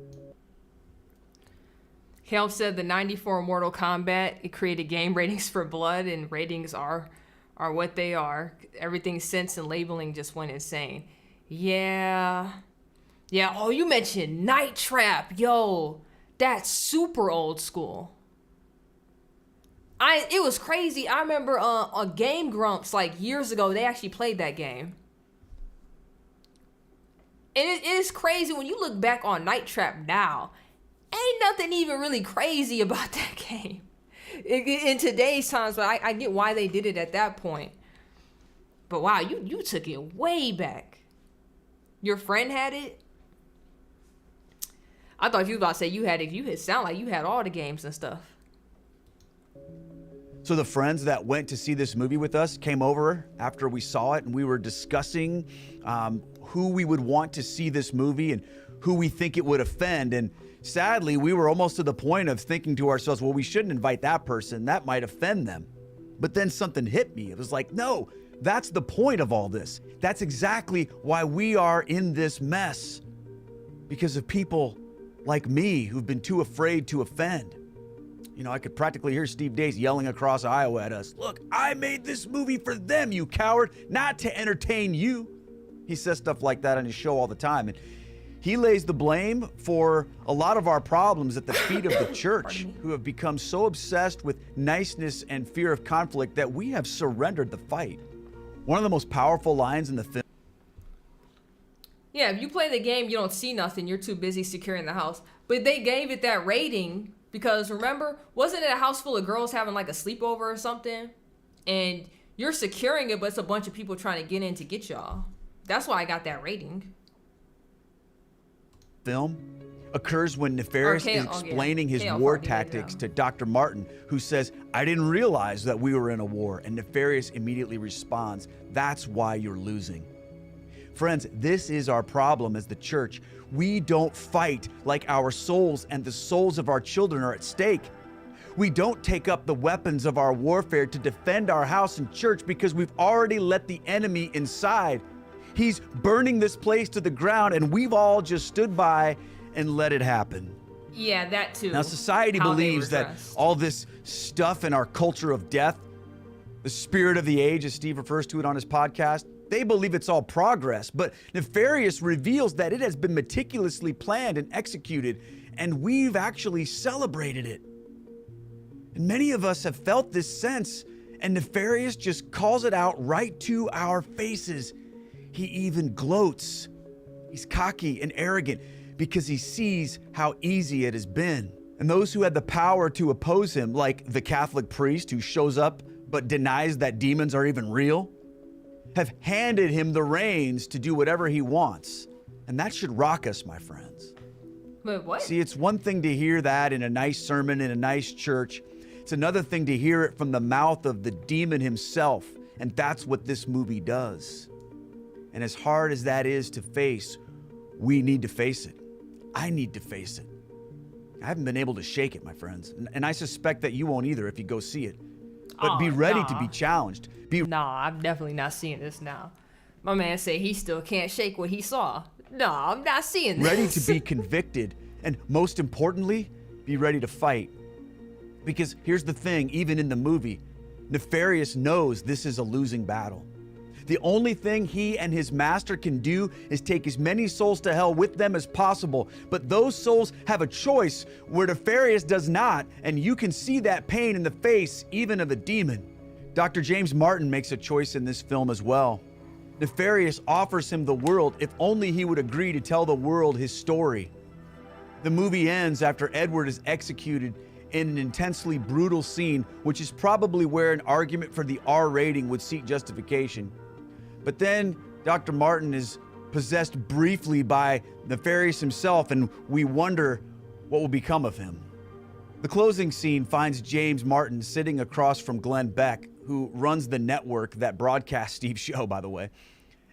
Helm said the 94 Mortal Kombat, it created game ratings for blood, and ratings are what they are. Everything sense and labeling just went insane. Yeah. Oh, you mentioned Night Trap. Yo, that's super old school. It was crazy. I remember on Game Grumps, like years ago, they actually played that game. And it is crazy when you look back on Night Trap now. Ain't nothing even really crazy about that game in today's times, but I get why they did it at that point. But wow, you took it way back. Your friend had it? I thought you were about to say you had it. It sound like you had all the games and stuff. So the friends that went to see this movie with us came over after we saw it, and we were discussing who we would want to see this movie and who we think it would offend. And sadly, we were almost to the point of thinking to ourselves, well, we shouldn't invite that person. That might offend them. But then something hit me. It was like, no, that's the point of all this. That's exactly why we are in this mess. Because of people like me who've been too afraid to offend. You know, I could practically hear Steve Dace yelling across Iowa at us. Look, I made this movie for them, you coward, not to entertain you. He says stuff like that on his show all the time. And he lays the blame for a lot of our problems at the feet of the church, who have become so obsessed with niceness and fear of conflict that we have surrendered the fight. One of the most powerful lines in the film. Yeah, if you play the game, you don't see nothing. You're too busy securing the house. But they gave it that rating because, remember, wasn't it a house full of girls having like a sleepover or something? And you're securing it, but it's a bunch of people trying to get in to get y'all. That's why I got that rating. Film occurs when Nefarious is explaining his war tactics to Dr. Martin, who says, I didn't realize that we were in a war. And Nefarious immediately responds, that's why you're losing. Friends, this is our problem as the church. We don't fight like our souls and the souls of our children are at stake. We don't take up the weapons of our warfare to defend our house and church because we've already let the enemy inside. He's burning this place to the ground, and we've all just stood by and let it happen. Yeah, that too. Now, society believes that all this stuff in our culture of death, the spirit of the age, as Steve refers to it on his podcast, they believe it's all progress, but Nefarious reveals that it has been meticulously planned and executed, and we've actually celebrated it. And many of us have felt this sense, and Nefarious just calls it out right to our faces. He even gloats. He's cocky and arrogant because he sees how easy it has been. And those who had the power to oppose him, like the Catholic priest who shows up but denies that demons are even real, have handed him the reins to do whatever he wants. And that should rock us, my friends. Wait, what? See, it's one thing to hear that in a nice sermon in a nice church. It's another thing to hear it from the mouth of the demon himself. And that's what this movie does. And as hard as that is to face, we need to face it. I need to face it. I haven't been able to shake it, my friends. And I suspect that you won't either if you go see it. But be ready to be challenged. Nah, I'm definitely not seeing this now. My man said he still can't shake what he saw. No, I'm not seeing this. Ready to be convicted. And most importantly, be ready to fight. Because here's the thing, even in the movie, Nefarious knows this is a losing battle. The only thing he and his master can do is take as many souls to hell with them as possible. But those souls have a choice where Nefarious does not, and you can see that pain in the face even of a demon. Dr. James Martin makes a choice in this film as well. Nefarious offers him the world if only he would agree to tell the world his story. The movie ends after Edward is executed in an intensely brutal scene, which is probably where an argument for the R rating would seek justification. But then Dr. Martin is possessed briefly by Nefarious himself, and we wonder what will become of him. The closing scene finds James Martin sitting across from Glenn Beck, who runs the network that broadcasts Steve's show, by the way.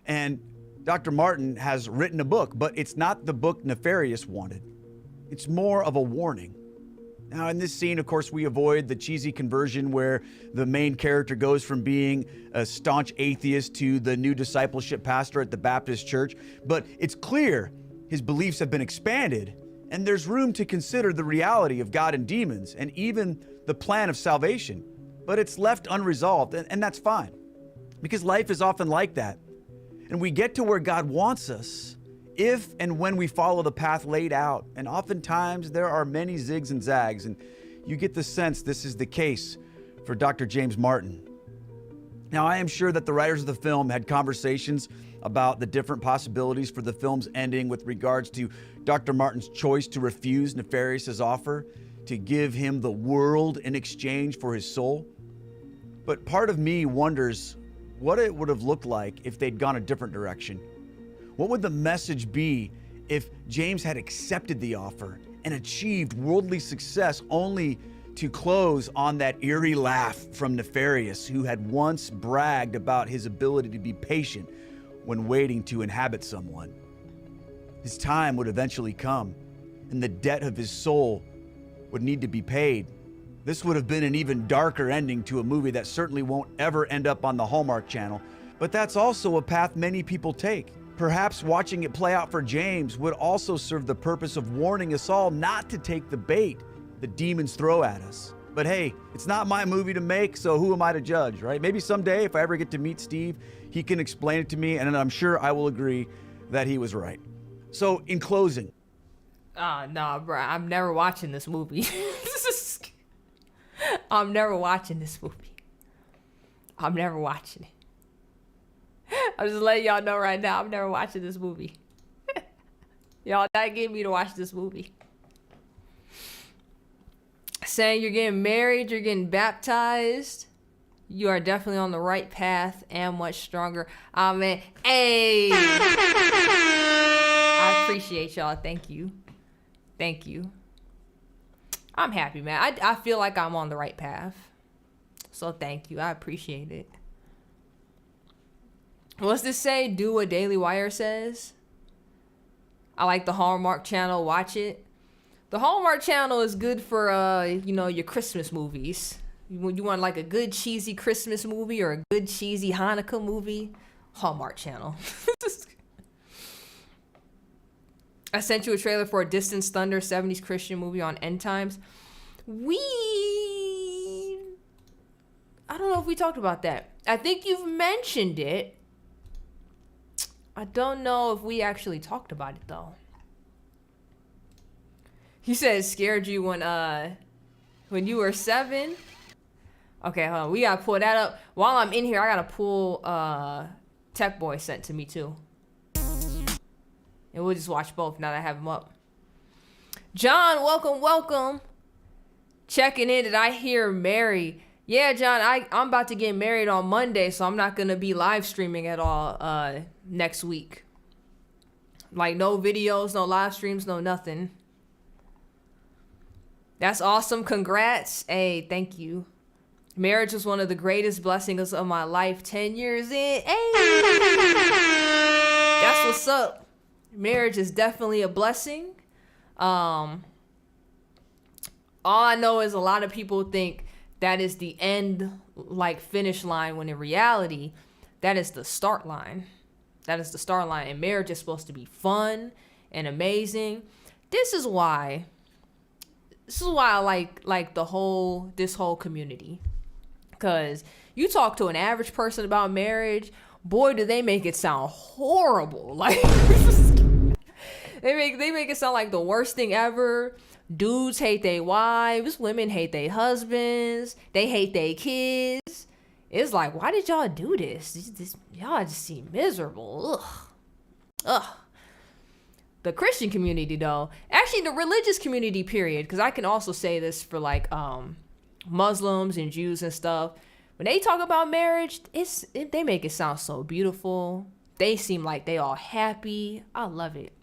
And Dr. Martin has written a book, but it's not the book Nefarious wanted. It's more of a warning. Now, in this scene, of course, we avoid the cheesy conversion where the main character goes from being a staunch atheist to the new discipleship pastor at the Baptist church. But it's clear his beliefs have been expanded, and there's room to consider the reality of God and demons, and even the plan of salvation. But it's left unresolved, and that's fine, because life is often like that. And we get to where God wants us if and when we follow the path laid out. And oftentimes there are many zigs and zags, and you get the sense this is the case for Dr. James Martin. Now, I am sure that the writers of the film had conversations about the different possibilities for the film's ending with regards to Dr. Martin's choice to refuse Nefarious's offer to give him the world in exchange for his soul. But part of me wonders what it would have looked like if they'd gone a different direction. What would the message be if James had accepted the offer and achieved worldly success only to close on that eerie laugh from Nefarious, who had once bragged about his ability to be patient when waiting to inhabit someone? His time would eventually come, and the debt of his soul would need to be paid. This would have been an even darker ending to a movie that certainly won't ever end up on the Hallmark Channel, but that's also a path many people take. Perhaps watching it play out for James would also serve the purpose of warning us all not to take the bait the demons throw at us. But hey, it's not my movie to make, so who am I to judge, right? Maybe someday, if I ever get to meet Steve, he can explain it to me, and I'm sure I will agree that he was right. So, in closing. Nah, bro, I'm never watching this movie. I'm never watching this movie. I'm never watching it. I'm just letting y'all know right now, I'm never watching this movie. Y'all not getting me to watch this movie. Saying you're getting married, you're getting baptized, you are definitely on the right path and much stronger. Amen. Hey! I appreciate y'all. Thank you. Thank you. I'm happy, man. I feel like I'm on the right path. So thank you. I appreciate it. What's this say? Do what Daily Wire says. I like the Hallmark Channel. Watch it. The Hallmark Channel is good for, your Christmas movies. You want like a good cheesy Christmas movie or a good cheesy Hanukkah movie? Hallmark Channel. I sent you a trailer for a Distance Thunder 70s Christian movie on End Times. I don't know if we talked about that. I think you've mentioned it. I don't know if we actually talked about it though. He said it scared you when you were 7. Okay, hold on. We gotta pull that up. While I'm in here, I gotta pull Tech Boy sent to me too. And we'll just watch both now that I have them up. John, welcome. Checking in. Did I hear Mary Yeah, John, I'm about to get married on Monday, so I'm not going to be live streaming at all next week. Like, no videos, no live streams, no nothing. That's awesome. Congrats. Hey, thank you. Marriage was one of the greatest blessings of my life. 10 years in. Hey. That's what's up. Marriage is definitely a blessing. All I know is a lot of people think that is the end, like, finish line, when in reality, that is the start line. That is the start line. And marriage is supposed to be fun and amazing. This is why I like this whole community. Because you talk to an average person about marriage, boy, do they make it sound horrible. Like, they make it sound like the worst thing ever. Dudes hate their wives, women hate their husbands, they hate their kids. It's like, why did y'all do this? Y'all just seem miserable. Ugh. The Christian community, though, actually the religious community, period, because I can also say this for like Muslims and Jews and stuff. When they talk about marriage, they make it sound so beautiful. They seem like they all happy. I love it.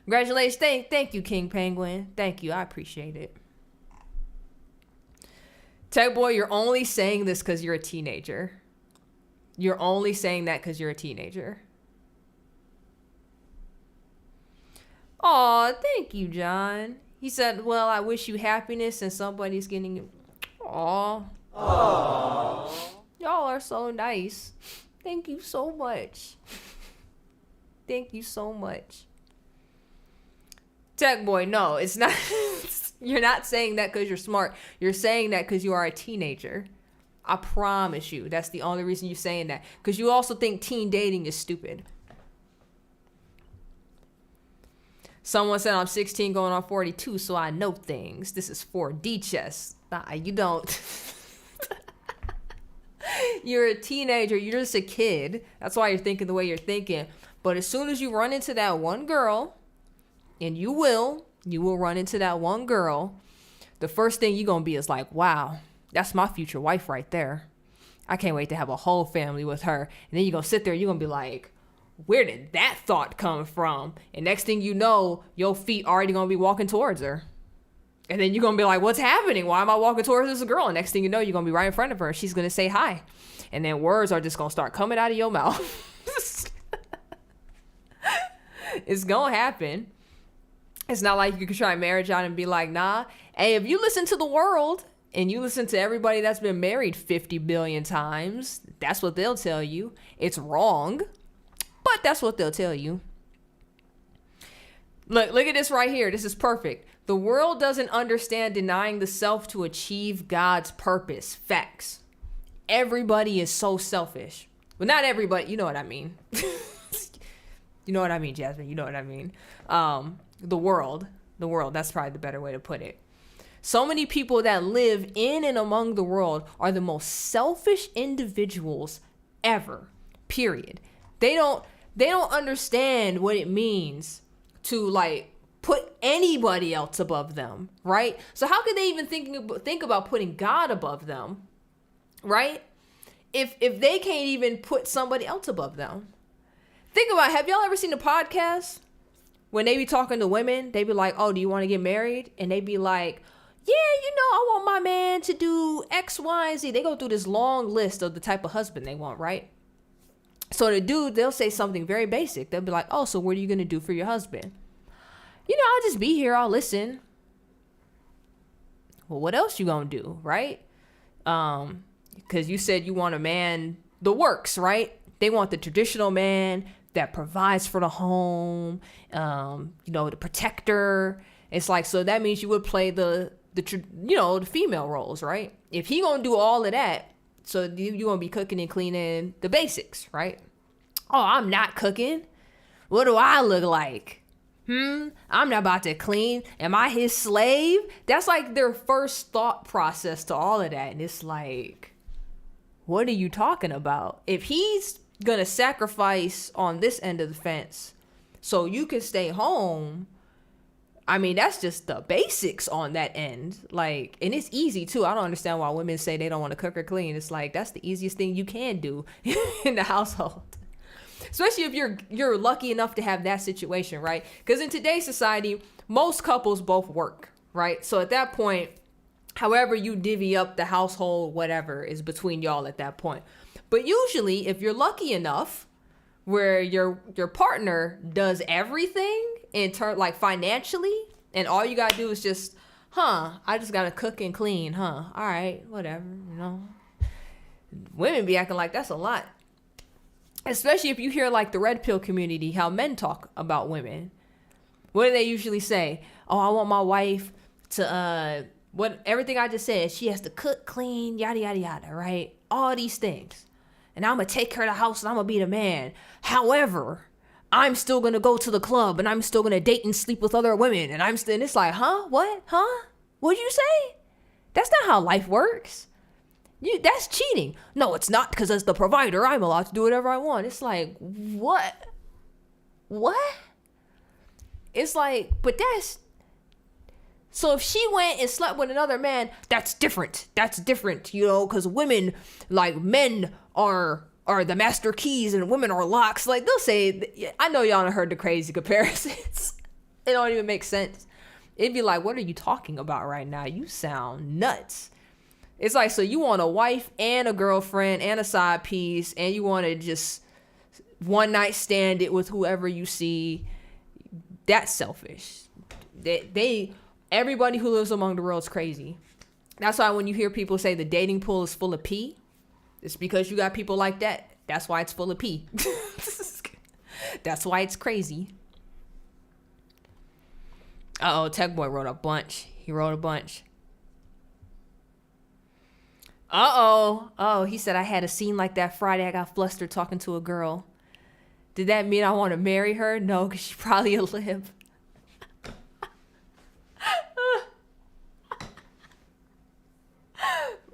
Congratulations. Thank you, King Penguin. Thank you. I appreciate it. Tech Boy, you're only saying this because you're a teenager. You're only saying that because you're a teenager. Aw, thank you, John. He said, well, I wish you happiness and somebody's getting... Aw. Aww. Y'all are so nice. Thank you so much. Thank you so much. Tech Boy, no, it's not. You're not saying that because you're smart. You're saying that because you are a teenager. I promise you. That's the only reason you're saying that. Because you also think teen dating is stupid. Someone said I'm 16 going on 42, so I know things. This is 4D chess. Nah, you don't. You're a teenager. You're just a kid. That's why you're thinking the way you're thinking. But as soon as you run into that one girl, and you will run into that one girl, the first thing you're going to be is like, wow, that's my future wife right there. I can't wait to have a whole family with her. And then you're going to sit there, you're going to be like, where did that thought come from? And next thing you know, your feet already going to be walking towards her. And then you're going to be like, what's happening? Why am I walking towards this girl? And next thing you know, you're going to be right in front of her and she's going to say hi. And then words are just going to start coming out of your mouth. It's going to happen. It's not like you can try marriage out and be like, nah. Hey, if you listen to the world and you listen to everybody that's been married 50 billion times, that's what they'll tell you. It's wrong, but that's what they'll tell you. Look at this right here. This is perfect. The world doesn't understand denying the self to achieve God's purpose. Facts. Everybody is so selfish. Well, not everybody. You know what I mean. You know what I mean, Jasmine. You know what I mean. The world, that's probably the better way to put it. So many people that live in and among the world are the most selfish individuals ever, period. They don't understand what it means to like put anybody else above them, right? So how could they even think about putting God above them, right? If they can't even put somebody else above them. Think about it. Have y'all ever seen a podcast? When they be talking to women, they be like, oh, do you want to get married? And they be like, yeah, I want my man to do X, Y, and Z. They go through this long list of the type of husband they want, right? So the dude, they'll say something very basic. They'll be like, oh, so what are you going to do for your husband? I'll just be here. I'll listen. Well, what else you going to do, right? Because you said you want a man, the works, right? They want the traditional man that provides for the home, the protector. It's like, so that means you would play the female roles, right? If he gonna do all of that, so you gonna be cooking and cleaning the basics, right? Oh, I'm not cooking. What do I look like? I'm not about to clean. Am I his slave? That's like their first thought process to all of that. And it's like, what are you talking about? If he's gonna sacrifice on this end of the fence so you can stay home, I mean, that's just the basics on that end. Like, and it's easy too. I don't understand why women say they don't want to cook or clean. It's like, that's the easiest thing you can do in the household. Especially if you're lucky enough to have that situation, right? Because in today's society, most couples both work, right? So at that point, however you divvy up the household, whatever, is between y'all at that point. But usually, if you're lucky enough where your partner does everything in turn, like financially, and all you gotta do is just, I just gotta cook and clean, all right, whatever, you know. Women be acting like that's a lot. Especially if you hear like the red pill community, how men talk about women. What do they usually say? Oh, I want my wife to, everything I just said, she has to cook, clean, yada, yada, yada, right? All these things. And I'm going to take her to the house and I'm going to be the man. However, I'm still going to go to the club and I'm still going to date and sleep with other women. And and it's like, what? What'd you say? That's not how life works. That's cheating. No, it's not, because as the provider, I'm allowed to do whatever I want. It's like, what? It's like, but that's, so if she went and slept with another man, that's different. That's different, you know, because women, like, men are the master keys and women are locks. Like, they'll say, I know y'all done heard the crazy comparisons. It don't even make sense. It'd be like, what are you talking about right now? You sound nuts. It's like, so you want a wife and a girlfriend and a side piece, and you want to just one night stand it with whoever you see. That's selfish. Everybody who lives among the world is crazy. That's why when you hear people say the dating pool is full of pee, it's because you got people like that. That's why it's full of pee. That's why it's crazy. Uh-oh, Tech Boy wrote a bunch. He wrote a bunch. Oh, he said, I had a scene like that Friday. I got flustered talking to a girl. Did that mean I want to marry her? No, because she's probably a lib.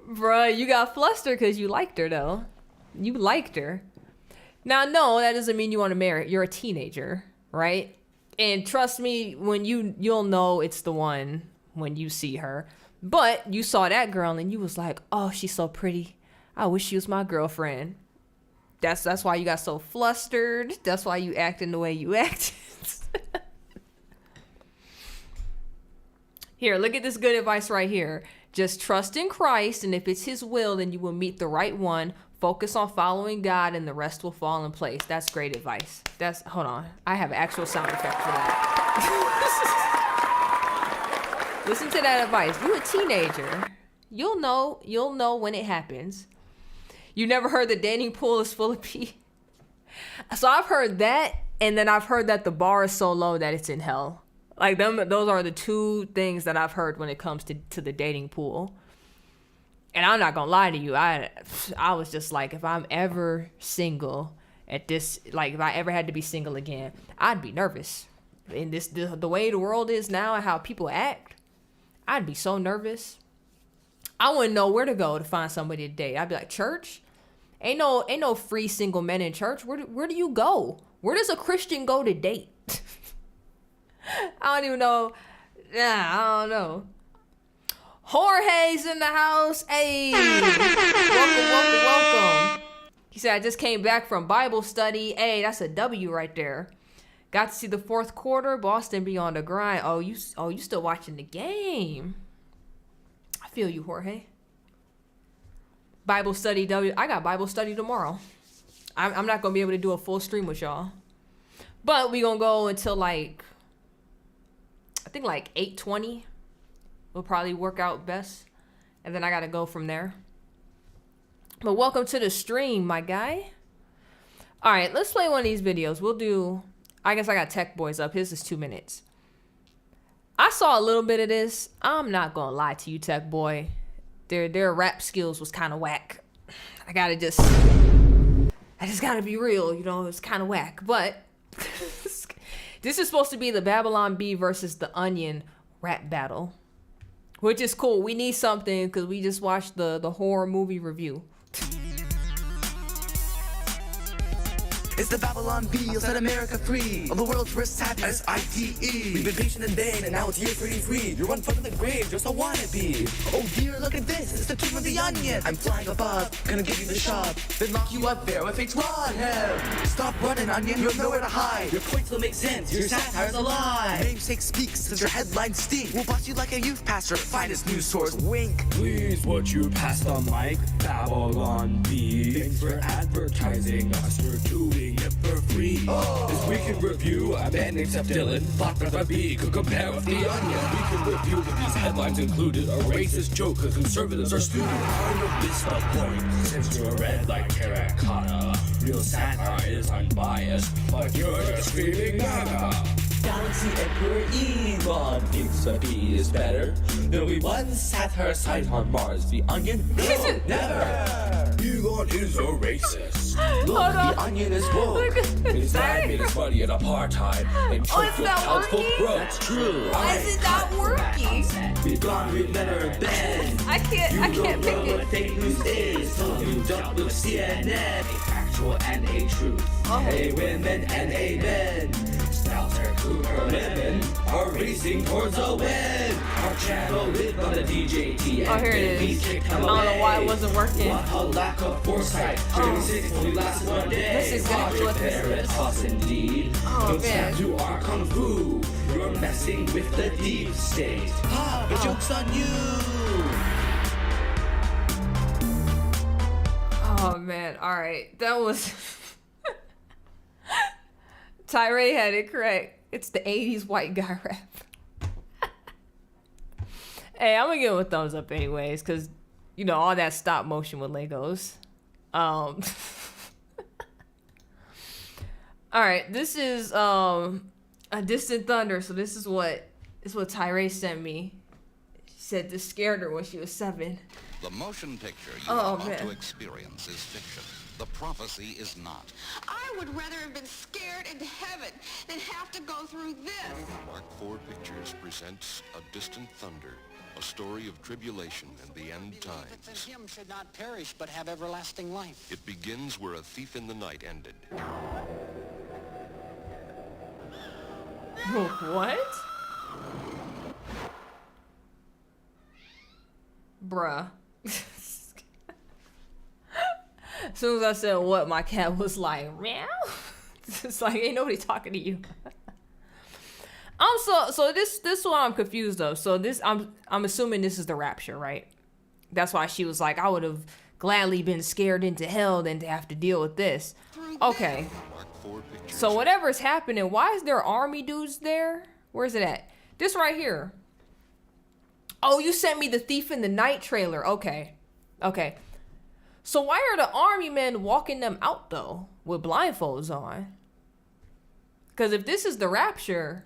Bruh, you got flustered because you liked her, though. You liked her. Now, no, that doesn't mean you want to marry her. You're a teenager, right? And trust me, when you'll know it's the one when you see her. But you saw that girl and you was like, oh, she's so pretty. I wish she was my girlfriend. That's why you got so flustered. That's why you acting the way you acted. Here, look at this good advice right here. Just trust in Christ, and if it's his will, then you will meet the right one. Focus on following God, and the rest will fall in place. That's great advice. Hold on. I have an actual sound effect for that. Listen to that advice. You a teenager. You'll know when it happens. You never heard the dating pool is full of pee? So I've heard that, and then I've heard that the bar is so low that it's in hell. Like, those are the two things that I've heard when it comes to the dating pool. And I'm not gonna lie to you, I was just like, if I'm ever single at this, like if I ever had to be single again, I'd be nervous. In the way the world is now and how people act, I'd be so nervous. I wouldn't know where to go to find somebody to date. I'd be like, church? Ain't no free single men in church. Where do you go? Where does a Christian go to date? I don't even know. Yeah, I don't know. Jorge's in the house. Hey, welcome. He said, I just came back from Bible study. Hey, that's a W right there. Got to see the fourth quarter. Boston be on the grind. Oh, you still watching the game. I feel you, Jorge. Bible study W. I got Bible study tomorrow. I'm not going to be able to do a full stream with y'all. But we going to go until like, I think like 8:20 will probably work out best. And then I got to go from there. But welcome to the stream, my guy. All right, let's play one of these videos. We'll do, I guess I got Tech Boys up. His is 2 minutes. I saw a little bit of this. I'm not going to lie to you, Tech Boy. Their rap skills was kind of whack. I just got to be real, you know, it's kind of whack. But this is supposed to be the Babylon Bee versus the Onion rap battle, which is cool. We need something because we just watched the horror movie review. It It's the Babylon Bee, you'll set America free. Of the world's worst satire, S-I-T-E. We've been patient in vain, and now it's year 33. You're one foot in the grave, just a wannabe. Oh dear, look at this, it's the King of the Onion. I'm flying above, gonna give you the shove. Then lock you up there with a rod head. Stop running, Onion, you have nowhere to hide. Your points will make sense, your satire's a lie. Namesake speaks, since your headlines stink. We'll bust you like a youth pastor, finest news source, wink. Please, would you pass the mic, Babylon Bee? Thanks for advertising us, we're doing it for free. This week in review, a man except Dylan thought that the Bee could compare with the Onion. We can review that these headlines included a racist joke that conservatives are stupid. Kind of missed the point, since you're red like terracotta. Real satire is unbiased, but you're just screaming gaga. Galaxy Emperor Elon thinks the Bee is better. There'll be one satire site on Mars, the Onion? No, never! Elon is a racist. Look, the Onion is woke. His dad made his money in apartheid and choked your house full throat. That's true. Why is it not working? Be gone, we better bend. I can't pick it. What fake news is. You don't look CNN. A factual and a truth. A women and a men. Stelter, Cooper, Lemon are racing towards a win. Our channel lived on the DJT. Oh, here it is. I don't know why it wasn't working. What a lack of foresight. 36 only lasts one day. This is exactly what this is. Us indeed. Oh, Don't man. step to our kung fu. You're messing with the deep state. The joke's on you. Oh man, alright. That was Tyree had it correct. It's the 80s white guy rap. Hey, I'm gonna give him a thumbs up anyways, cause you know all that stop motion with Legos. Alright, this is a Distant Thunder, so this is what Tyree sent me. She said this scared her when she was 7. The motion picture you are about to experience is fiction. The prophecy is not. I would rather have been scared into heaven than have to go through this. Mark IV Pictures presents A Distant Thunder, a story of tribulation and the end times. Him should not perish but have everlasting life. It begins where A Thief in the Night ended. What? Bruh. As soon as I said what, my cat was like, meow. It's like, ain't nobody talking to you. So this one I'm confused of. So this I'm assuming this is the rapture, right? That's why she was like, I would have gladly been scared into hell than to have to deal with this. Okay. So whatever's happening, why is there army dudes there? Where's it at? This right here. Oh, you sent me the Thief in the Night trailer. Okay. Okay. So why are the army men walking them out though with blindfolds on? Because if this is the rapture,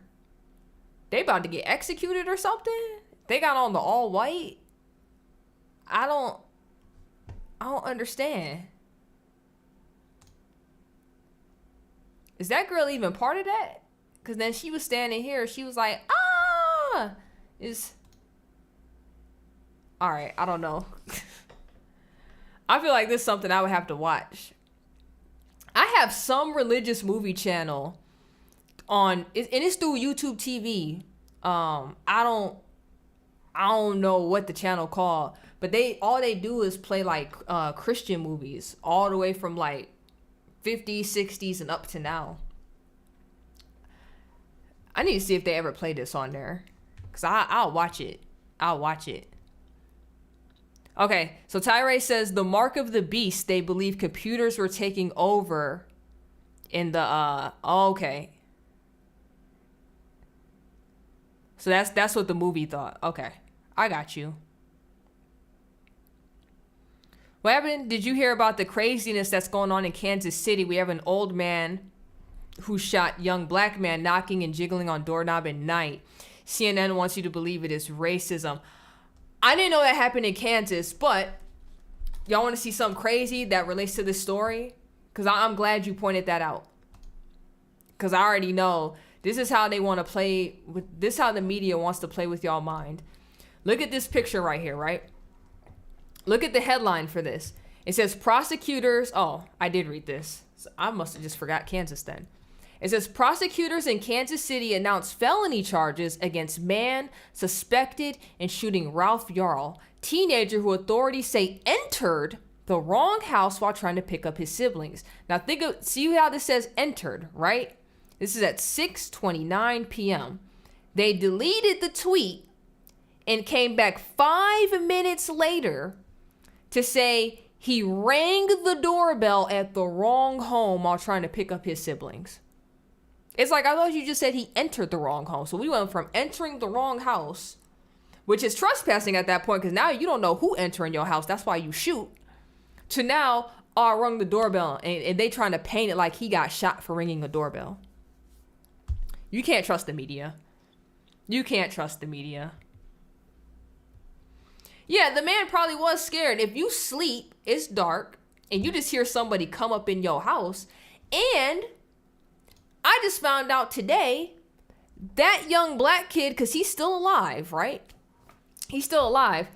they about to get executed or something? They got on the all white? I don't understand. Is that girl even part of that? Because then she was standing here. She was like, ah! All right, I don't know. I feel like this is something I would have to watch. I have some religious movie channel on, and it's through YouTube TV. I don't know what the channel called, but all they do is play like Christian movies all the way from like 50s, 60s, and up to now. I need to see if they ever play this on there, because I'll watch it. I'll watch it. Okay, so Tyree says the mark of the beast, they believe computers were taking over in the, okay. So that's what the movie thought. Okay, I got you. What happened? Did you hear about the craziness that's going on in Kansas City? We have an old man who shot young black man knocking and jiggling on doorknob at night. CNN wants you to believe it is racism. I didn't know that happened in Kansas, but y'all want to see something crazy that relates to this story? Because I'm glad you pointed that out. Because I already know this is how they want to play with, this is how the media wants to play with y'all mind. Look at this picture right here, right? Look at the headline for this. It says prosecutors, oh, I did read this. So I must have just forgot Kansas then. It says prosecutors in Kansas City announced felony charges against man suspected in shooting Ralph Yarl, teenager who authorities say entered the wrong house while trying to pick up his siblings. Now see how this says entered, right? This is at 6:29 p.m. They deleted the tweet and came back 5 minutes later to say he rang the doorbell at the wrong home while trying to pick up his siblings. It's like, I thought you just said he entered the wrong home. So we went from entering the wrong house, which is trespassing at that point, because now you don't know who entering your house. That's why you shoot. To now, I rung the doorbell, and they trying to paint it like he got shot for ringing a doorbell. You can't trust the media. You can't trust the media. Yeah, the man probably was scared. If you sleep, it's dark, and you just hear somebody come up in your house, and I just found out today that young black kid, because he's still alive, right? He's still alive.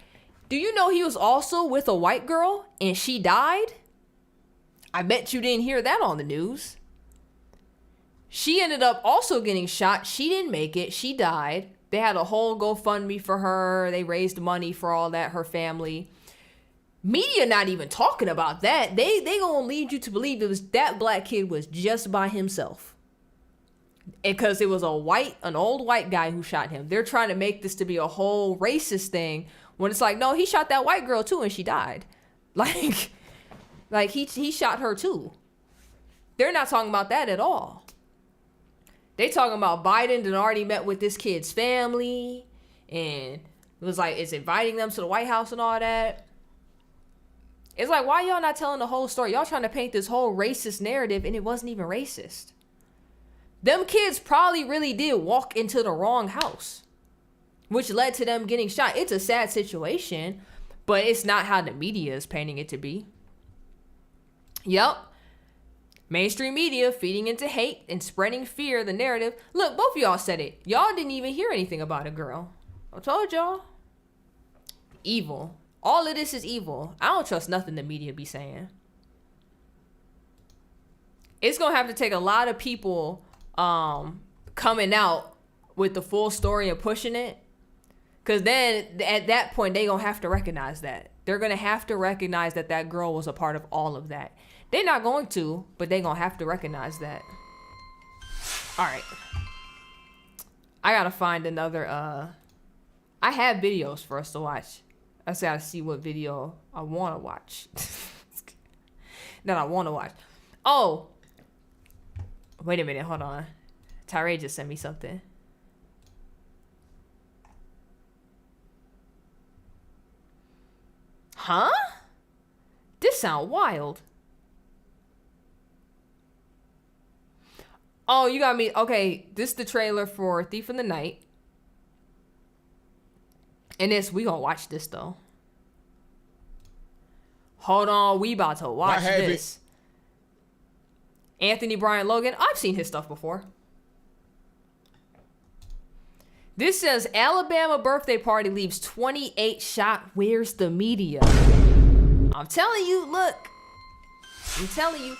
Do you know he was also with a white girl and she died? I bet you didn't hear that on the news. She ended up also getting shot. She didn't make it. She died. They had a whole GoFundMe for her. They raised money for all that, her family. Media not even talking about that. They gonna lead you to believe it was that black kid was just by himself. Because it was an old white guy who shot him. They're trying to make this to be a whole racist thing when it's like, no, he shot that white girl too and she died. Like he shot her too. They're not talking about that at all. They talking about Biden that already met with this kid's family and it was like, it's inviting them to the White House and all that. It's like, why y'all not telling the whole story? Y'all trying to paint this whole racist narrative and it wasn't even racist. Them kids probably really did walk into the wrong house, which led to them getting shot. It's a sad situation, but it's not how the media is painting it to be. Yep. Mainstream media feeding into hate and spreading fear, the narrative. Look, both of y'all said it. Y'all didn't even hear anything about a girl. I told y'all. Evil. All of this is evil. I don't trust nothing the media be saying. It's going to have to take a lot of people coming out with the full story and pushing it, because then at that point they gonna have to recognize that they're gonna have to recognize that that girl was a part of all of that. They're not going to, but they gonna have to recognize that. All right, I gotta find another I have videos for us to watch. I just gotta see what video I want to watch. That I want to watch. Oh, wait a minute, hold on. Tyree just sent me something. Huh? This sound wild. Oh, you got me. Okay, this is the trailer for Thief in the Night. And we gonna watch this though. Hold on, we about to watch this. Anthony Brian Logan. I've seen his stuff before. This says Alabama birthday party leaves 28 shot. Where's the media? I'm telling you, look. I'm telling you.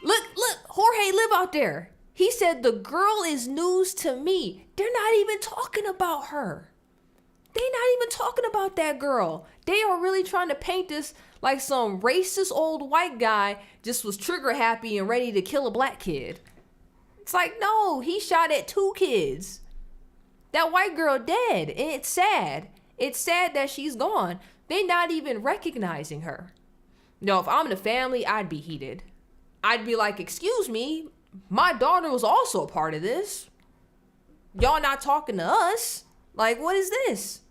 Look, Jorge live out there. He said the girl is news to me. They're not even talking about her. They're not even talking about that girl. They are really trying to paint this like some racist old white guy just was trigger happy and ready to kill a black kid. It's like, no, he shot at 2 kids. That white girl dead, and it's sad. It's sad that she's gone. They're not even recognizing her. No, if I'm the family, I'd be heated. I'd be like, excuse me, my daughter was also a part of this. Y'all not talking to us. Like, what is this?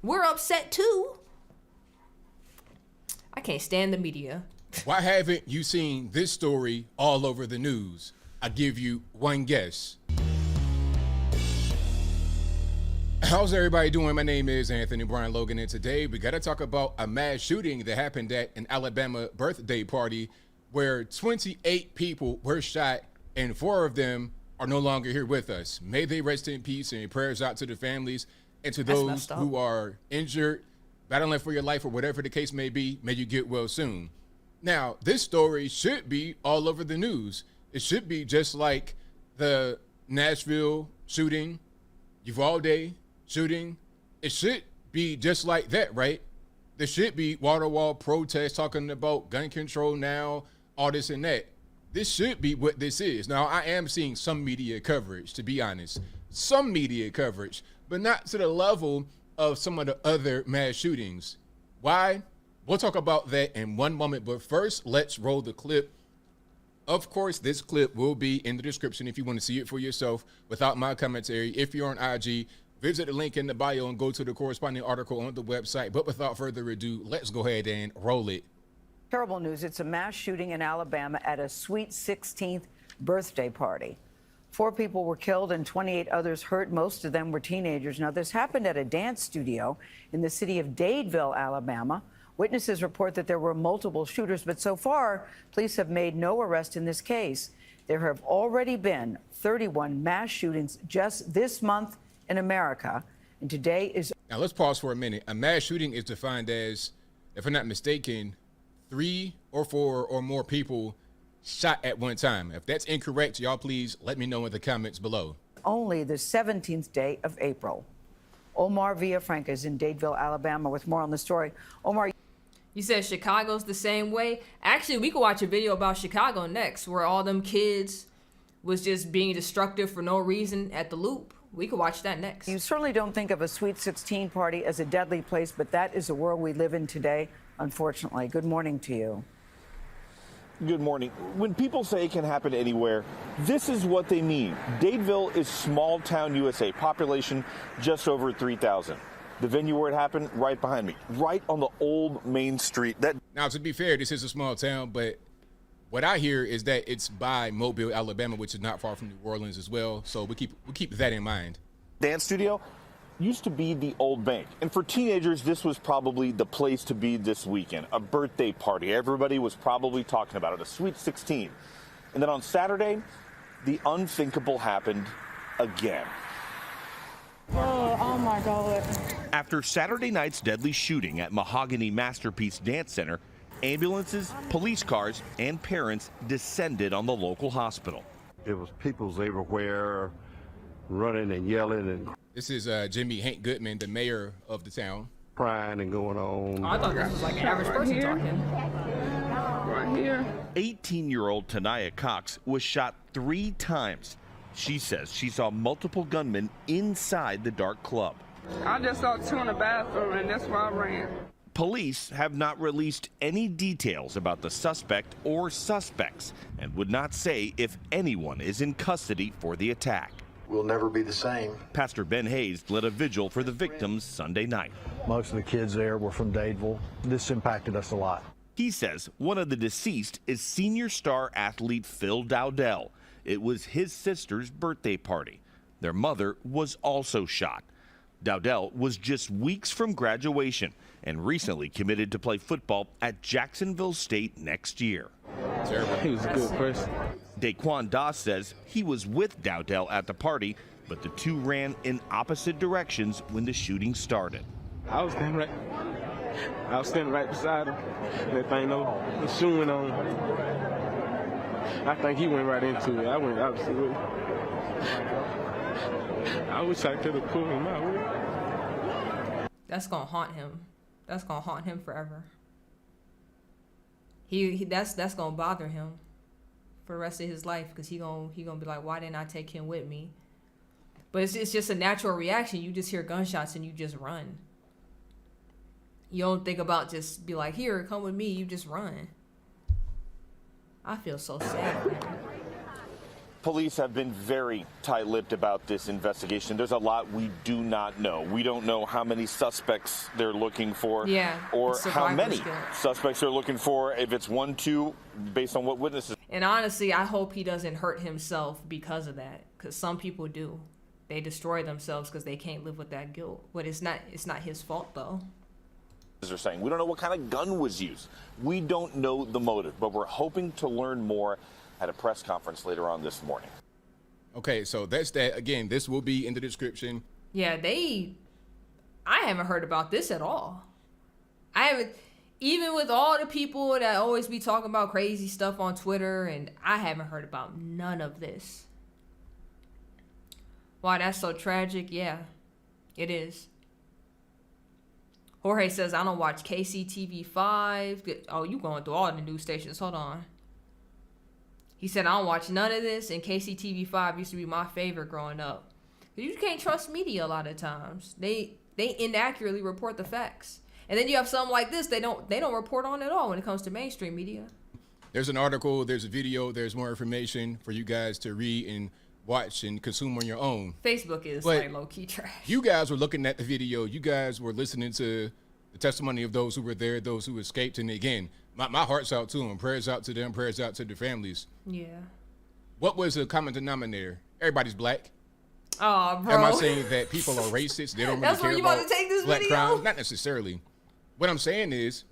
We're upset too. I can't stand the media. Why haven't you seen this story all over the news? I give you one guess. How's everybody doing? My name is Anthony Brian Logan, and today we got to talk about a mass shooting that happened at an Alabama birthday party where 28 people were shot and 4 of them are no longer here with us. May they rest in peace, and prayers out to the families and to those who are injured, battling for your life or whatever the case may be. May you get well soon. Now, this story should be all over the news. It should be just like the Nashville shooting, Uvalde shooting. It should be just like that, right? There should be wall-to-wall protests talking about gun control now, all this and that. This should be what this is. Now, I am seeing some media coverage, to be honest. Some media coverage, but not to the level of some of the other mass shootings. Why? We'll talk about that in one moment, but first, let's roll the clip. Of course, this clip will be in the description if you want to see it for yourself without my commentary. If you're on IG, visit the link in the bio and go to the corresponding article on the website. But without further ado, let's go ahead and roll it. Terrible news. It's a mass shooting in Alabama at a Sweet 16th birthday party. 4 people were killed and 28 others hurt. Most of them were teenagers. Now, this happened at a dance studio in the city of Dadeville, Alabama. Witnesses report that there were multiple shooters, but so far, police have made no arrest in this case. There have already been 31 mass shootings just this month in America, and today is... Now, let's pause for a minute. A mass shooting is defined as, if I'm not mistaken, 3 or 4 or more people shot at one time. If that's incorrect, y'all please let me know in the comments below. Only the 17th day of April. Omar Villafranca is in Dadeville, Alabama, with more on the story. Omar, you said Chicago's the same way. Actually, we could watch a video about Chicago next, where all them kids was just being destructive for no reason at the Loop. We could watch that next. You certainly don't think of a Sweet 16 party as a deadly place, but that is the world we live in today, unfortunately. Good morning to you. Good morning. When people say it can happen anywhere, this is what they mean. Dadeville is small town USA, population just over 3,000. The venue where it happened, right behind me, right on the old main street. Now, to be fair, this is a small town, but what I hear is that it's by Mobile, Alabama, which is not far from New Orleans as well. So we keep that in mind. Dance studio used to be the old bank. And for teenagers, this was probably the place to be this weekend. A birthday party. Everybody was probably talking about it, a Sweet 16. And then on Saturday, the unthinkable happened again. Oh my God. After Saturday night's deadly shooting at Mahogany Masterpiece Dance Center, ambulances, police cars, and parents descended on the local hospital. It was people's everywhere running and yelling and... This is Jimmy Hank Goodman, the mayor of the town. Crying and going on. Oh, I thought this was like an average person talking. Right here. 18-year-old Tanaya Cox was shot 3 times. She says she saw multiple gunmen inside the dark club. I just saw 2 in the bathroom and that's why I ran. Police have not released any details about the suspect or suspects and would not say if anyone is in custody for the attack. We'll never be the same. Pastor Ben Hayes led a vigil for the victims Sunday night. Most of the kids there were from Dadeville. This impacted us a lot. He says one of the deceased is senior star athlete Phil Dowdell. It was his sister's birthday party. Their mother was also shot. Dowdell was just weeks from graduation and recently committed to play football at Jacksonville State next year. He was a good person. Daquan Doss says he was with Dowdell at the party, but the two ran in opposite directions when the shooting started. I was standing right beside him. That thing, the shooting went on. I think he went right into it. I went opposite way. I wish I could have pulled him out. That's gonna haunt him. That's gonna haunt him forever. That's gonna bother him for the rest of his life, because he gonna be like, why didn't I take him with me? But it's just a natural reaction. You just hear gunshots and you just run. You don't think about just be like, here, come with me. You just run. I feel so sad, man. Police have been very tight-lipped about this investigation. There's a lot we do not know. We don't know how many suspects they're looking for, or how many suspects they're looking for, if it's 1, 2, based on what witnesses. And honestly, I hope he doesn't hurt himself because of that, because some people do. They destroy themselves because they can't live with that guilt. But it's not his fault, though. Are saying we don't know what kind of gun was used. We don't know the motive, but we're hoping to learn more at a press conference later on this morning. Okay, so that's that. Again, this will be in the description. Yeah, I haven't heard about this at all. I haven't, even with all the people that always be talking about crazy stuff on Twitter, and I haven't heard about none of this. Why that's so tragic? Yeah, it is. Jorge says, I don't watch KCTV5. Oh, you going through all the news stations. Hold on. He said, I don't watch none of this, and KCTV5 used to be my favorite growing up. You can't trust media a lot of times. They inaccurately report the facts. And then you have something like this they don't report on at all when it comes to mainstream media. There's an article, there's a video, there's more information for you guys to read and watch and consume on your own. Facebook is But like low-key trash. You guys were looking at the video. You guys were listening to the testimony of those who were there, those who escaped. And again, my heart's out to them. Prayers out to them. Prayers out to their families. Yeah. What was the common denominator? Everybody's black. Oh, bro. Am I saying that people are racist? They don't really That's care where you about about to take this black video? crime? Not necessarily. What I'm saying is,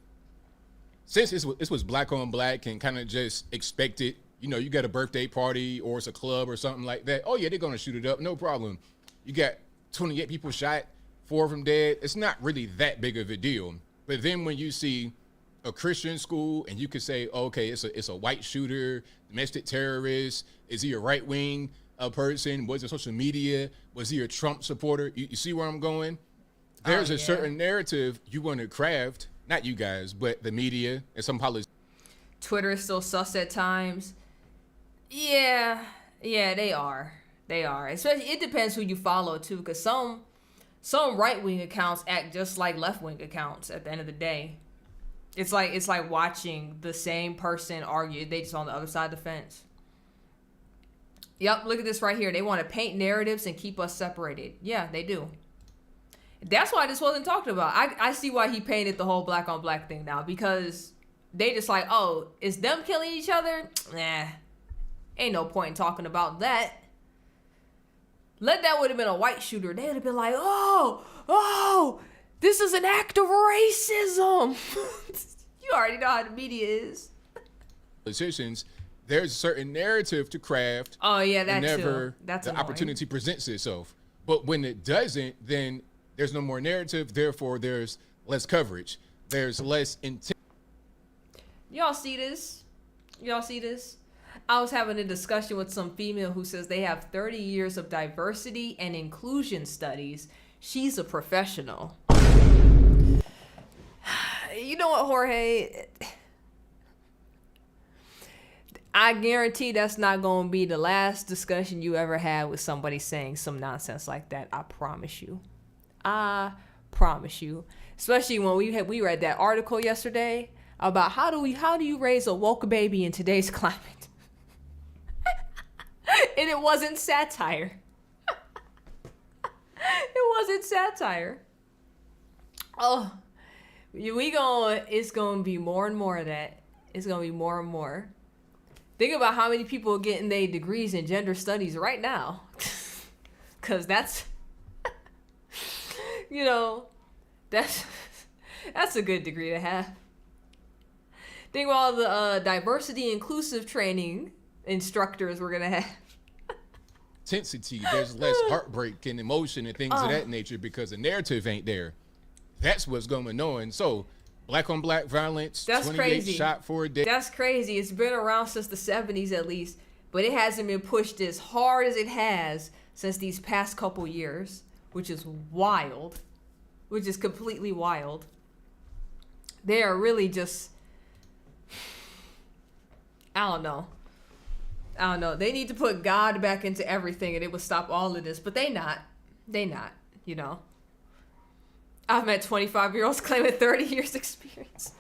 since this was black on black and kind of just expected, you know, you got a birthday party or it's a club or something like that. Oh, yeah, they're going to shoot it up. No problem. You got 28 people shot, 4 of them dead. It's not really that big of a deal. But then when you see a Christian school and you could say, okay, it's a white shooter, domestic terrorist. Is he a right-wing person? Was it social media? Was he a Trump supporter? You see where I'm going? There's a certain narrative you want to craft, not you guys, but the media and some politics. Twitter is still sus at times. Yeah, they are. They are. Especially, it depends who you follow too, because some right-wing accounts act just like left-wing accounts at the end of the day. It's like watching the same person argue. They just on the other side of the fence. Yep, look at this right here. They want to paint narratives and keep us separated. Yeah, they do. That's why this wasn't talked about. I see why he painted the whole black on black thing now, because they just like, oh, is them killing each other? Nah, ain't no point in talking about that. Let that would have been a white shooter. They would have been like, oh, this is an act of racism. You already know how the media is. Politicians, there's a certain narrative to craft. Oh yeah, that whenever too. That's the annoying. opportunity presents itself. But when it doesn't, then there's no more narrative. Therefore, there's less coverage. There's less intent. Y'all see this? I was having a discussion with some female who says they have 30 years of diversity and inclusion studies. She's a professional. You know what, Jorge? I guarantee that's not going to be the last discussion you ever had with somebody saying some nonsense like that. I promise you. Especially when we read that article yesterday about how do you raise a woke baby in today's climate. And it wasn't satire. Oh, it's going to be more and more of that. It's going to be more and more. Think about how many people are getting their degrees in gender studies right now. Because that's, that's a good degree to have. Think about all the diversity inclusive training instructors we're going to have. Intensity, there's less heartbreak and emotion and things of that nature because the narrative ain't there. That's what's going on. So, black on black violence, that's 28 crazy. Shot for a day. That's crazy. It's been around since the 70s at least, but it hasn't been pushed as hard as it has since these past couple years, which is wild, which is completely wild. They are really just, I don't know. They need to put God back into everything and it would stop all of this, but they not, I've met 25-year-olds claiming 30 years experience.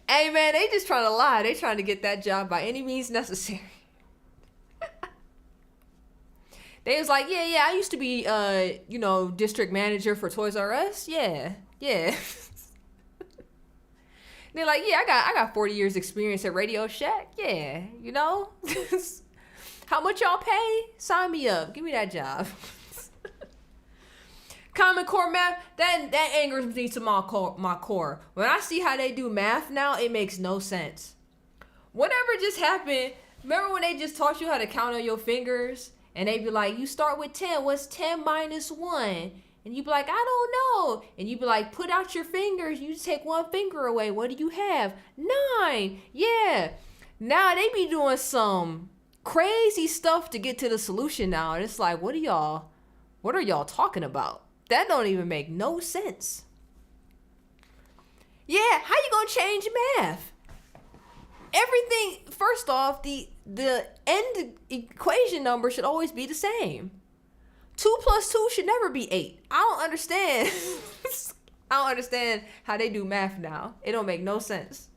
Hey, man, they just trying to lie. They trying to get that job by any means necessary. They was like, yeah, I used to be, district manager for Toys R Us. Yeah. They're like, yeah, I got 40 years experience at Radio Shack. Yeah, How much y'all pay? Sign me up. Give me that job. Common Core math, that angers me to my core. When I see how they do math now, it makes no sense. Whatever just happened, remember when they just taught you how to count on your fingers? And they be like, you start with 10. What's 10 minus 1? And you be like, I don't know. And you be like, put out your fingers. You just take one finger away. What do you have? 9. Yeah. Now they be doing some crazy stuff to get to the solution now. And it's like, what are y'all talking about? That don't even make no sense. Yeah, how you gonna change math? Everything, first off, the end equation number should always be the same. 2 + 2 should never be 8. I don't understand. I don't understand how they do math now. It don't make no sense.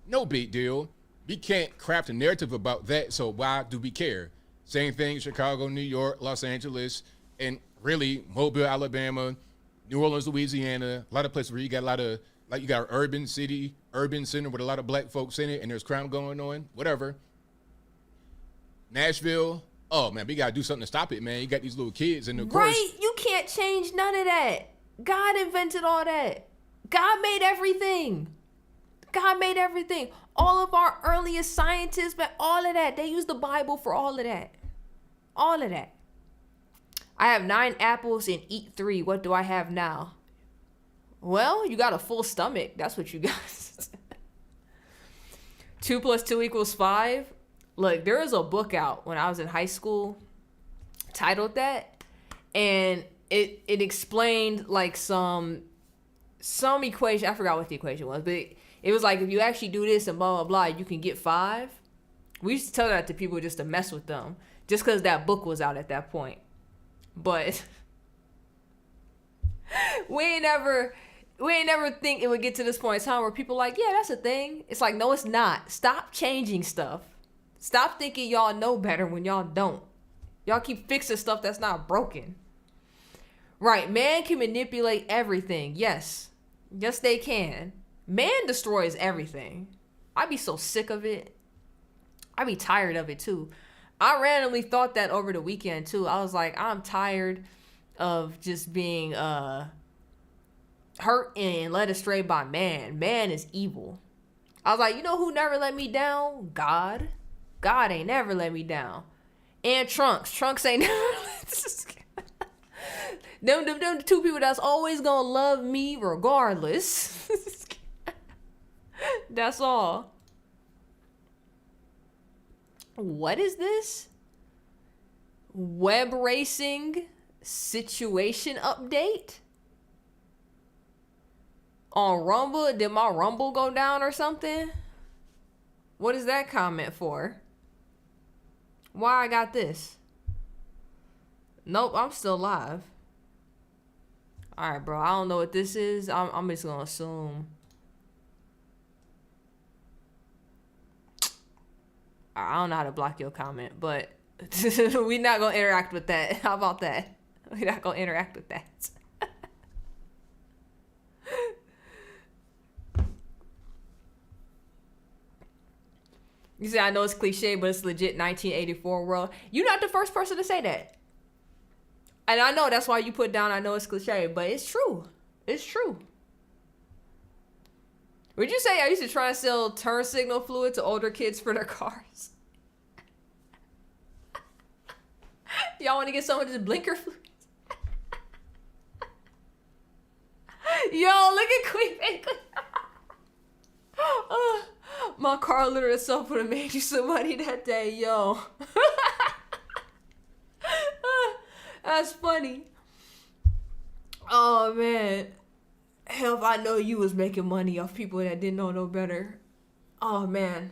No big deal. We can't craft a narrative about that, so why do we care? Same thing, Chicago, New York, Los Angeles, and really Mobile, Alabama, New Orleans, Louisiana, a lot of places where you got a lot of, like you got an urban center with a lot of black folks in it, and there's crime going on, whatever. Nashville, oh man, we got to do something to stop it, man. You got these little kids, and of course. Right, you can't change none of that. God invented all that. God made everything. God made everything. All of our earliest scientists, but all of that, they use the Bible for all of that. All of that. I have 9 apples and eat 3. What do I have now? Well, you got a full stomach. That's what you got. 2 + 2 = 5. Look, there was a book out when I was in high school titled that, and it explained like some equation. I forgot what the equation was, but it was like if you actually do this and blah blah blah, you can get 5. We used to tell that to people just to mess with them, just because that book was out at that point. But we ain't never think it would get to this point in time where people like, yeah, that's a thing. It's like, no, it's not. Stop changing stuff. Stop thinking y'all know better when y'all don't. Y'all keep fixing stuff that's not broken. Right, man can manipulate everything. Yes. Yes, they can. Man destroys everything. I be so sick of it. I be tired of it too. I randomly thought that over the weekend too. I was like, I'm tired of just being hurt and led astray by man. Man is evil. I was like, you know who never let me down? God. God ain't never let me down. And Trunks ain't never them 2 people that's always gonna love me regardless. That's all. What is this? Web racing situation update? On Rumble? Did my Rumble go down or something? What is that comment for? Why I got this? Nope, I'm still live. Alright, bro. I don't know what this is. I'm just gonna assume. I don't know how to block your comment, but we're not gonna interact with that. How about that? We're not gonna interact with that. You say, I know it's cliche, but it's legit 1984 world. You're not the first person to say that. And I know that's why you put down, I know it's cliche, but it's true. It's true. Would you say I used to try and sell turn signal fluid to older kids for their cars? Y'all want to get some of this blinker fluid? Yo, look at Queen Baker. My car literally itself would have made you some money that day, yo. That's funny. Oh, man. Hell, if I know you was making money off people that didn't know no better. Oh, man.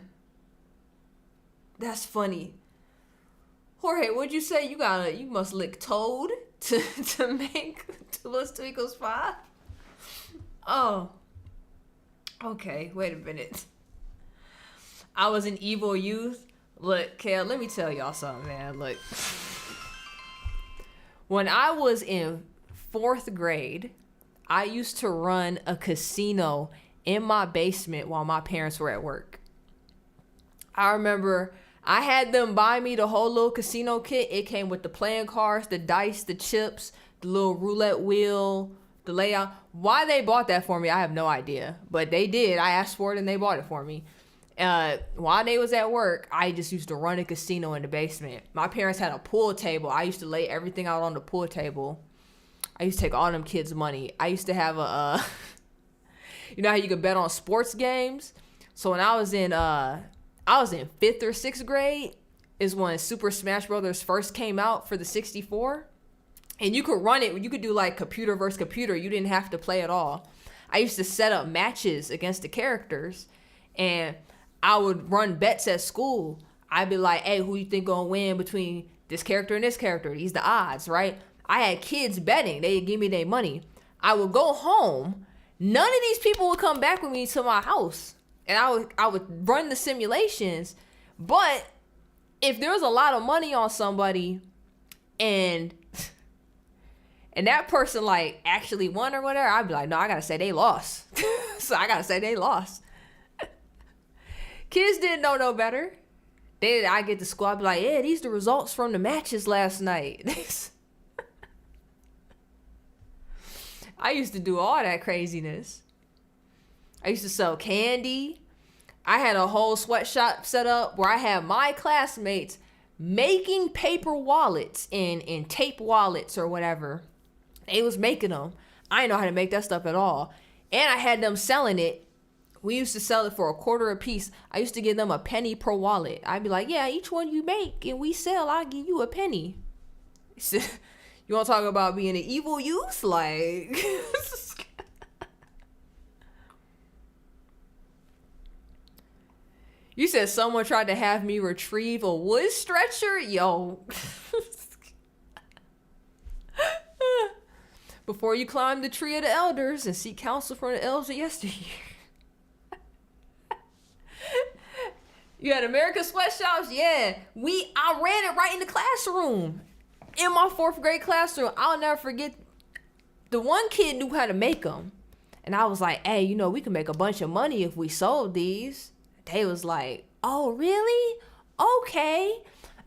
That's funny. Jorge, what'd you say? You must lick Toad to make 2 + 2 = 5? Oh. Okay, wait a minute. I was an evil youth. Look, Kale, let me tell y'all something, man. Look. When I was in 4th grade, I used to run a casino in my basement while my parents were at work. I remember I had them buy me the whole little casino kit. It came with the playing cards, the dice, the chips, the little roulette wheel, the layout. Why they bought that for me, I have no idea. But they did. I asked for it and they bought it for me. While they was at work, I just used to run a casino in the basement. My parents had a pool table. I used to lay everything out on the pool table. I used to take all them kids' money. I used to have a, you know how you could bet on sports games? So when I was in 5th or 6th grade is when Super Smash Brothers first came out for the 64. And you could run it, you could do like computer versus computer. You didn't have to play at all. I used to set up matches against the characters, and I would run bets at school. I'd be like, hey, who you think gonna win between this character and this character? These the odds, right? I had kids betting. They'd give me their money. I would go home. None of these people would come back with me to my house. And I would run the simulations. But if there was a lot of money on somebody and that person like actually won or whatever, I'd be like, no, I gotta say they lost. So I gotta say they lost. Kids didn't know no better. I get to school, I'd be like, yeah, these the results from the matches last night. I used to do all that craziness. I used to sell candy. I had a whole sweatshop set up where I had my classmates making paper wallets and tape wallets or whatever. They was making them. I didn't know how to make that stuff at all. And I had them selling it. We used to sell it for $0.25 a piece. I used to give them a penny per wallet. I'd be like, yeah, each one you make and we sell, I'll give you a penny. You want to talk about being an evil youth? Like, you said someone tried to have me retrieve a wood stretcher? Yo. Before you climb the tree of the elders and seek counsel from the elders of yesteryear. You had American sweatshops? Yeah. I ran it right in the classroom. In my 4th grade classroom. I'll never forget. The one kid knew how to make them. And I was like, hey, you know, we can make a bunch of money if we sold these. They was like, oh, really? Okay.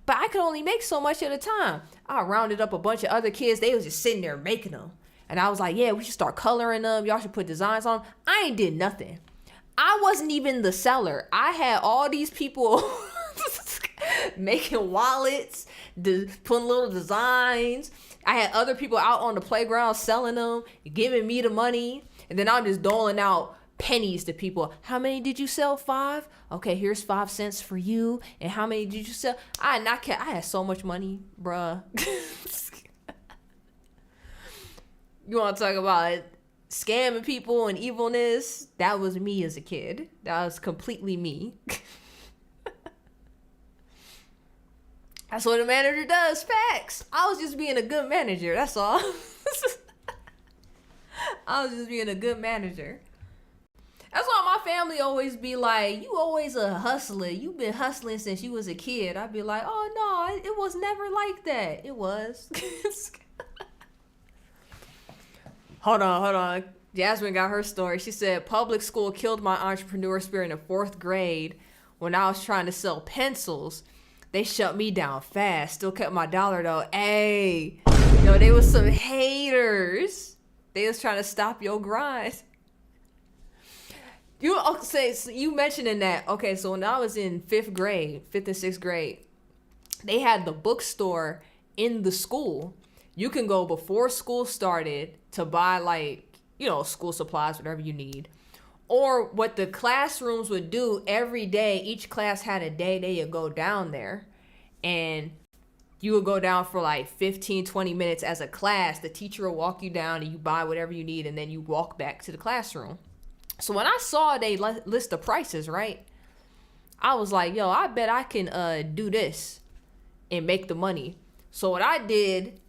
But I could only make so much at a time. I rounded up a bunch of other kids. They was just sitting there making them. And I was like, yeah, we should start coloring them. Y'all should put designs on them. I ain't did nothing. I wasn't even the seller. I had all these people making wallets, putting little designs. I had other people out on the playground selling them, giving me the money. And then I'm just doling out pennies to people. How many did you sell? 5? Okay, here's 5 cents for you. And how many did you sell? I had so much money, bruh. You want to talk about scamming people and evilness? That was me as a kid. That was completely me. That's what a manager does. Facts. I was just being a good manager. That's all. I was just being a good manager. That's why my family always be like, you always a hustler. You've been hustling since you was a kid. I'd be like, oh no, it was never like that. It was. Hold on. Jasmine got her story. She said, public school killed my entrepreneur spirit in the 4th grade when I was trying to sell pencils. They shut me down fast. Still kept my dollar though. Hey, yo, they was some haters. They was trying to stop your grind. You mentioning that. Okay, so when I was in 5th and 6th grade, they had the bookstore in the school. You can go before school started to buy like, you know, school supplies, whatever you need. Or what the classrooms would do every day, each class had a day they would go down there. And you would go down for like 15, 20 minutes as a class. The teacher will walk you down and you buy whatever you need and then you walk back to the classroom. So when I saw they list the prices, right, I was like, yo, I bet I can do this and make the money. So what I did,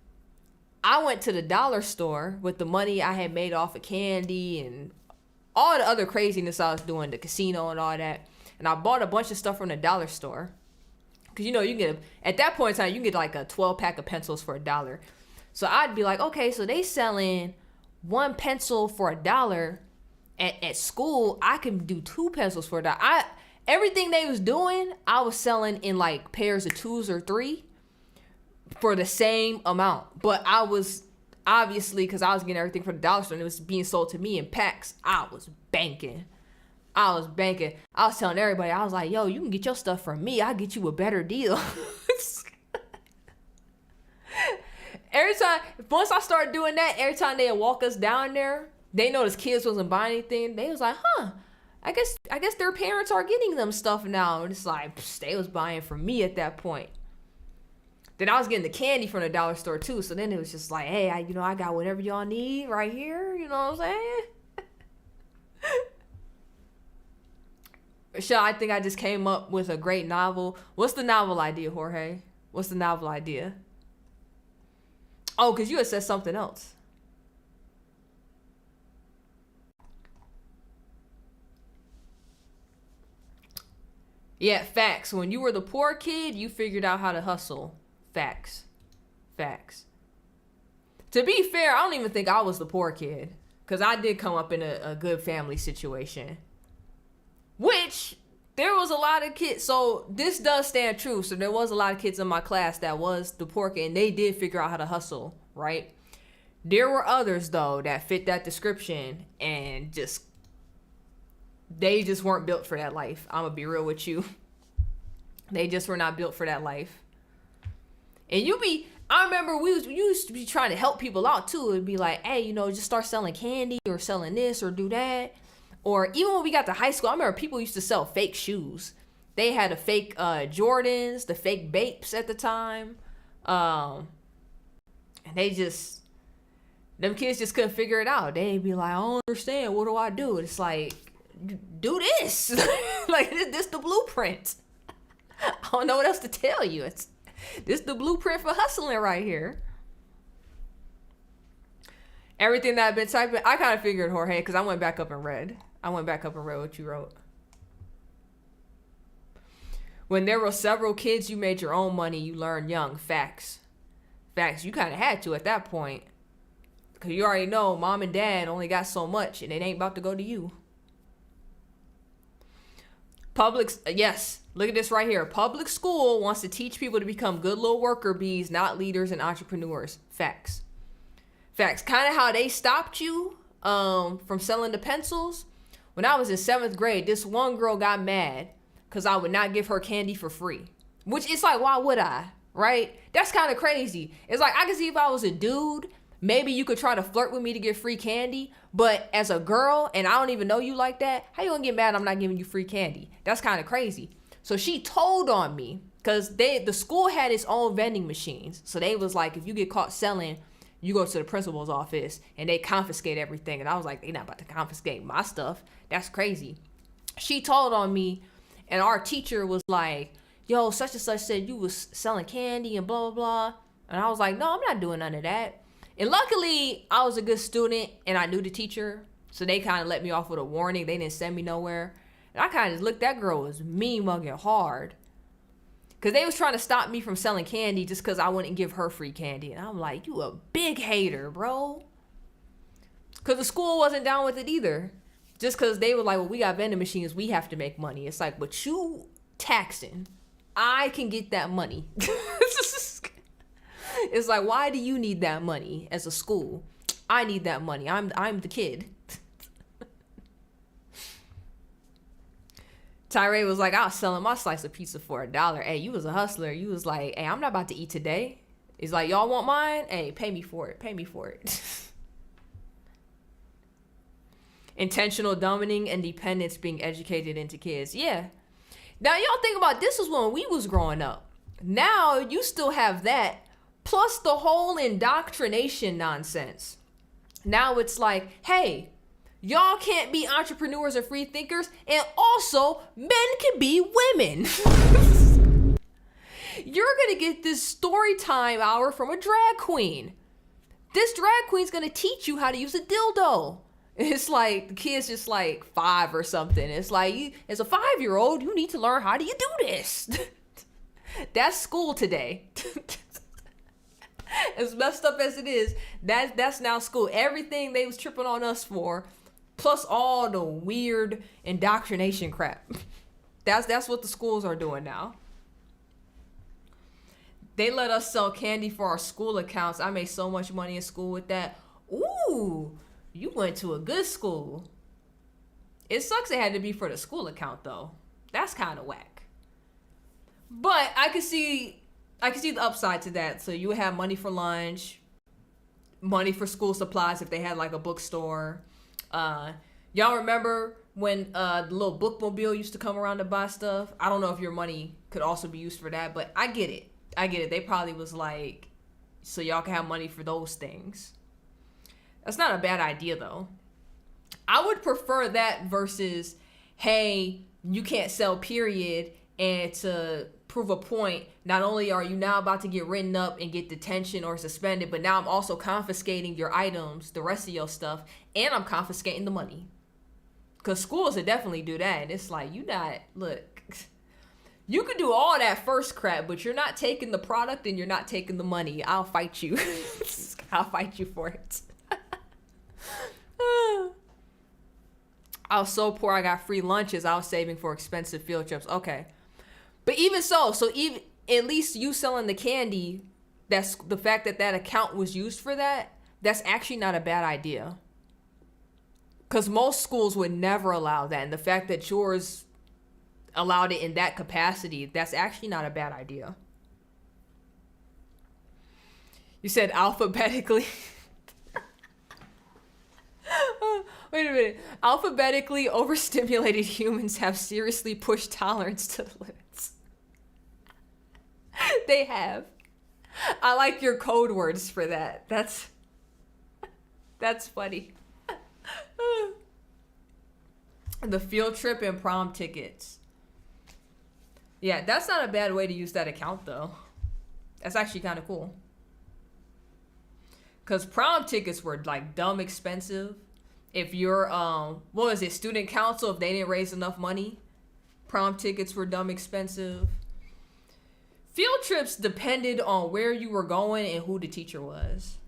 I went to the dollar store with the money I had made off of candy and all the other craziness I was doing, the casino and all that. And I bought a bunch of stuff from the dollar store. Because, you know, you can get, at that point in time, you can get like a 12-pack of pencils for $1. So I'd be like, okay, so they selling 1 pencil for $1. At school, I can do 2 pencils for $1. Everything they was doing, I was selling in like pairs of 2s or 3 for the same amount. But I was, obviously, because I was getting everything from the dollar store and it was being sold to me in packs, I was banking. I was telling everybody, I was like, yo, you can get your stuff from me. I'll get you a better deal. once I started doing that, every time they would walk us down there, they noticed kids wasn't buying anything. They was like, huh, I guess their parents are getting them stuff now. And it's like, they was buying from me at that point. Then I was getting the candy from the dollar store too. So then it was just like, hey, I got whatever y'all need right here. You know what I'm saying? Michelle, I think I just came up with a great novel. What's the novel idea, Jorge? What's the novel idea? Oh, because you had said something else. Yeah, facts. When you were the poor kid, you figured out how to hustle. Facts. Facts. To be fair, I don't even think I was the poor kid. Because I did come up in a good family situation. Which, there was a lot of kids. So, this does stand true. So, there was a lot of kids in my class that was the poor kid. And they did figure out how to hustle, right? There were others, though, that fit that description. And they just weren't built for that life. I'm going to be real with you. They just were not built for that life. And I remember we used to be trying to help people out too. It'd be like, hey, just start selling candy or selling this or do that. Or even when we got to high school, I remember people used to sell fake shoes. They had the fake Jordans, the fake Bapes at the time. And them kids just couldn't figure it out. They'd be like, I don't understand. What do I do? It's like, do this. Like, this the blueprint. I don't know what else to tell you. This the blueprint for hustling right here. Everything that I've been typing, I kind of figured, Jorge, because I went back up and read. What you wrote. When there were several kids, you made your own money. You learned young. Facts. You kind of had to at that point. Because you already know mom and dad only got so much, and it ain't about to go to you. Yes, look at this right here. Public school wants to teach people to become good little worker bees, not leaders and entrepreneurs. Facts. Kind of how they stopped you from selling the pencils. When I was in 7th grade, this one girl got mad because I would not give her candy for free. Which it's like, why would I? Right? That's kind of crazy. It's like, I could see if I was a dude, maybe you could try to flirt with me to get free candy. But as a girl, and I don't even know you like that, how you gonna get mad I'm not giving you free candy? That's kind of crazy. So she told on me because the school had its own vending machines. So they was like, if you get caught selling, you go to the principal's office and they confiscate everything. And I was like, they're not about to confiscate my stuff. That's crazy. She told on me, and our teacher was like, yo, such and such said you was selling candy and blah, blah, blah. And I was like, no, I'm not doing none of that. And luckily, I was a good student and I knew the teacher. So they kind of let me off with a warning. They didn't send me nowhere. And I kind of just looked, that girl was mean mugging hard. Because they was trying to stop me from selling candy just because I wouldn't give her free candy. And I'm like, you a big hater, bro. Because the school wasn't down with it either. Just because they were like, well, we got vending machines, we have to make money. It's like, but you taxing, I can get that money. It's like, why do you need that money as a school? I need that money. I'm the kid. Tyree was like, I was selling my slice of pizza for $1. Hey, you was a hustler. You was like, hey, I'm not about to eat today. It's like, y'all want mine? Hey, pay me for it. Intentional dominating and dependence being educated into kids. Yeah. Now, y'all think about this was when we was growing up. Now, you still have that. Plus the whole indoctrination nonsense. Now it's like, hey, y'all can't be entrepreneurs or free thinkers, and also men can be women. You're gonna get this story time hour from a drag queen. This drag queen's gonna teach you how to use a dildo. It's like the kid's just like 5 or something. It's like, as a 5-year-old, you need to learn how do you do this. That's school today. As messed up as it is, that's now school. Everything they was tripping on us for, plus all the weird indoctrination crap. That's what the schools are doing now. They let us sell candy for our school accounts. I made so much money in school with that. Ooh, you went to a good school. It sucks it had to be for the school account though. That's kind of whack. But I could see the upside to that. So you would have money for lunch. money for school supplies if they had like a bookstore. Y'all remember when the little bookmobile used to come around to buy stuff? I don't know if your money could also be used for that, but I get it. They probably was like, so y'all can have money for those things. That's not a bad idea though. I would prefer that versus, hey, you can't sell period, and to prove a point, not only are you now about to get written up and get detention or suspended, but now I'm also confiscating your items, the rest of your stuff, and I'm confiscating the money. Because schools would definitely do that. And it's like, look, you could do all that first crap, but you're not taking the product and you're not taking the money. I'll fight you. I'll fight you for it. I was so poor I got free lunches I was saving for expensive field trips. Okay. But even so even at least you selling the candy, that's the fact that account was used for that's actually not a bad idea. Because most schools would never allow that. And the fact that yours allowed it in that capacity, that's actually not a bad idea. You said alphabetically. Wait a minute. Alphabetically overstimulated humans have seriously pushed tolerance to the limits. They have. I like your code words for that. That's funny. The field trip and prom tickets. Yeah, that's not a bad way to use that account though. That's actually kind of cool. Cause prom tickets were like dumb expensive. If you're what was it, student council, if they didn't raise enough money, prom tickets were dumb expensive. Field trips depended on where you were going and who the teacher was.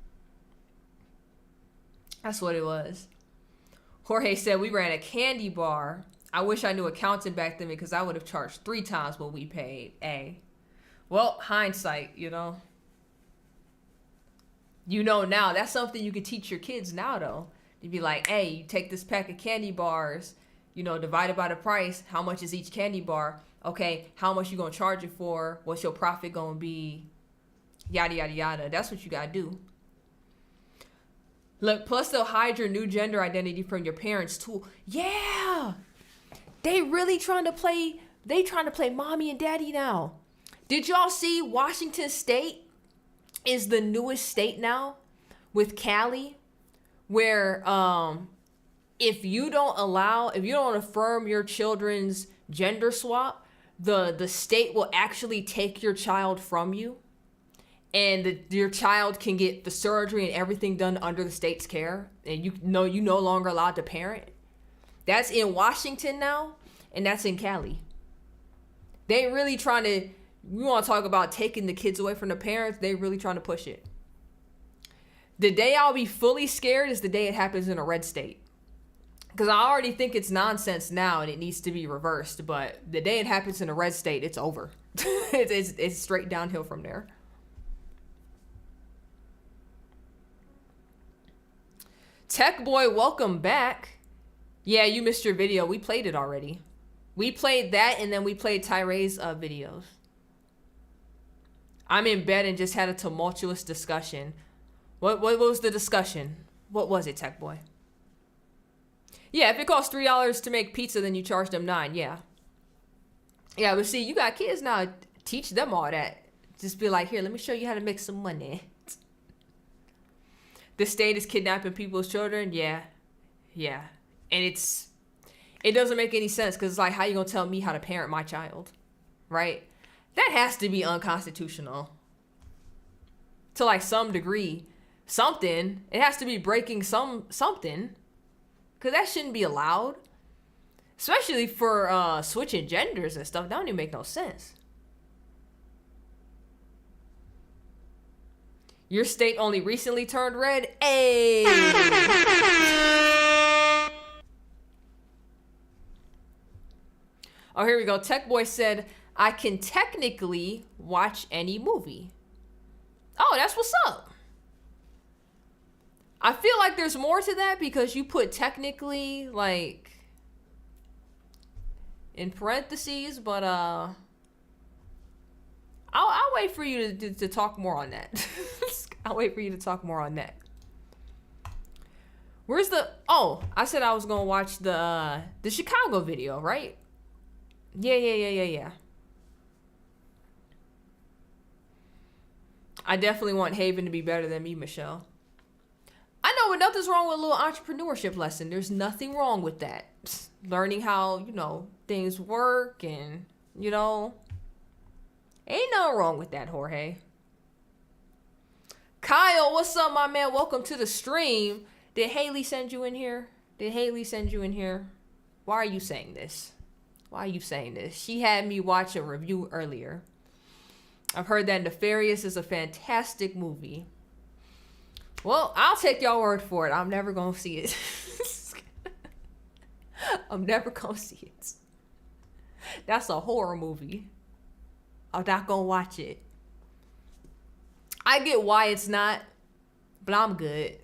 That's what it was. Jorge said we ran a candy bar. I wish I knew accounting back then because I would have charged 3 times what we paid. Well, hindsight, you know. You know now. That's something you could teach your kids now, though. You'd be like, hey, you take this pack of candy bars, you know, divided by the price. How much is each candy bar? Okay, how much you gonna charge it for? What's your profit gonna be? Yada, yada, yada. That's what you gotta do. Look, plus they'll hide your new gender identity from your parents too. Yeah! They really trying to play mommy and daddy now. Did y'all see Washington State is the newest state now with Cali, where if you don't affirm your children's gender swap, the state will actually take your child from you, and your child can get the surgery and everything done under the state's care, and you no longer allowed to parent. That's in Washington now, and that's in Cali. They really trying to, we want to talk about taking the kids away from the parents, they really trying to push it. The day I'll be fully scared is the day it happens in a red state. Because I already think it's nonsense now and it needs to be reversed. But the day it happens in a red state, it's over. It's straight downhill from there. Tech Boy, welcome back. Yeah, you missed your video. We played it already. We played that and then we played Tyree's videos. I'm in bed and just had a tumultuous discussion. What was the discussion? What was it, Tech Boy? Yeah, if it costs $3 to make pizza, then you charge them $9. Yeah. Yeah, but see, you got kids now. Teach them all that. Just be like, here, let me show you how to make some money. The state is kidnapping people's children. Yeah. Yeah. And it doesn't make any sense because it's like, how you going to tell me how to parent my child? Right? That has to be unconstitutional. To like some degree. Something. It has to be breaking something. Because that shouldn't be allowed. Especially for switching genders and stuff. That don't even make no sense. Your state only recently turned red? Hey! Oh, here we go. Tech Boy said, I can technically watch any movie. Oh, that's what's up. I feel like there's more to that because you put technically, like, in parentheses, but I'll wait for you to talk more on that. I'll wait for you to talk more on that. Where's the... Oh, I said I was going to watch the Chicago video, right? Yeah. I definitely want Haven to be better than me, Michelle. I know, but nothing's wrong with a little entrepreneurship lesson. There's nothing wrong with that. Learning how, things work and, ain't nothing wrong with that, Jorge. Kyle, what's up, my man? Welcome to the stream. Did Haley send you in here? Why are you saying this? She had me watch a review earlier. I've heard that Nefarious is a fantastic movie. Well, I'll take y'all word for it. I'm never going to see it. That's a horror movie. I'm not going to watch it. I get why it's not, but I'm good.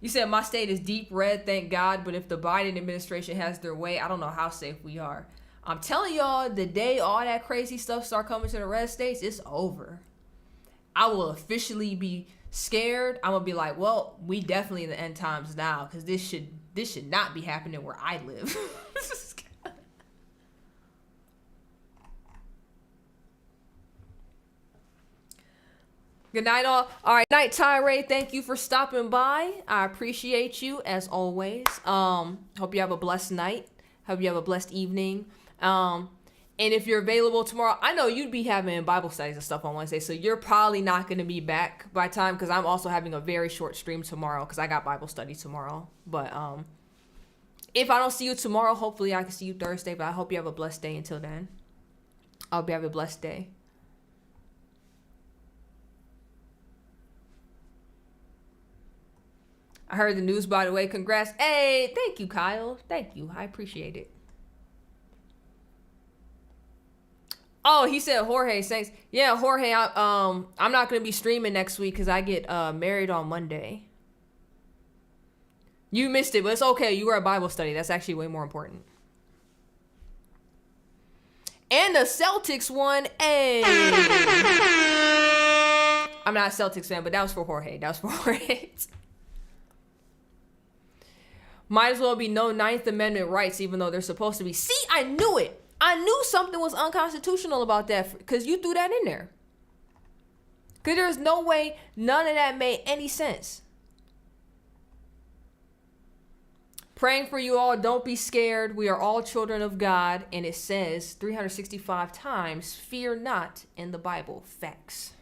You said my state is deep red, thank God, but if the Biden administration has their way, I don't know how safe we are. I'm telling y'all, the day all that crazy stuff start coming to the red states, it's over. I will officially be scared. I'm gonna be like, well, we definitely in the end times now, because this should not be happening where I live. Good night, all. All right, night, Tyree. Thank you for stopping by. I appreciate you as always. Hope you have a blessed night. Hope you have a blessed evening. And if you're available tomorrow, I know you'd be having Bible studies and stuff on Wednesday, so you're probably not going to be back by time, because I'm also having a very short stream tomorrow because I got Bible study tomorrow. But if I don't see you tomorrow, hopefully I can see you Thursday. But I hope you have a blessed day until then. I hope you have a blessed day. I heard the news, by the way. Congrats. Hey, thank you, Kyle. Thank you. I appreciate it. Oh, he said Jorge, thanks. Yeah, Jorge, I'm not going to be streaming next week because I get married on Monday. You missed it, but it's okay. You were at Bible study. That's actually way more important. And the Celtics won. Hey. I'm not a Celtics fan, but that was for Jorge. Might as well be no 9th Amendment rights, even though they're supposed to be. See, I knew it. I knew something was unconstitutional about that because you threw that in there. Because there's no way none of that made any sense. Praying for you all. Don't be scared. We are all children of God. And it says 365 times, fear not in the Bible. Facts.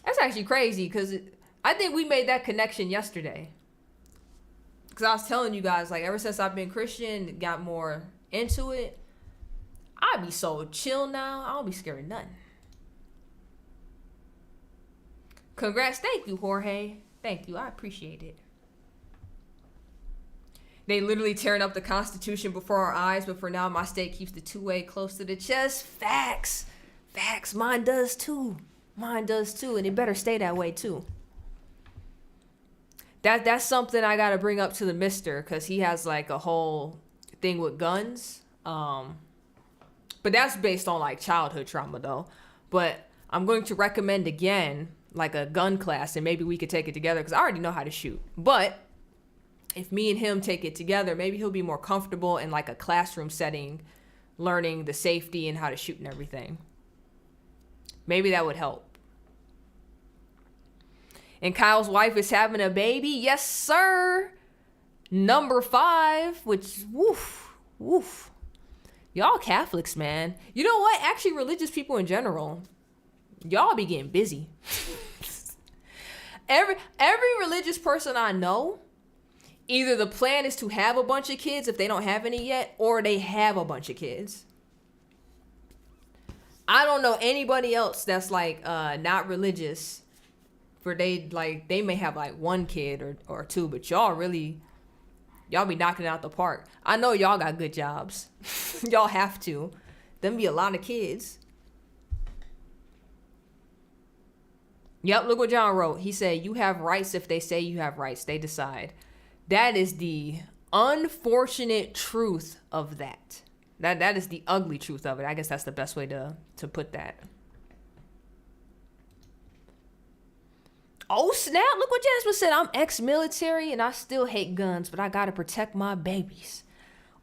That's actually crazy because I think we made that connection yesterday. Because I was telling you guys, like, ever since I've been Christian, got more into it, I be so chill now. I don't be scared of nothing. Congrats. Thank you, Jorge. Thank you. I appreciate it. They literally tearing up the Constitution before our eyes, but for now, my state keeps the two-way close to the chest. Facts. Mine does too. And it better stay that way too. That's something I gotta bring up to the mister, because he has like a whole thing with guns. But that's based on like childhood trauma though. But I'm going to recommend again like a gun class, and maybe we could take it together because I already know how to shoot. But if me and him take it together, maybe he'll be more comfortable in like a classroom setting, learning the safety and how to shoot and everything. Maybe that would help. And Kyle's wife is having a baby. Yes, sir. Number 5, which, woof. Y'all Catholics, man. You know what? Actually, religious people in general, y'all be getting busy. Every religious person I know, either the plan is to have a bunch of kids if they don't have any yet, or they have a bunch of kids. I don't know anybody else that's like not religious, where they may have like 1 kid or 2, but y'all be knocking it out the park. I know y'all got good jobs. Y'all have to. Them be a lot of kids. Yep, look what John wrote. He said, you have rights if they say you have rights. They decide. That is the unfortunate truth of that. That is the ugly truth of it. I guess that's the best way to put that. Oh snap, look what Jasmine said. I'm ex-military and I still hate guns, but I gotta protect my babies.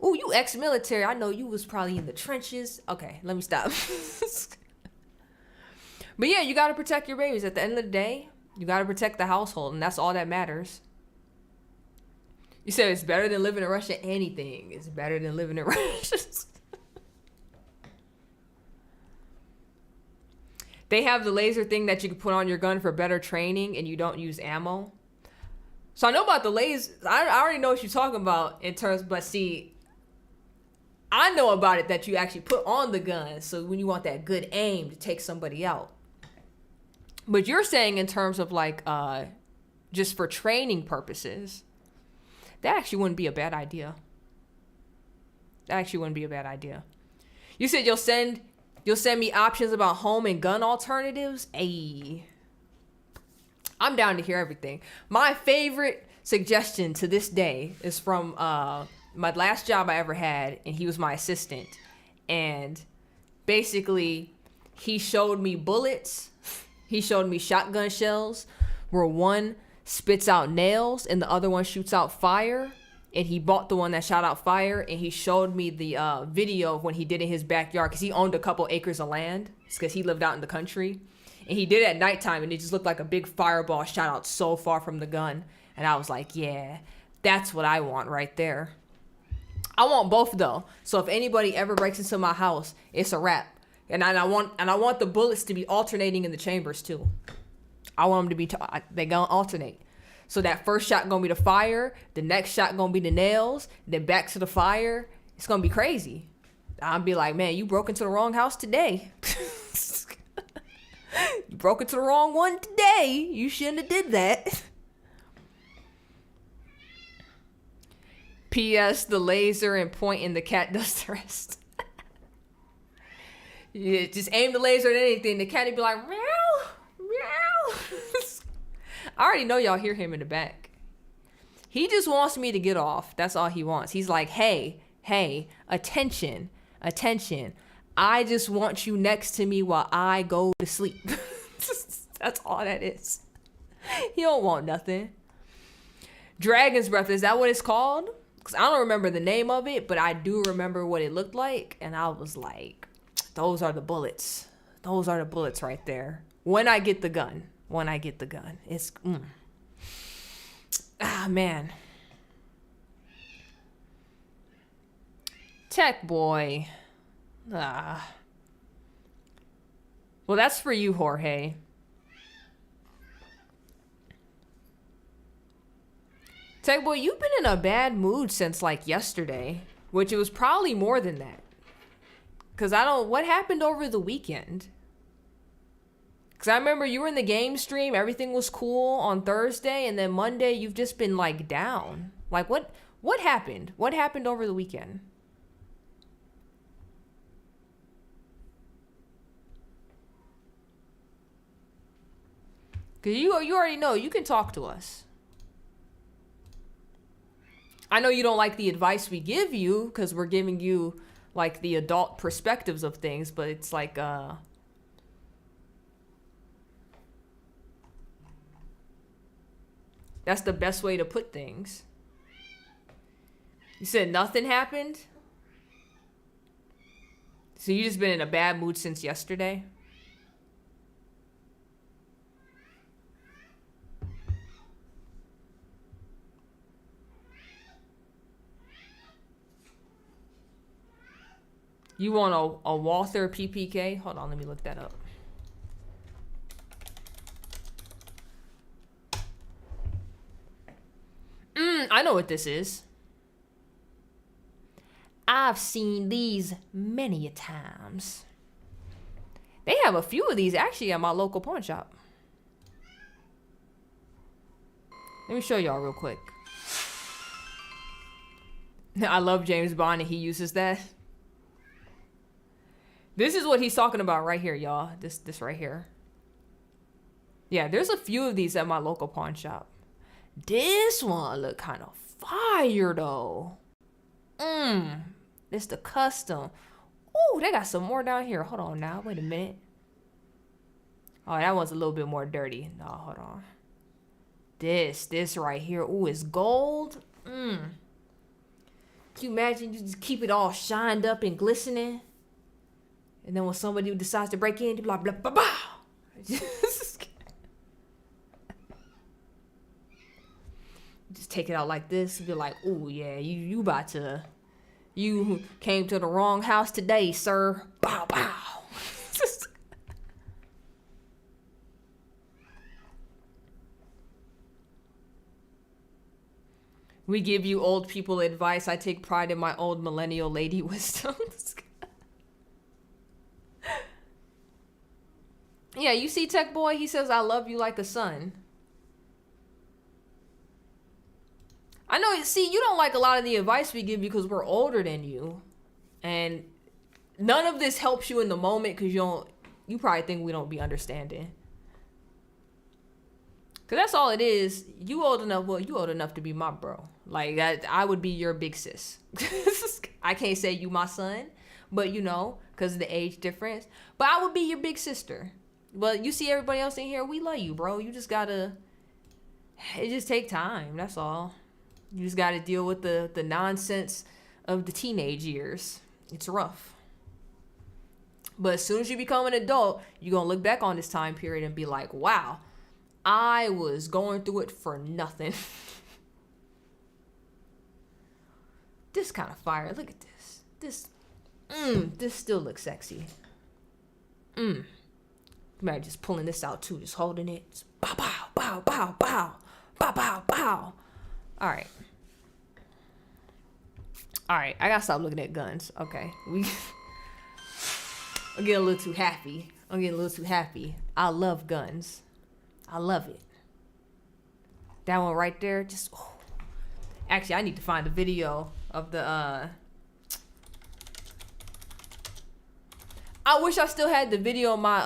Ooh, you ex-military. I know you was probably in the trenches. Okay, let me stop. But yeah, you gotta protect your babies. At the end of the day, you gotta protect the household, and that's all that matters. You said it's better than living in Russia. Anything is better than living in Russia. They have the laser thing that you can put on your gun for better training, and you don't use ammo. So I know about the laser. I already know what you're talking about in terms, but see, I know about it that you actually put on the gun. So when you want that good aim to take somebody out. But you're saying in terms of like, just for training purposes, that actually wouldn't be a bad idea. That actually wouldn't be a bad idea. You said you'll send me options about home and gun alternatives. Ayy. I'm down to hear everything. My favorite suggestion to this day is from my last job I ever had, and he was my assistant. And basically, he showed me bullets. He showed me shotgun shells where one spits out nails and the other one shoots out fire. And he bought the one that shot out fire, and he showed me the video of when he did it in his backyard, because he owned a couple acres of land because he lived out in the country. And he did it at nighttime, and it just looked like a big fireball shot out so far from the gun. And I was like, yeah, that's what I want right there. I want both though. So if anybody ever breaks into my house, it's a wrap. And I want the bullets to be alternating in the chambers too. I want them to be they gonna alternate. So that first shot gonna be the fire, the next shot gonna be the nails, then back to the fire. It's gonna be crazy. I'll be like, man, you broke into the wrong house today. You broke into the wrong one today. You shouldn't have did that. P.S. The laser and point and the cat does the rest. Yeah, just aim the laser at anything. The cat would be like, meow, meow. I already know y'all hear him in the back. He just wants me to get off. That's all he wants. He's like, hey, attention. I just want you next to me while I go to sleep. That's all that is. He don't want nothing. Dragon's Breath, is that what it's called? Because I don't remember the name of it, but I do remember what it looked like. And I was like, those are the bullets. Those are the bullets right there. When I get the gun. It's, ah, man. Tech boy. Ah. Well, that's for you, Jorge. Tech boy, you've been in a bad mood since like yesterday, which it was probably more than that. Cause what happened over the weekend? Cause I remember you were in the game stream, everything was cool on Thursday, and then Monday you've just been like down. Like what happened? What happened over the weekend? Cause you already know, you can talk to us. I know you don't like the advice we give you because we're giving you like the adult perspectives of things, but it's like that's the best way to put things. You said nothing happened? So you just been in a bad mood since yesterday? You want a Walther PPK? Hold on, let me look that up. I know what this is. I've seen these many a times. They have a few of these actually at my local pawn shop. Let me show y'all real quick. I love James Bond and he uses that. This is what he's talking about right here, y'all. This right here. Yeah, there's a few of these at my local pawn shop. This one look kind of fire, though. It's the custom. Ooh, they got some more down here. Hold on now. Wait a minute. Oh, that one's a little bit more dirty. No, hold on. This right here. Ooh, it's gold. Can you imagine you just keep it all shined up and glistening? And then when somebody decides to break in, you be like, blah, blah, blah. Just take it out like this and be like, ooh, yeah, you about to, you came to the wrong house today, sir. Bow, bow. We give you old people advice. I take pride in my old millennial lady wisdom. Yeah, you see Tech Boy? He says, I love you like a son. I know, see, you don't like a lot of the advice we give you because we're older than you. And none of this helps you in the moment because you probably think we don't be understanding. Because that's all it is. You old enough to be my bro. Like, I would be your big sis. I can't say you my son, but because of the age difference. But I would be your big sister. But you see everybody else in here, we love you, bro. You just gotta, it just take time, that's all. You just gotta deal with the nonsense of the teenage years. It's rough. But as soon as you become an adult, you're gonna look back on this time period and be like, wow, I was going through it for nothing. This kind of fire, look at this. This still looks sexy. Man, just pulling this out too, just holding it. Just bow, bow, bow, bow, bow, bow, bow, bow. All right, I gotta stop looking at guns. Okay, I'm getting a little too happy. I love guns. I love it. That one right there, just. Oh. Actually, I need to find a video of the. I wish I still had the video my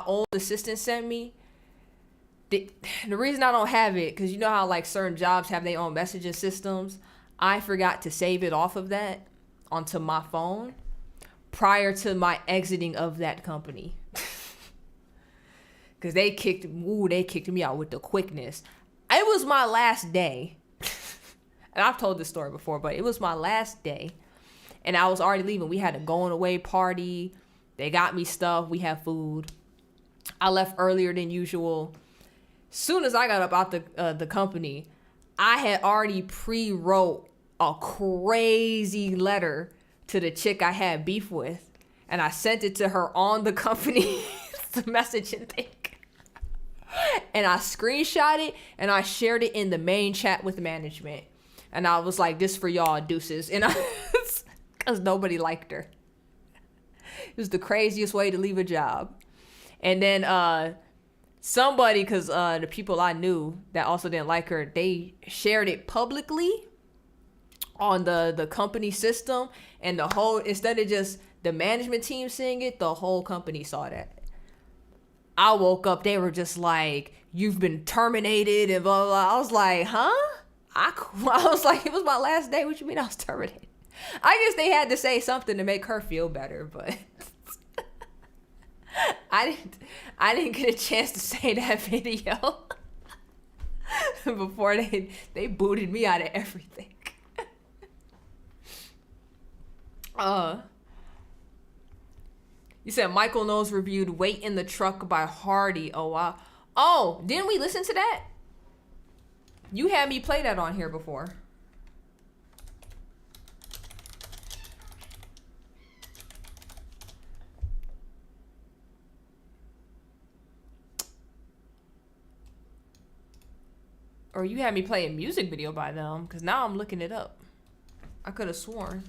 old assistant sent me. The reason I don't have it, because you know how like certain jobs have their own messaging systems. I forgot to save it off of that onto my phone prior to my exiting of that company. Because they kicked me out with the quickness. It was my last day. And I've told this story before, but it was my last day. And I was already leaving. We had a going away party. They got me stuff. We had food. I left earlier than usual. Soon as I got up out the company, I had already pre-wrote a crazy letter to the chick I had beef with. And I sent it to her on the company the messaging thing. And I screenshot it and I shared it in the main chat with management. And I was like, this for y'all, deuces. And because nobody liked her. It was the craziest way to leave a job. And then somebody, because the people I knew that also didn't like her, they shared it publicly on the company system. And the whole, instead of just the management team seeing it, the whole company saw that. I woke up, they were just like, you've been terminated and blah, blah, blah. I was like, huh? I was like, it was my last day. What you mean I was terminated? I guess they had to say something to make her feel better, but I didn't get a chance to say that video before they booted me out of everything. You said Michael Knowles reviewed Wait in the Truck by Hardy. Oh, wow. Oh, didn't we listen to that? You had me play that on here before. Or you had me play a music video by them, because now I'm looking it up. I could have sworn.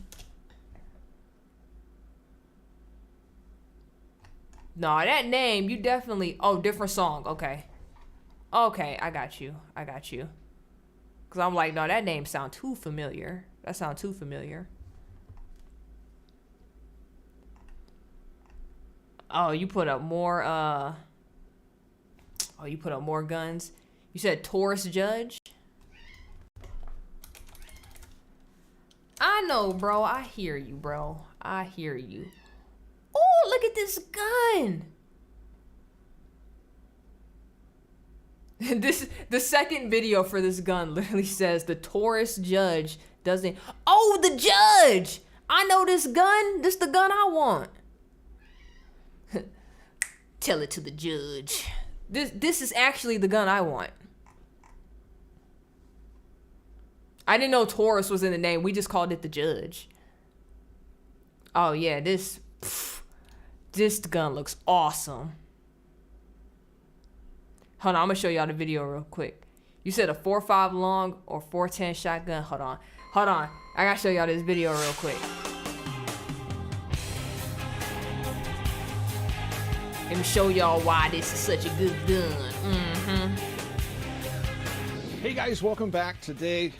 No, that name, you definitely... Oh, different song. Okay. Okay, I got you. Because I'm like, no, that name sounds too familiar. That sounds too familiar. Oh, you put up more, Oh, you put up more guns. You said Taurus Judge? know, bro. I hear you, bro. I hear you. Oh, look at this gun. The second video for this gun literally says the Taurus judge doesn't. Oh, the judge! I know this gun. This the gun I want. Tell it to the judge. This is actually the gun I want. I didn't know Taurus was in the name. We just called it the judge. Oh yeah, this gun looks awesome. Hold on, I'm gonna show y'all the video real quick. You said a 4.5 long or 410 shotgun. Hold on. I gotta show y'all this video real quick. Let me show y'all why this is such a good gun. Hey guys, welcome back. Today,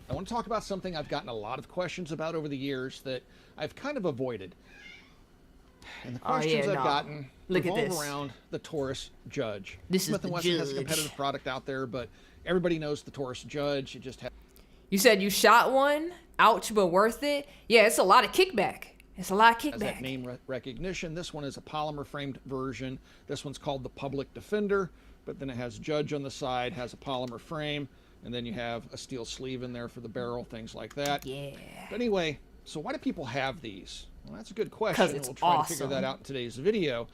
I want to talk about something I've gotten a lot of questions about over the years that I've kind of avoided. And the questions I've gotten revolve around the Taurus Judge. Smith & Wesson has a competitive product out there, but everybody knows the Taurus Judge. It just You said you shot one? Ouch, but worth it? Yeah, it's a lot of kickback. It's a lot of kickback. Has that name recognition. This one is a polymer framed version. This one's called the Public Defender, but then it has Judge on the side, has a polymer frame, and then you have a steel sleeve in there for the barrel, things like that. Yeah. But anyway, so why do people have these? Well, that's a good question. It's we'll try awesome. to figure that out in today's video.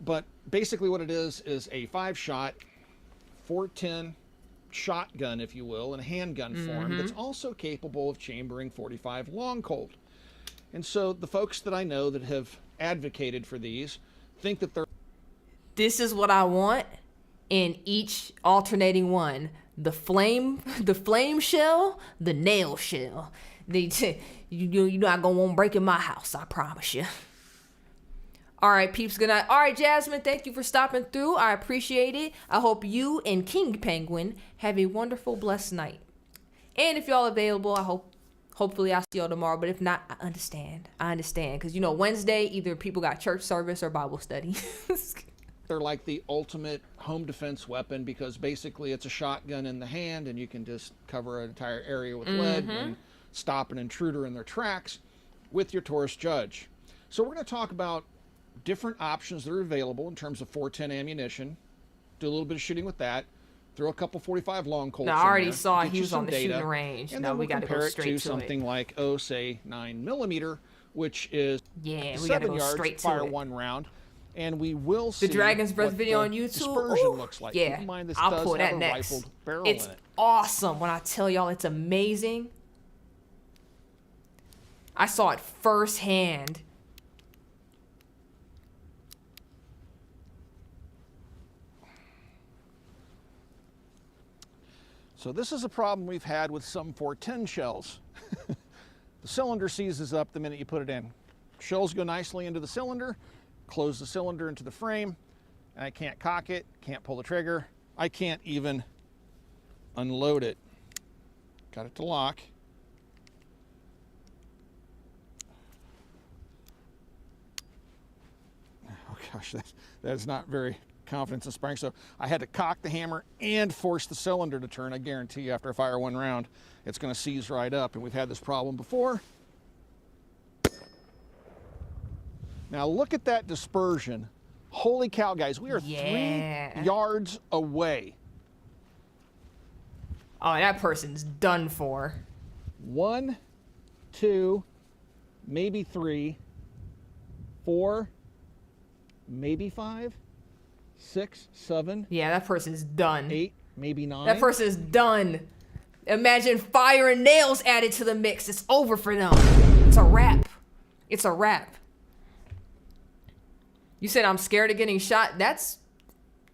But basically what it is a 5-shot, 410 shotgun, if you will, in a handgun form that's also capable of chambering 45 long Colt. And so the folks that I know that have advocated for these think that they're... This is what I want in each alternating one. The flame shell, the nail shell. You're not gonna want to break in my house, I promise you. All right, peeps, good night. All right, Jasmine, thank you for stopping through. I appreciate it. I hope you and King Penguin have a wonderful, blessed night. And if y'all available, hopefully I'll see y'all tomorrow. But if not, I understand. Because, Wednesday, either people got church service or Bible study. They're like the ultimate home defense weapon because basically it's a shotgun in the hand and you can just cover an entire area with lead and stop an intruder in their tracks with your Taurus Judge. So we're going to talk about different options that are available in terms of 410 ammunition. Do a little bit of shooting with that. Throw a couple 45 long Colts in there. I already saw he was some on the data, shooting range. And now then we got to go straight to something like, say 9mm, which is we 7 go yards, straight to fire it. one round. And we will see the Dragon's Breath what video the on YouTube. dispersion Ooh, looks like. yeah, Keep in mind this I'll does pull have that a next. rifled barrel It's in it. awesome. When I tell y'all, it's amazing. I saw it firsthand. So this is a problem we've had with some 410 shells. The cylinder seizes up the minute you put it in. Shells go nicely into the cylinder, close the cylinder into the frame, and I can't cock it, can't pull the trigger. I can't even unload it. Got it to lock. Oh gosh, that is not very confidence inspiring. So I had to cock the hammer and force the cylinder to turn. I guarantee you after I fire one round, it's going to seize right up. And we've had this problem before. Now look at that dispersion. Holy cow, guys, we are 3 yards away. Oh, that person's done for. 1, 2, maybe 3, 4, maybe 5, 6, 7. Yeah, that person's done. 8, maybe 9. That person's done. Imagine fire and nails added to the mix. It's over for them. It's a wrap. It's a wrap. You said I'm scared of getting shot. That's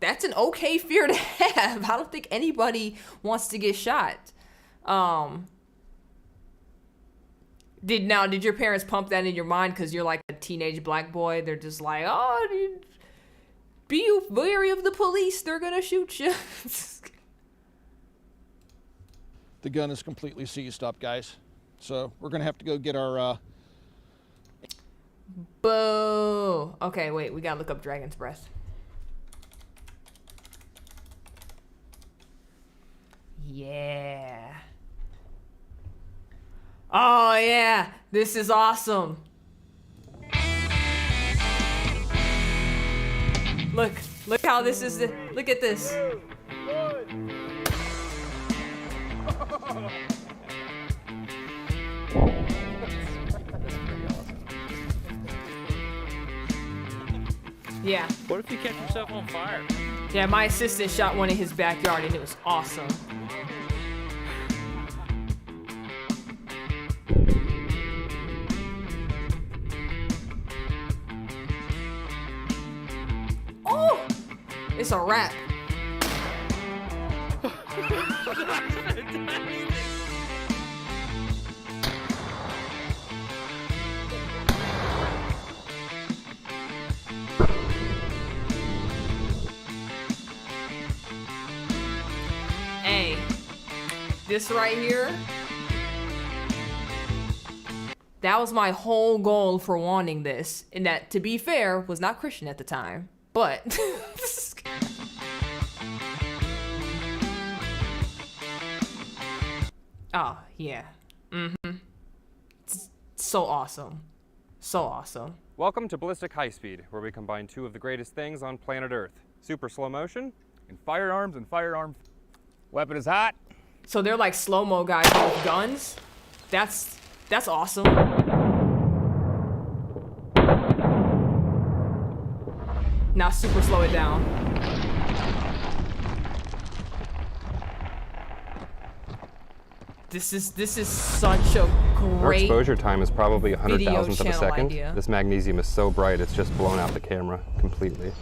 an okay fear to have. I don't think anybody wants to get shot. Did your parents pump that in your mind because you're like a teenage black boy? They're just like, oh, dude, be wary of the police. They're gonna shoot you. The gun is completely seized up, guys. So we're gonna have to go get our. Boo. Okay, wait. We gotta look up Dragon's Breath. Yeah. Oh yeah, this is awesome. Look how this is. Look at this. Yeah. What if you catch yourself on fire? Yeah, my assistant shot one in his backyard and it was awesome. Oh! It's a wrap. Hey, this right here, that was my whole goal for wanting this. And that, to be fair, was not Christian at the time. But oh yeah, so awesome, so awesome. Welcome to Ballistic High Speed, where we combine two of the greatest things on planet Earth: super slow motion and firearms. Weapon is hot. So they're like slow-mo guys with guns. That's awesome. Now super slow it down. This is such a Our great exposure time is probably 100,000th of a channel second. idea. This magnesium is so bright, it's just blown out the camera completely.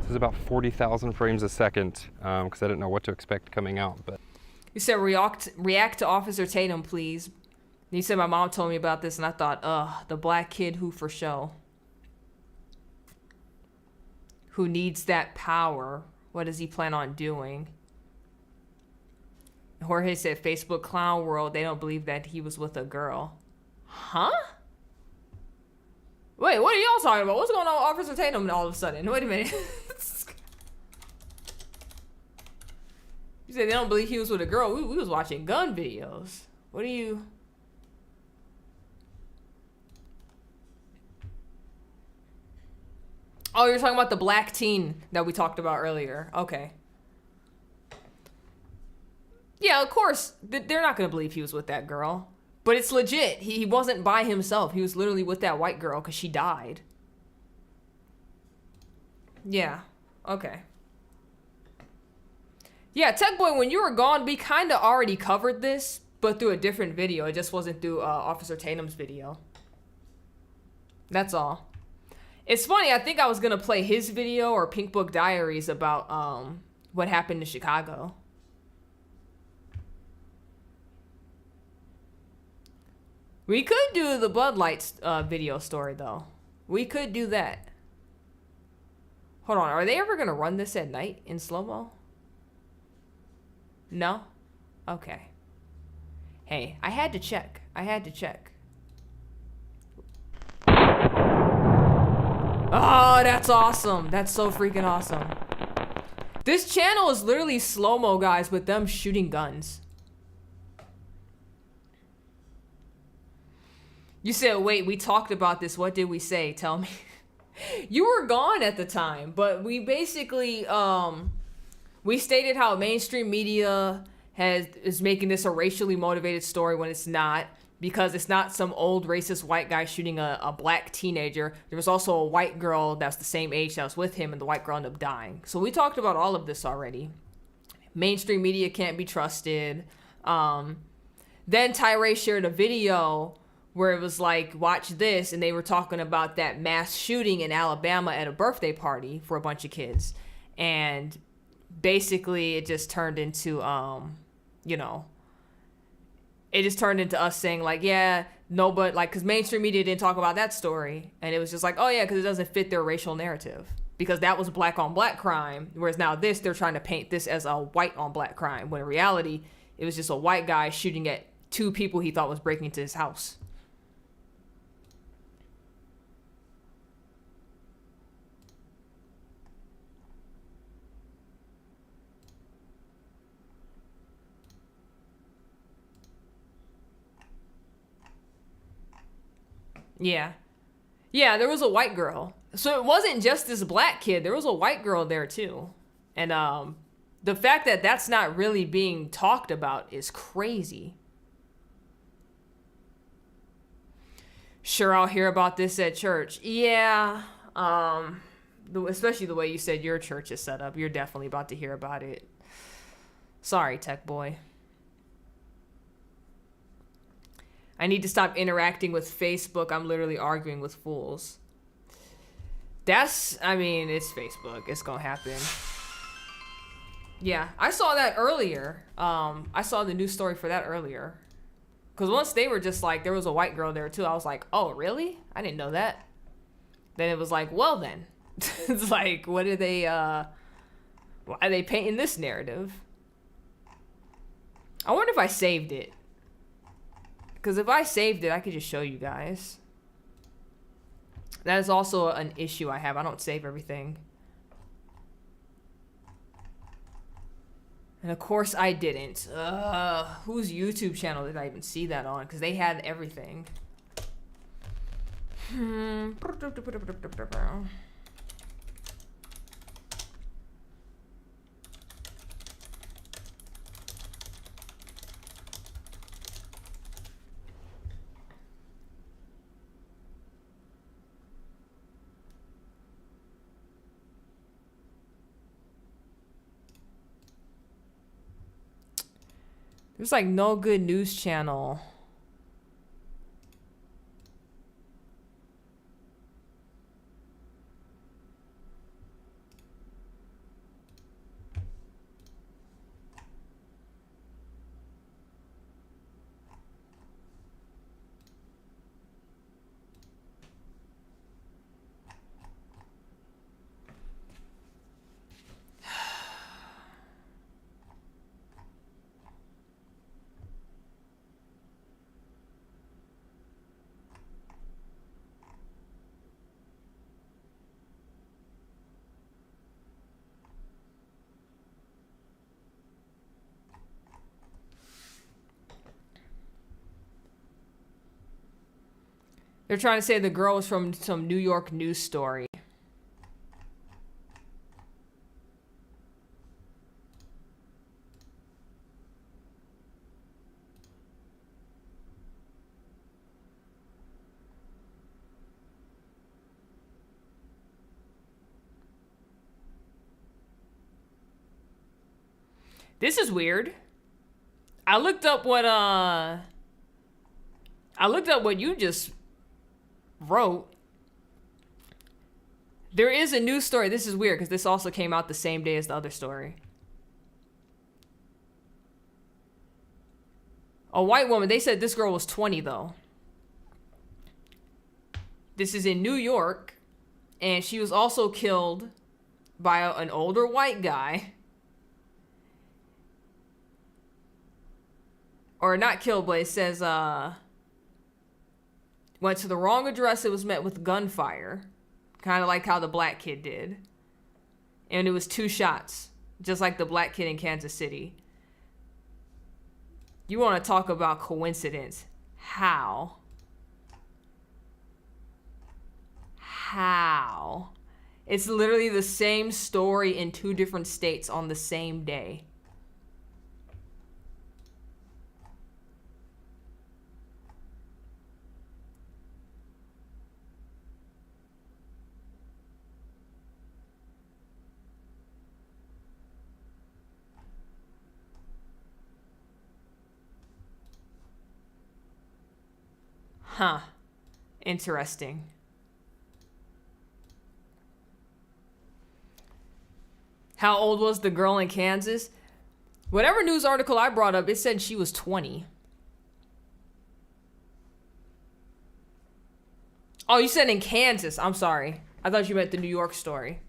This is about 40,000 frames a second, because I didn't know what to expect coming out. But You said react to Officer Tatum, please. You said my mom told me about this, and I thought, the black kid who for show. Who needs that power? What does he plan on doing? Jorge said, Facebook clown world, they don't believe that he was with a girl. Huh? Wait, what are y'all talking about? What's going on with Officer Tatum all of a sudden? Wait a minute. You said they don't believe he was with a girl. We was watching gun videos. What are you... Oh, you're talking about the black teen that we talked about earlier. Okay. Yeah, of course, they're not going to believe he was with that girl. But it's legit. He wasn't by himself. He was literally with that white girl because she died. Yeah. Okay. Yeah, Tech Boy, when you were gone, we kind of already covered this, but through a different video. It just wasn't through Officer Tatum's video. That's all. It's funny, I think I was going to play his video or Pink Book Diaries about what happened in Chicago. We could do the Bud Lights video story, though. We could do that. Hold on, are they ever going to run this at night in slow-mo? No? Okay. Hey, I had to check. Oh, that's awesome. That's so freaking awesome. This channel is literally slow-mo guys with them shooting guns. You said, wait, we talked about this. What did we say? Tell me. You were gone at the time, but we basically, we stated how mainstream media is making this a racially motivated story when it's not, because it's not some old racist white guy shooting a black teenager. There was also a white girl that's the same age that was with him, and the white girl ended up dying. So we talked about all of this already. Mainstream media can't be trusted. Then Tyree shared a video where it was like, watch this, and they were talking about that mass shooting in Alabama at a birthday party for a bunch of kids. And basically it just turned into, you know, it just turned into us saying like, yeah, no, but like, because mainstream media didn't talk about that story. And it was just like, oh yeah, because it doesn't fit their racial narrative. Because that was black on black crime. Whereas now they're trying to paint this as a white on black crime. When in reality, it was just a white guy shooting at two people he thought was breaking into his house. Yeah. Yeah, there was a white girl. So it wasn't just this black kid. There was a white girl there too. And the fact that that's not really being talked about is crazy. Sure, I'll hear about this at church. Yeah. Especially the way you said your church is set up. You're definitely about to hear about it. Sorry, tech boy. I need to stop interacting with Facebook. I'm literally arguing with fools. It's Facebook. It's gonna happen. Yeah, I saw that earlier. I saw the news story for that earlier. Because once they were just like, there was a white girl there too. I was like, oh, really? I didn't know that. Then it was like, well then. It's like, what are they, why are they painting this narrative? I wonder if I saved it. Because if I saved it, I could just show you guys. That is also an issue I have. I don't save everything. And of course I didn't. Whose YouTube channel did I even see that on? Because they had everything. There's like no good news channel. They're trying to say the girl was from some New York news story. This is weird. I looked up what you just wrote. There is a news story. This is weird because this also came out the same day as the other story. A white woman. They said this girl was 20 though. This is in New York, and she was also killed by an older white guy. Or not killed, but it says went to the wrong address. It was met with gunfire, kind of like how the black kid did. And it was 2 shots, just like the black kid in Kansas City. You want to talk about coincidence? How? How? It's literally the same story in 2 different states on the same day. Huh. Interesting. How old was the girl in Kansas? Whatever news article I brought up, it said she was 20. Oh, you said in Kansas. I'm sorry. I thought you meant the New York story.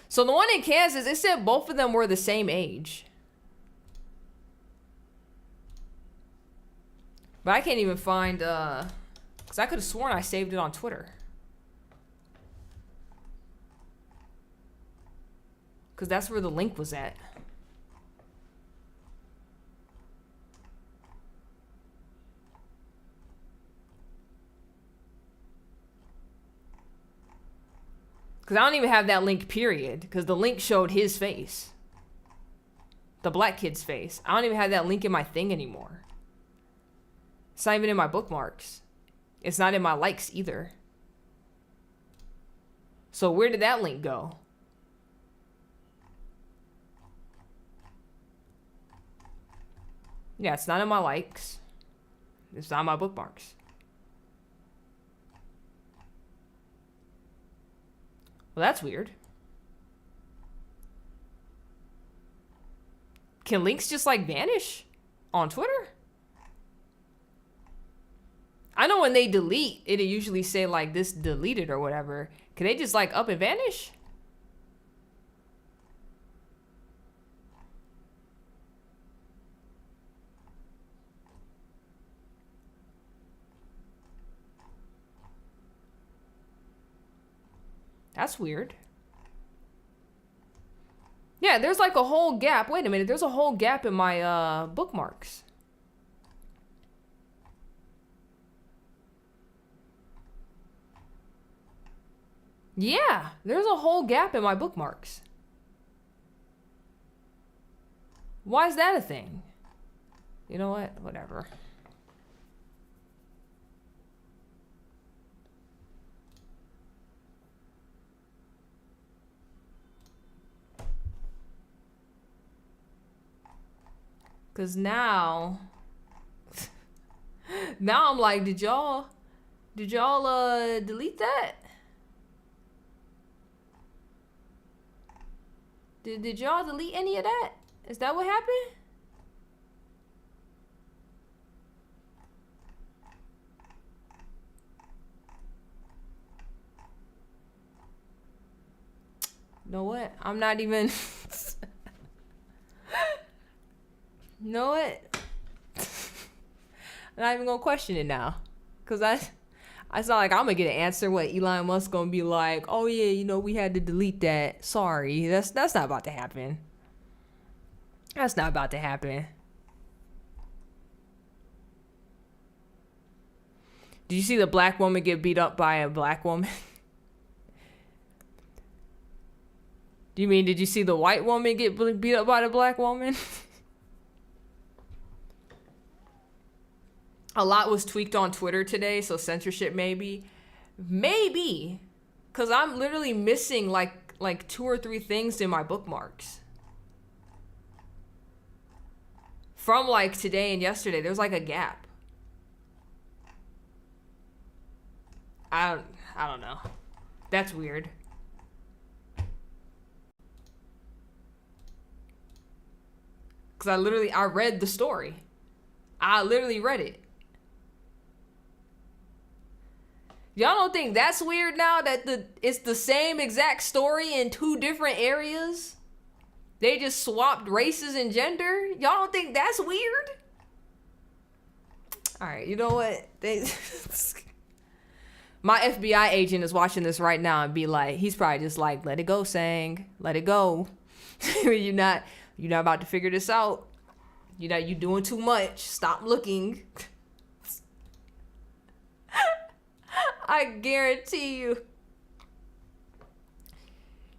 So the one in Kansas, it said both of them were the same age. But I can't even find, because I could have sworn I saved it on Twitter. Because that's where the link was at. Because I don't even have that link, period. Because the link showed his face. The black kid's face. I don't even have that link in my thing anymore. It's not even in my bookmarks. It's not in my likes either. So where did that link go? Yeah, it's not in my likes. It's not in my bookmarks. Well, that's weird. Can links just like vanish on Twitter? I know when they delete, it'll usually say like this deleted or whatever. Can they just like up and vanish? That's weird. Yeah, there's like a whole gap. Wait a minute, there's a whole gap in my bookmarks. Yeah, there's a whole gap in my bookmarks. Why is that a thing? You know what? Whatever. Cause now I'm like, did y'all delete that? Did y'all delete any of that? Is that what happened? You know what? I'm not even You know what? I'm not even gonna question it now. Cause I saw like I'm gonna get an answer what Elon Musk gonna be like, oh yeah, you know, we had to delete that. Sorry. That's not about to happen. That's not about to happen. Did you see the black woman get beat up by a black woman? Do you mean did you see the white woman get beat up by the black woman? A lot was tweaked on Twitter today, so censorship maybe. Because I'm literally missing like 2 or 3 things in my bookmarks. From like today and yesterday, there's like a gap. I don't know. That's weird. Because I read the story. I literally read it. Y'all don't think that's weird now that it's the same exact story in 2 different areas? They just swapped races and gender? Y'all don't think that's weird? All right, you know what? My FBI agent is watching this right now and be like, he's probably just like, let it go, Sang. Let it go. You're not about to figure this out. You doing too much. Stop looking. I guarantee you.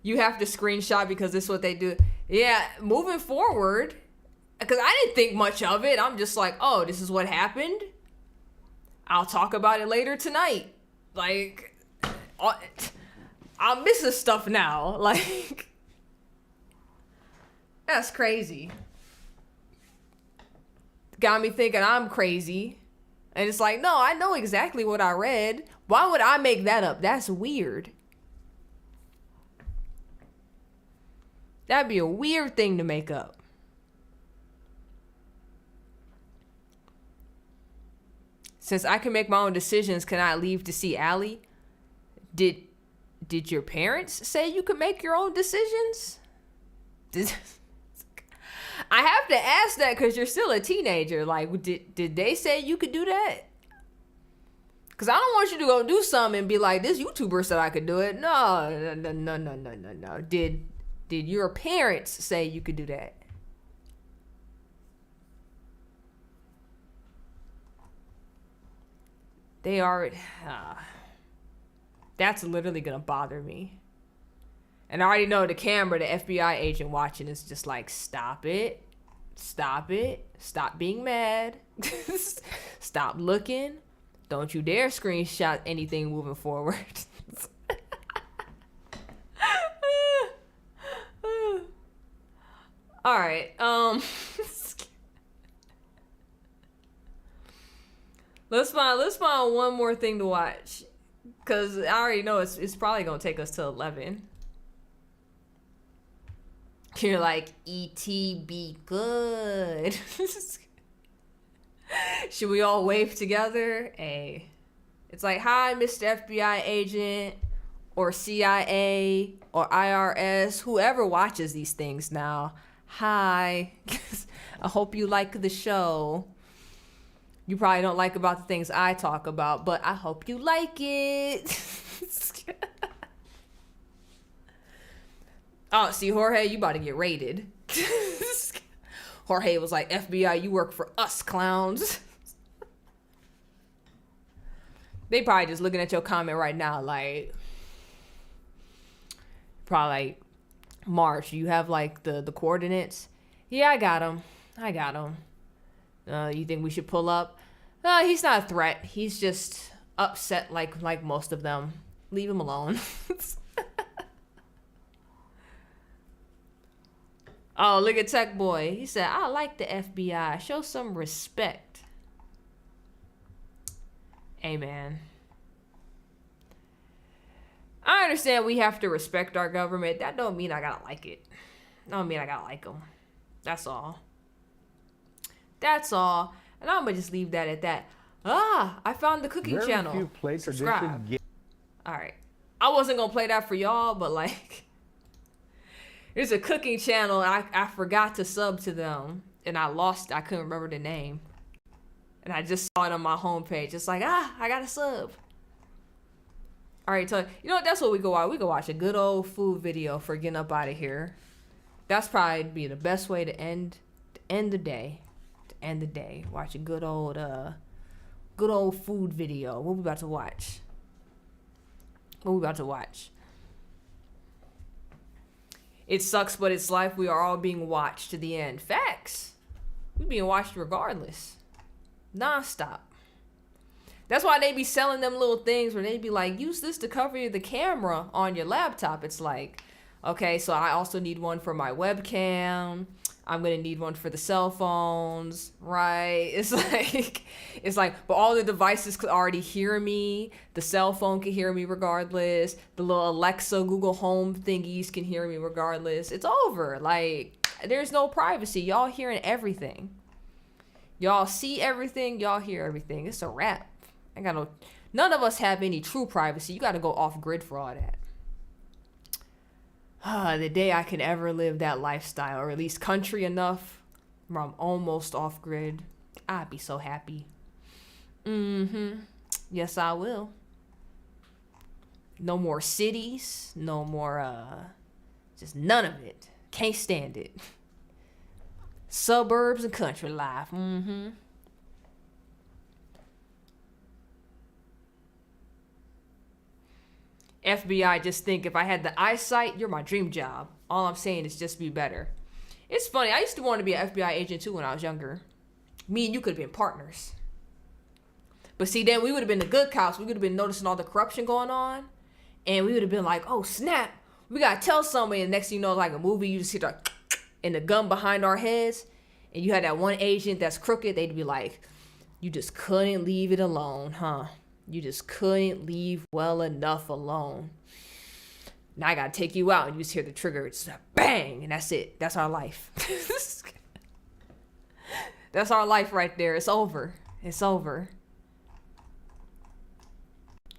You have to screenshot because this is what they do. Yeah, moving forward, because I didn't think much of it. I'm just like, oh, this is what happened. I'll talk about it later tonight. Like, I'm missing stuff now. Like, that's crazy. Got me thinking I'm crazy. And it's like, no, I know exactly what I read. Why would I make that up? That's weird. That'd be a weird thing to make up. Since I can make my own decisions, can I leave to see Allie? Did your parents say you could make your own decisions? I have to ask that because you're still a teenager. Like, did they say you could do that? Because I don't want you to go do something and be like, this YouTuber said I could do it. No. Did your parents say you could do that? They are... that's literally going to bother me. And I already know the camera, the FBI agent watching is just like, stop it. Stop it. Stop being mad. Stop looking. Don't you dare screenshot anything moving forward. All right. Let's find one more thing to watch, cause I already know it's probably gonna take us to 11. You're like, E.T. be good. Should we all wave together? Hey, it's like, hi, Mr. FBI agent, or CIA, or IRS, whoever watches these things now. Hi. I hope you like the show. You probably don't like about the things I talk about, but I hope you like it. Oh, see, Jorge, you about to get raided. Jorge was like, FBI, you work for us, clowns. They probably just looking at your comment right now, like, probably like, Marsh, you have like the coordinates? Yeah, I got him. You think we should pull up? He's not a threat. He's just upset like most of them. Leave him alone. Oh, look at Tech Boy. He said, I like the FBI. Show some respect. Hey, man. I understand we have to respect our government. That don't mean I gotta like it. Don't mean I gotta like them. That's all. That's all. And I'm gonna just leave that at that. I found the cooking channel. Subscribe. Alright. I wasn't gonna play that for y'all, but like, there's a cooking channel and I forgot to sub to them. And I couldn't remember the name. And I just saw it on my homepage. It's like, I got a sub. Alright, so you know what? That's what we go watch. We go watch a good old food video for getting up out of here. That's probably be the best way to end the day. Watch a good old food video. What we about to watch? It sucks, but it's life. We are all being watched to the end. Facts. We being watched regardless. Non-stop. That's why they be selling them little things where they be like, use this to cover the camera on your laptop. It's like, okay, so I also need one for my webcam. I'm gonna need one for the cell phones, right? It's like, but all the devices could already hear me. The cell phone can hear me regardless. The little Alexa, Google Home thingies can hear me regardless. It's over. Like, there's no privacy. Y'all hearing everything. Y'all see everything. Y'all hear everything. It's a wrap. None of us have any true privacy. You got to go off grid for all that. The day I can ever live that lifestyle, or at least country enough where I'm almost off grid, I'd be so happy. Yes, I will. No more cities. No more, just none of it. Can't stand it. Suburbs and country life. FBI, just think, if I had the eyesight, you're my dream job. All I'm saying is just be better. It's funny. I used to want to be an FBI agent too when I was younger. Me and you could have been partners. But see, then we would have been the good cops. We would have been noticing all the corruption going on. And we would have been like, oh, snap. We got to tell somebody. And next thing you know, like a movie, you just hear the gun behind our heads. And you had that one agent that's crooked. They'd be like, you just couldn't leave it alone, huh? You just couldn't leave well enough alone. Now I gotta take you out, and you just hear the trigger. It's like, bang, and that's it. That's our life. That's our life right there. It's over. It's over.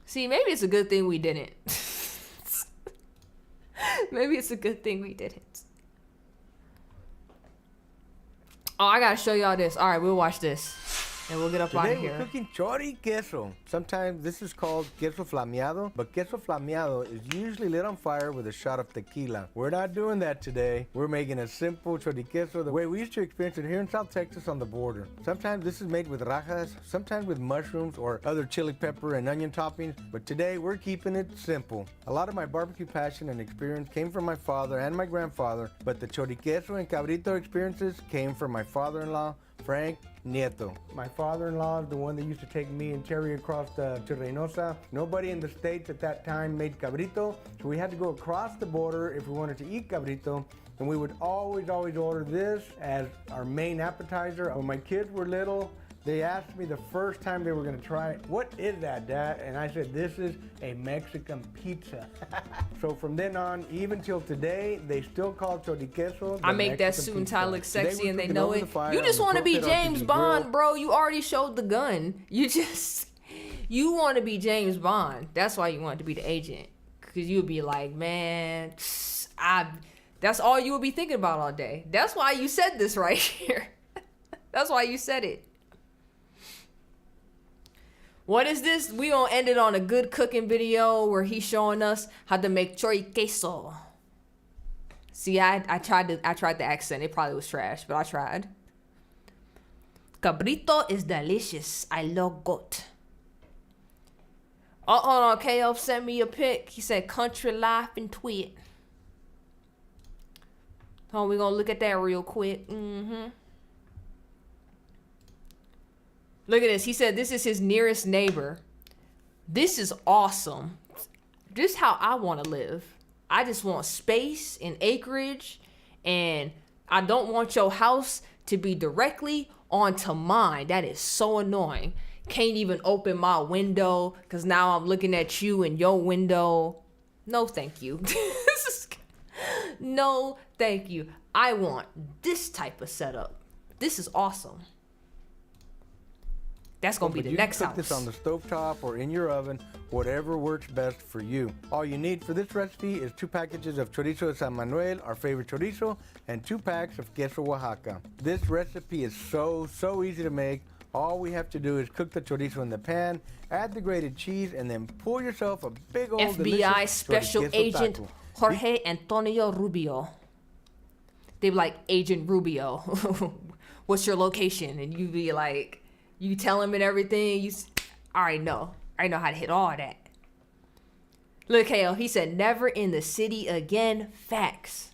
See, maybe it's a good thing we didn't. Maybe it's a good thing we didn't. Oh, I gotta show y'all this. All right, we'll watch this. And we'll get up out Today of here. we're cooking chori queso. Sometimes this is called queso flameado, but queso flameado is usually lit on fire with a shot of tequila. We're not doing that today. We're making a simple chori queso the way we used to experience it here in South Texas on the border. Sometimes this is made with rajas, sometimes with mushrooms or other chili pepper and onion toppings, but today we're keeping it simple. A lot of my barbecue passion and experience came from my father and my grandfather, but the chori queso and cabrito experiences came from my father-in-law, Frank Nieto. My father-in-law is the one that used to take me and Terry across to Reynosa. Nobody in the States at that time made cabrito, so we had to go across the border if we wanted to eat cabrito, and we would always order this as our main appetizer. When my kids were little, they asked me the first time they were going to try it, "What is that, Dad?" And I said, "This is a Mexican pizza." So from then on, even till today, they still call chori queso the I make that Mexican suit and tie pizza. look Today sexy we're and they cooking know over it. the fire You on just the want to be pork pit James on the grill. Bond, bro. You already showed the gun. You want to be James Bond. That's why you want to be the agent. Because you'll be like, man, that's all you will be thinking about all day. That's why you said this right here. That's why you said it. What is this? We gonna end it on a good cooking video where he's showing us how to make chori queso. See, I tried the accent. It probably was trash, but I tried. Cabrito is delicious. I love goat. Hold on, KF sent me a pic. He said country life and tweet. Hold on, we gonna look at that real quick. Look at this. He said this is his nearest neighbor. This is awesome. This is how I want to live. I just want space and acreage, and I don't want your house to be directly onto mine. That is so annoying. Can't even open my window because now I'm looking at you in your window. No, thank you. No, thank you. I want this type of setup. This is awesome. That's gonna be the next house. house. You can cook this on the stovetop or in your oven, whatever works best for you. All you need for this recipe is 2 packages of chorizo de San Manuel, our favorite chorizo, and 2 packs of queso Oaxaca. This recipe is so easy to make. All we have to do is cook the chorizo in the pan, add the grated cheese, and then pull yourself a big old FBI Special chorizo Agent taco. Jorge Antonio Rubio. They be like, Agent Rubio, what's your location? And you be like, you tell him and everything. I already know how to hit all that. Look, Hale, he said, never in the city again. Facts.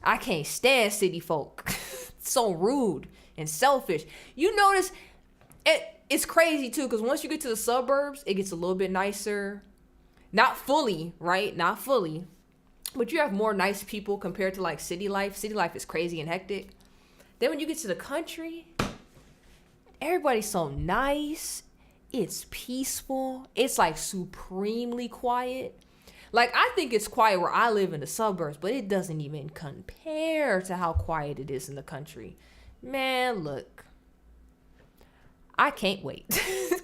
I can't stand city folk. So rude and selfish. You notice, it's crazy too, because once you get to the suburbs, it gets a little bit nicer. Not fully, right? Not fully. But you have more nice people compared to like city life. City life is crazy and hectic. Then when you get to the country, everybody's so nice. It's peaceful. It's like supremely quiet. Like, I think it's quiet where I live in the suburbs, but it doesn't even compare to how quiet it is in the country. Man, look. I can't wait.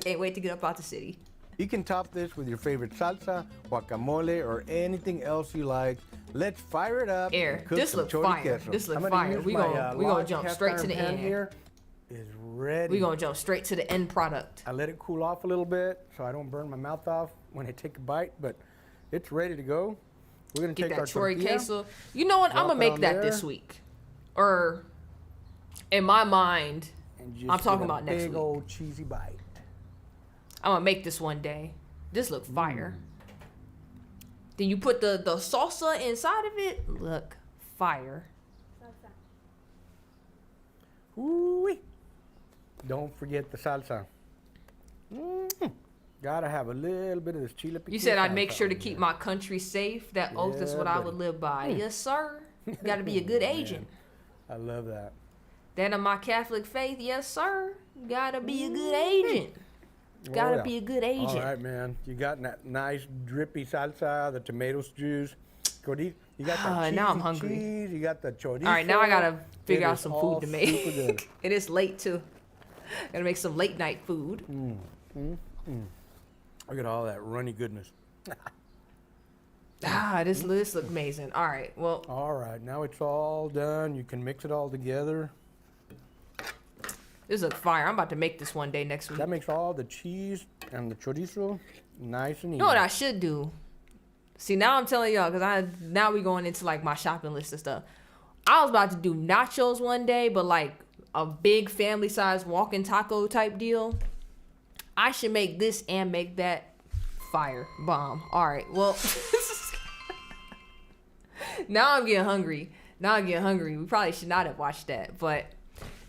Can't wait to get up out the city. You can top this with your favorite salsa, guacamole, or anything else you like. Let's fire it up. Here, Cook this some look chori fire. queso. This look I'm gonna fire. use We my, gonna large jump cast straight iron to the pan end. Here is ready. We gonna jump straight to the end product. I let it cool off a little bit so I don't burn my mouth off when I take a bite, but it's ready to go. We're gonna Get take that our chori tortilla. queso. You know what? I'm drop gonna it make on that there, this week, or in my mind, and just I'm talking get a about next big week. old cheesy bite. I'm gonna make this one day. This look fire. Then you put the salsa inside of it. Look, fire. Ooh-wee. Don't forget the salsa. Gotta have a little bit of this chile piquin. You said I'd make salsa sure to on keep there. my country safe. That oath is Yeah, what I buddy. would live by. Mm. Yes, sir. Gotta be a good Man, agent. I love that. That of my Catholic faith, yes, sir. Gotta be a good agent. Gotta yeah. be a good agent. All right, man. You got that nice drippy salsa, the tomatoes juice. You got that now I'm cheesy hungry. cheese. You got the chorizo. All right, now I gotta figure It out is some all food to make. super good. It is late too. Gotta make some late night food. Look at all that runny goodness. This looks amazing. All right, well. All right, now it's all done. You can mix it all together. This is a fire. I'm about to make this one day next week. That makes all the cheese and the chorizo nice and easy. You know what I should do? See, now I'm telling y'all, because now we going into like my shopping list and stuff. I was about to do nachos one day, but like a big family size walk-in taco type deal. I should make this and make that fire bomb. All right, well, now I'm getting hungry. We probably should not have watched that, but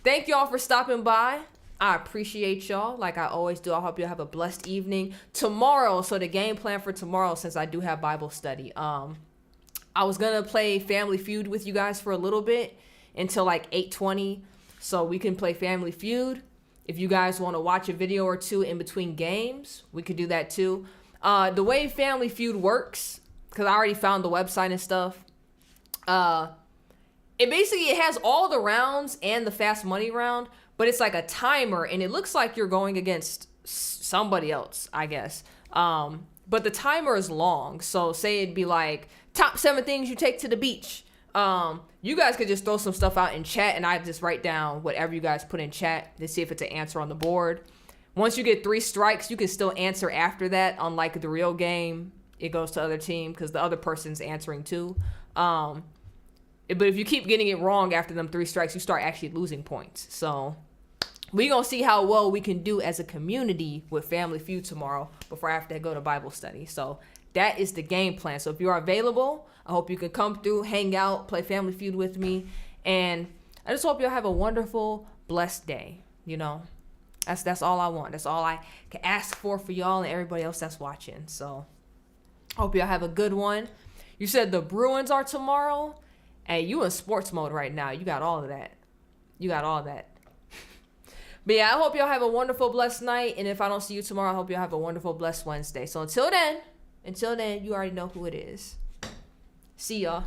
thank y'all for stopping by. I appreciate y'all like I always do. I hope y'all have a blessed evening. Tomorrow, so the game plan for tomorrow, since I do have Bible study, I was gonna play Family Feud with you guys for a little bit until like 8:20, so we can play Family Feud. If you guys want to watch a video or two in between games, we could do that too. The way Family Feud works, because I already found the website and stuff, it has all the rounds and the fast money round, but it's like a timer, and it looks like you're going against somebody else, I guess. But the timer is long, so say it'd be like top 7 things you take to the beach. You guys could just throw some stuff out in chat, and I just write down whatever you guys put in chat to see if it's an answer on the board. Once you get 3 strikes, you can still answer after that. Unlike the real game, it goes to the other team because the other person's answering too. But if you keep getting it wrong after them 3 strikes, you start actually losing points. So we gonna see how well we can do as a community with Family Feud tomorrow before I have to go to Bible study. So that is the game plan. So if you're available, I hope you can come through, hang out, play Family Feud with me. And I just hope y'all have a wonderful, blessed day. You know, that's all I want. That's all I can ask for y'all and everybody else that's watching. So hope y'all have a good one. You said the Bruins are tomorrow. Hey, you in sports mode right now. You got all of that. But yeah, I hope y'all have a wonderful, blessed night. And if I don't see you tomorrow, I hope y'all have a wonderful, blessed Wednesday. So until then, you already know who it is. See y'all.